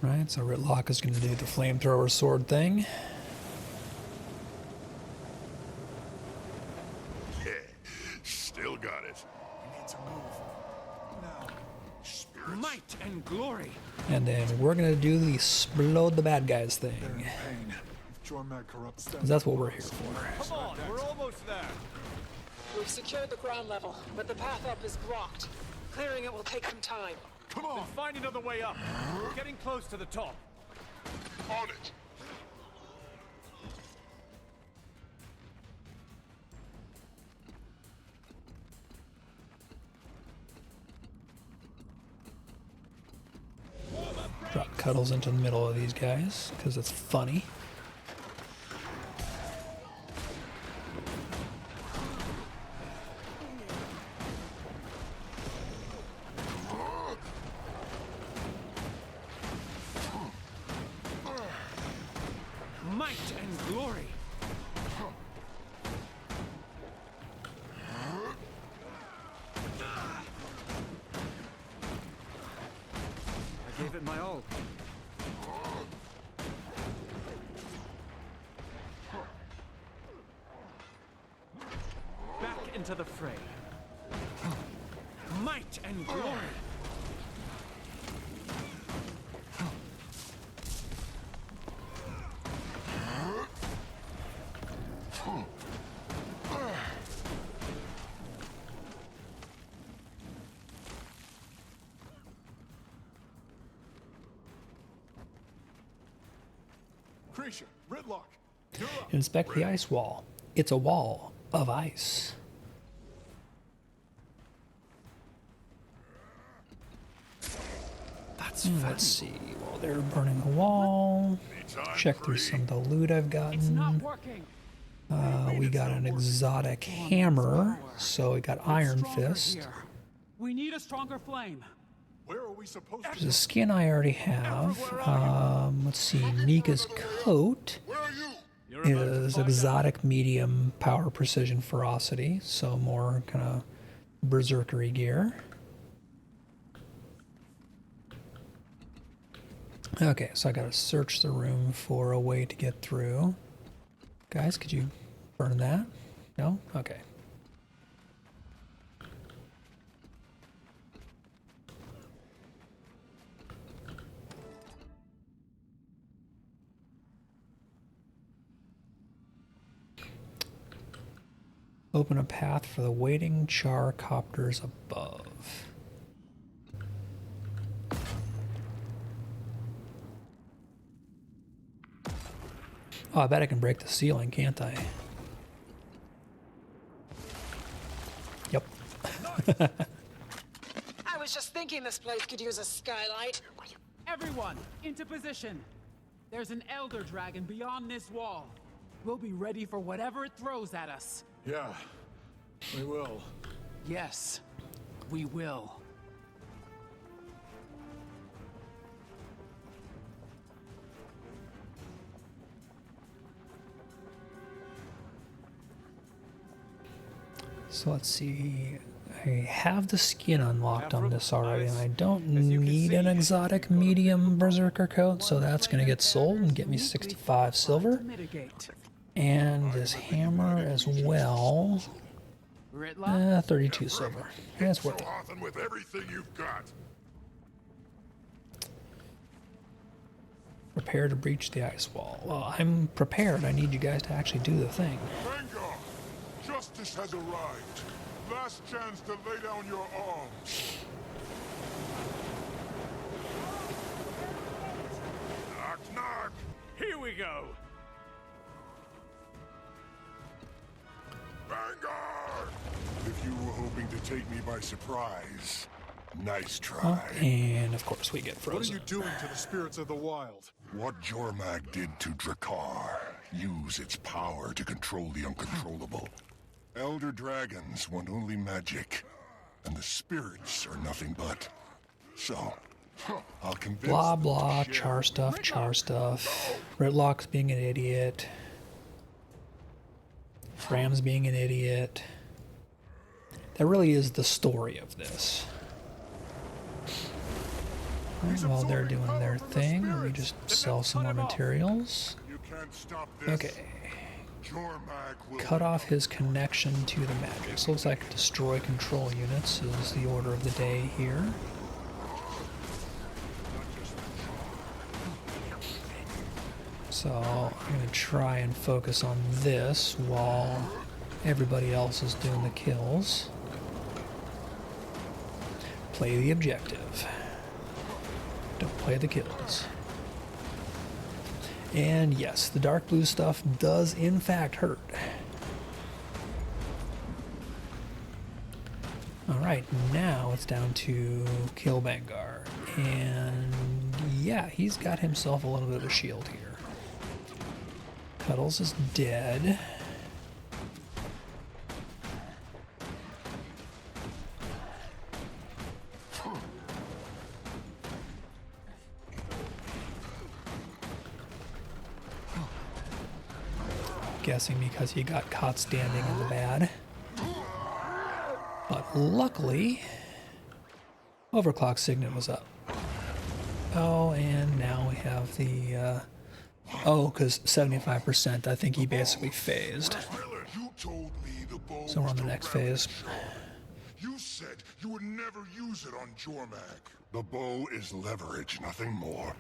Right, so Ritlock is gonna do the flamethrower sword thing. Yeah, still got it. We need to move. Now. Spirits. Might and glory. And then we're gonna do the explode the bad guys They're in thing. pain. If Jormag corrupts them, 'Cause that's what we're here for. Come on, we're almost there. We've secured the ground level, but the path up is blocked. Clearing it will take some time. Come on. Then find another way up. We're getting close to the top. On it. Drop Cuddles into the middle of these guys, because it's funny. Might and glory. I gave it my all. Back into the fray. Might and glory. Krisha, Ritlock, you're up. Inspect the ice wall. It's a wall of ice. That's Let's see. While they're burning the wall, check through some of the loot I've gotten. We got an exotic hammer, so we got Iron Fist. We need a stronger flame. Where are we supposed to There's a skin I already have. Let's see, Nika's coat. Where are you? is exotic medium power precision ferocity, so more kind of berserkery gear. Okay, so I gotta search the room for a way to get through. Guys, could you burn that? No? Okay. Open a path for the waiting char copters above. Oh, I bet I can break the ceiling, can't I? Yep. I was just thinking this place could use a skylight. Everyone, into position. There's an elder dragon beyond this wall. We'll be ready for whatever it throws at us. Yeah, we will. Yes, we will. So let's see. I have the skin unlocked on this already, and I don't need an exotic medium berserker coat, so that's going to get sold and get me 65 silver. And this hammer as well. 32 silver. That's worth it. With everything you've got. Prepare to breach the ice wall. Well, I'm prepared. I need you guys to actually do the thing. Vanguard, justice has arrived. Last chance to lay down your arms. Knock, knock. Here we go. Vanguard! If you were hoping to take me by surprise, nice try. Oh, and of course we get frozen. What are you doing to the spirits of the wild? What Jormag did to Drakkar. Use its power to control the uncontrollable. Elder dragons want only magic, and the spirits are nothing but. So, I'll convince blah them blah, to share. char stuff. Ritlock's being an idiot. Fram's being an idiot. That really is the story of this. While they're doing their thing, let me just sell some more materials. Okay. Cut off his connection to the magic. So it looks like destroy control units is the order of the day here. So I'm going to try and focus on this while everybody else is doing the kills. Play the objective. Don't play the kills. And yes, the dark blue stuff does in fact hurt. Alright, now it's down to kill Vanguard. And yeah, he's got himself a little bit of a shield here. Cuddles is dead. Guessing because he got caught standing in the bad. But luckily, overclock signet was up. Oh, and now we have the, oh, because 75%, I think he basically phased. So we're on the next phase. You said you would never use it on Jormag. The bow is leverage, nothing more.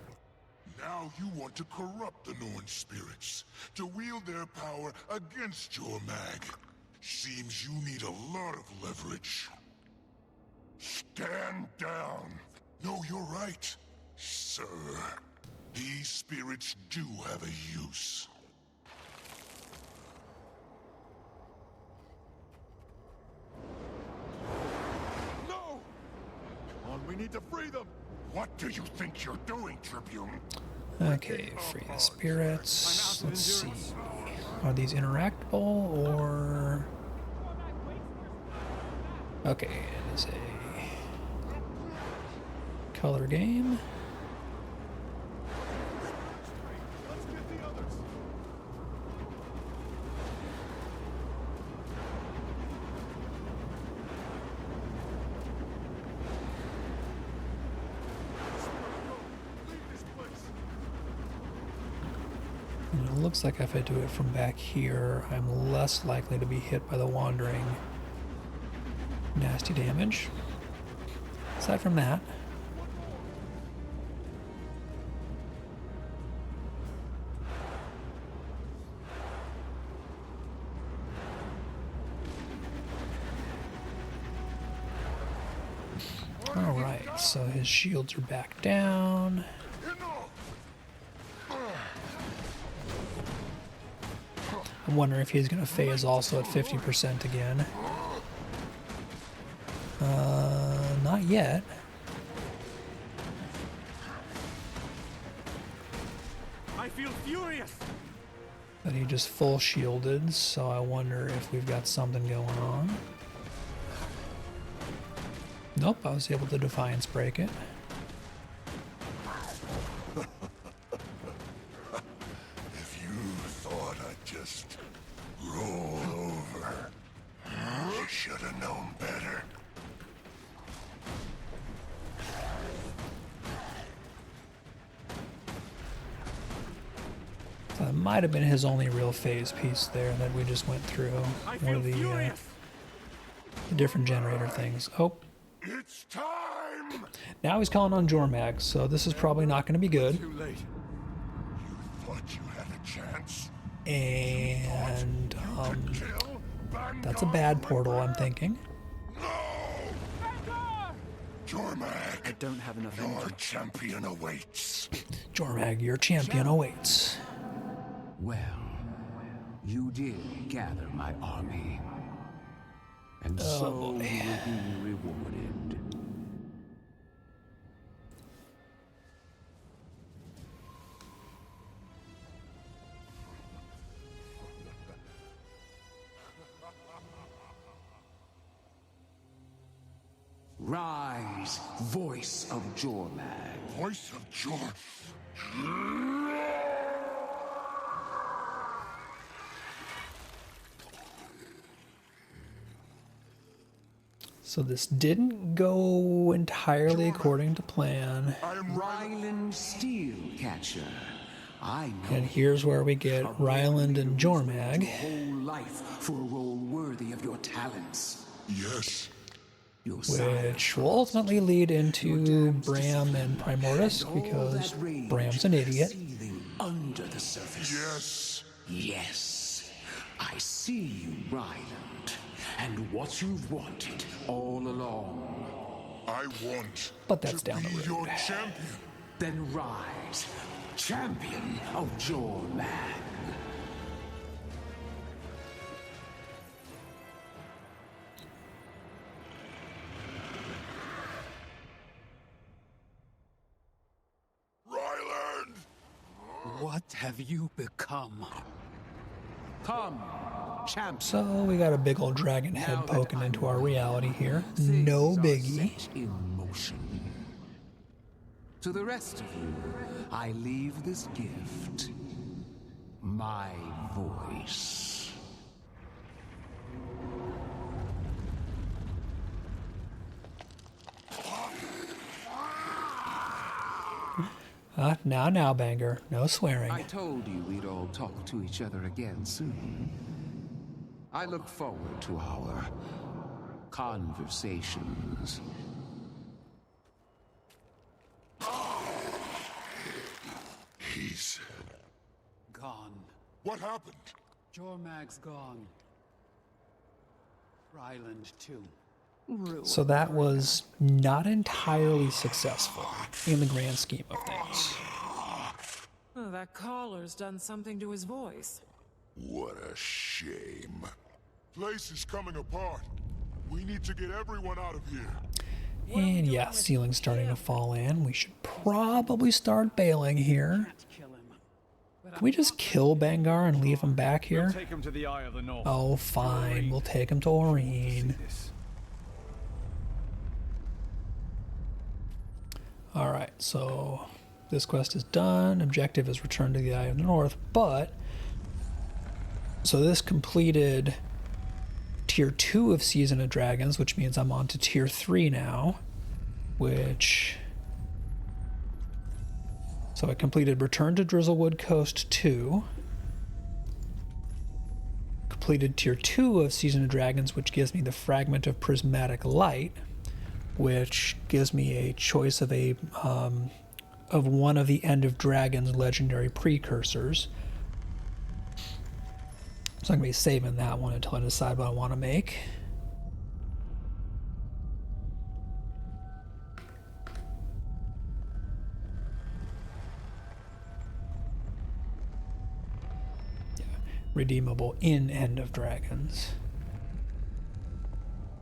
Now you want to corrupt the Norn spirits, to wield their power against Jormag. Seems you need a lot of leverage. Stand down. No, you're right, sir. These spirits do have a use. No! Come on, we need to free them! What do you think you're doing, Tribune? Okay, free the spirits. Let's see. Are these interactable or... Okay, it is a color game. looks like if I do it from back here, I'm less likely to be hit by the wandering nasty damage. Aside from that, alright, so his shields are back down. I'm wondering if he's going to phase also at 50% again. Not yet. I feel furious. But he just full shielded, so I wonder if we've got something going on. Nope, I was able to Defiance break it. If you thought I'd just roll over, you should have known better. So that might have been his only real phase piece there that we just went through. One of the different generator things. Oh. It's time! Now he's calling on Jormag, so this is probably not going to be good. Too late. You thought you had a chance? And that's a bad portal, I'm thinking. Jormag, I don't have enough your energy. champion awaits. Jormag, your champion awaits. Well, you did gather my army. And so you will be rewarded. Rise, voice of Jormag. Voice of Jor... So this didn't go entirely according to plan. Ryland Steelcatcher. I know. And here's where we get Ryland and Jormag. Your whole life for a role worthy of your talents. Yes. Which will ultimately lead into Bram and Primordus, because Bram's an idiot. Under the surface. Yes. Yes. I see you, Ryland. And what you've wanted all along. I want but that's down the road. Your champion. Then rise, champion of Jormag. Ryland! What have you become? Come, champ. So we got a big old dragon head poking into our reality here. No biggie. In motion. To the rest of you, I leave this gift. My voice. Now, Banger. No swearing. I told you we'd all talk to each other again soon. I look forward to our conversations. He's gone. What happened? Jormag's gone. Ryland too. So that was not entirely successful in the grand scheme of things. Oh, that collar's done something to his voice. What a shame. Place is coming apart. We need to get everyone out of here. And yeah, ceiling's starting to fall in. We should probably start bailing here. Can we just kill Bangar and leave him back here? We'll take him to the Eye of the North. Oh, fine. We'll take him to Oreen. Alright, so this quest is done. Objective is return to the Eye of the North, but... So this completed Tier 2 of Season of Dragons, which means I'm on to Tier 3 now, which... So I completed Return to Drizzlewood Coast 2, completed Tier 2 of Season of Dragons, which gives me the Fragment of Prismatic Light, which gives me a choice of one of the End of Dragons legendary precursors. So I'm going to be saving that one until I decide what I want to make. Yeah, redeemable in End of Dragons.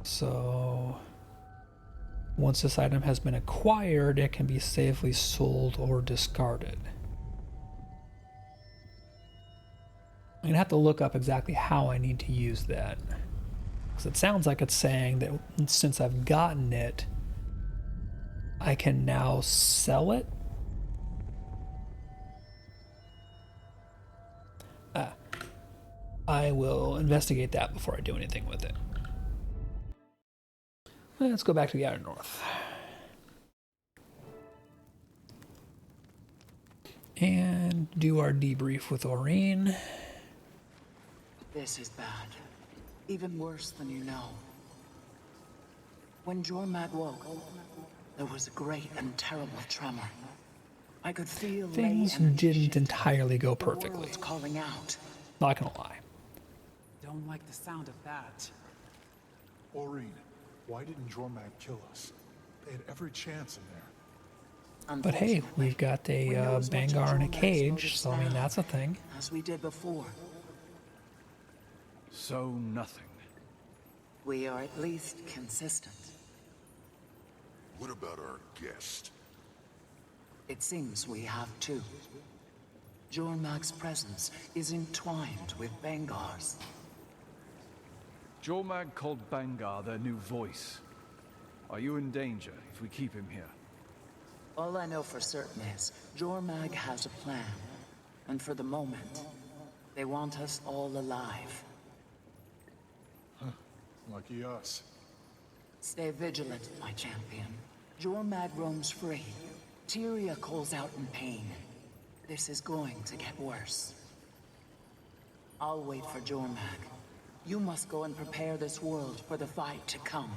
So once this item has been acquired, it can be safely sold or discarded. I'm going to have to look up exactly how I need to use that. Because it sounds like it's saying that since I've gotten it, I can now sell it. I will investigate that before I do anything with it. Let's go back to the Outer North. And do our debrief with Aurene. This is bad. Even worse than you know. When Jormag woke, there was a great and terrible tremor. I could feel things didn't entirely go perfectly. Calling out. Not gonna lie. Don't like the sound of that. Aurene, why didn't Jormag kill us? They had every chance in there. But hey, we've got a Bangar in a cage, so I mean that's a thing. As we did before. So nothing. We are at least consistent. What about our guest? It seems we have two. Jormag's presence is entwined with Bangar's. Jormag called Bangar their new voice. Are you in danger if we keep him here? All I know for certain is Jormag has a plan. And for the moment, they want us all alive. Huh. Lucky us. Stay vigilant, my champion. Jormag roams free. Tyria calls out in pain. This is going to get worse. I'll wait for Jormag. You must go and prepare this world for the fight to come.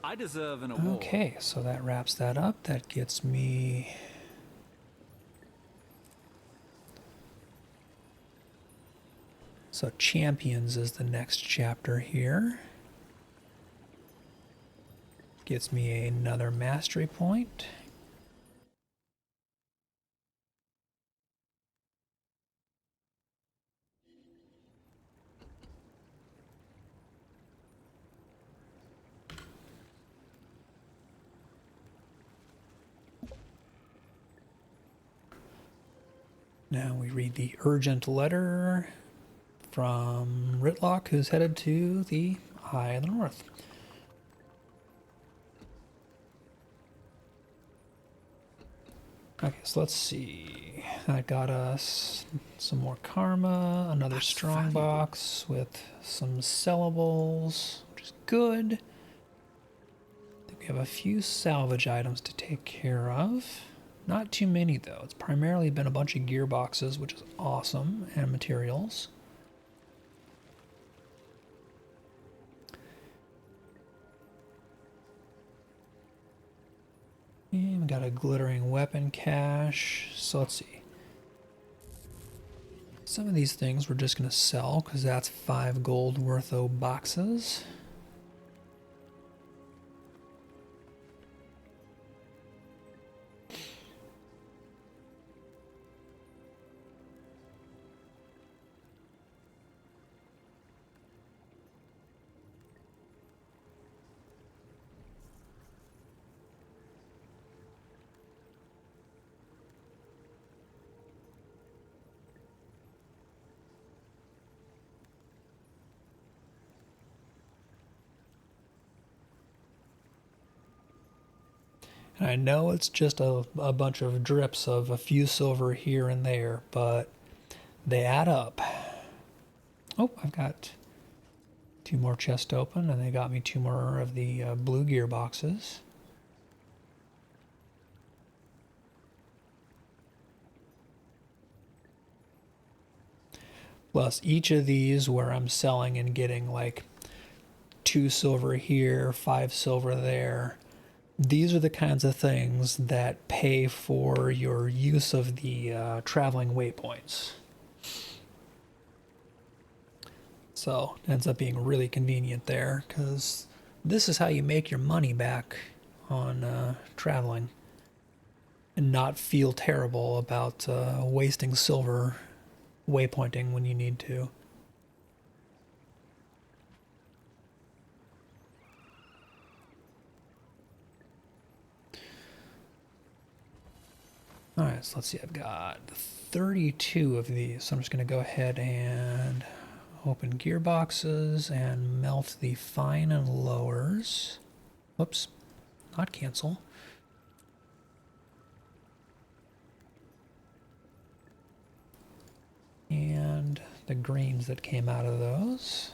I deserve an award. Okay, so that wraps that up. That gets me... So Champions is the next chapter here. Gets me another mastery point. Now we read the urgent letter from Ritlock, who's headed to the Eye of the North. Okay, so let's see. That got us some more karma, another strong box with some sellables, which is good. I think we have a few salvage items to take care of. Not too many, though. It's primarily been a bunch of gearboxes, which is awesome, and materials. And we got a glittering weapon cache. So let's see. Some of these things we're just going to sell because that's 5 gold worth of boxes. And I know it's just a bunch of drips of a few silver here and there, but they add up. Oh, I've got 2 more chests open, and they got me 2 more of the blue gear boxes. Plus each of these where I'm selling and getting like 2 silver here, 5 silver there. These are the kinds of things that pay for your use of the traveling waypoints. So it ends up being really convenient there, because this is how you make your money back on traveling and not feel terrible about wasting silver waypointing when you need to. Alright, so let's see, I've got 32 of these, so I'm just going to go ahead and open gearboxes and melt the fine and lowers. Whoops, not cancel. And the grains that came out of those.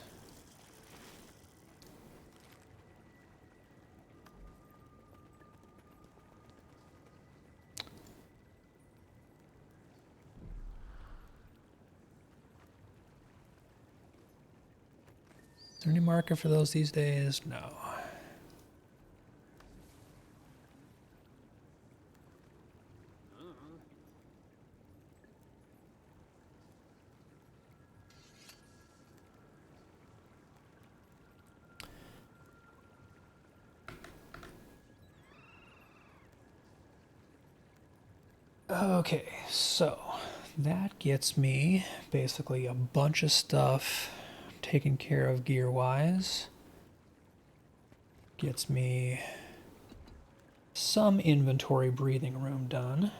Is there any market for those these days? No. Okay, so that gets me basically a bunch of stuff taken care of gear-wise. Gets me some inventory breathing room done.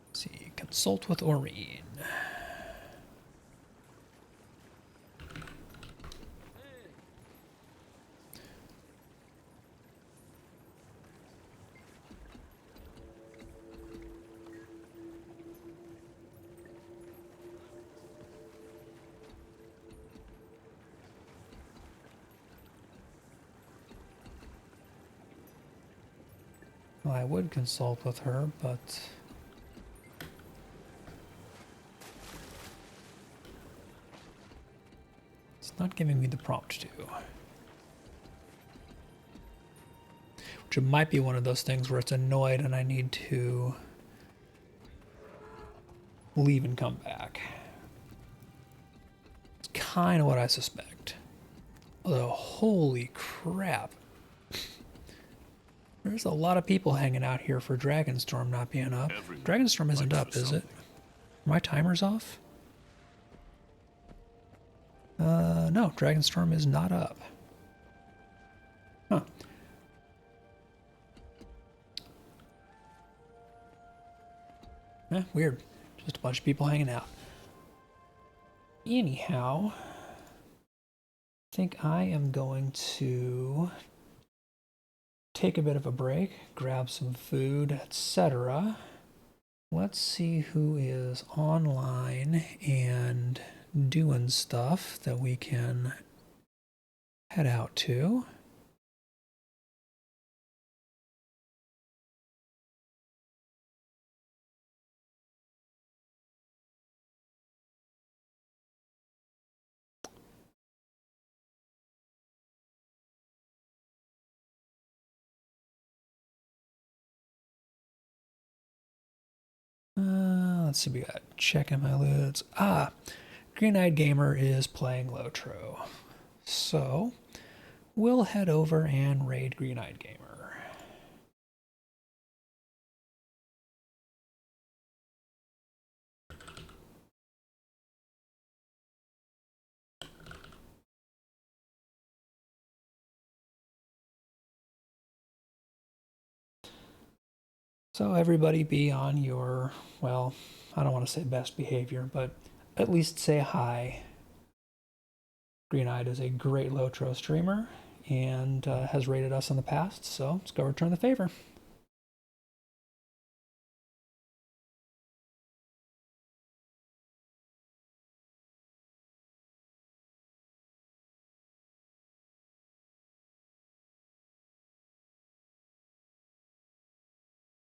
Let's see, consult with Aurene. Well, I would consult with her, but it's not giving me the prompt to. Which it might be one of those things where it's annoyed and I need to leave and come back. It's kind of what I suspect. Although, holy crap. There's a lot of people hanging out here for Dragonstorm not being up. Dragonstorm isn't up, is it? My timer's off? No, Dragonstorm is not up. Huh. Weird. Just a bunch of people hanging out. Anyhow, I think I am going to take a bit of a break, grab some food, etc. Let's see who is online and doing stuff that we can head out to. Let's see, we got checking my loots. Green-Eyed Gamer is playing Lotro. So, we'll head over and raid Green-Eyed Gamer. So everybody be on your, well, I don't want to say best behavior, but at least say hi. Green-Eyed is a great Lotro streamer and has rated us in the past, so let's go return the favor.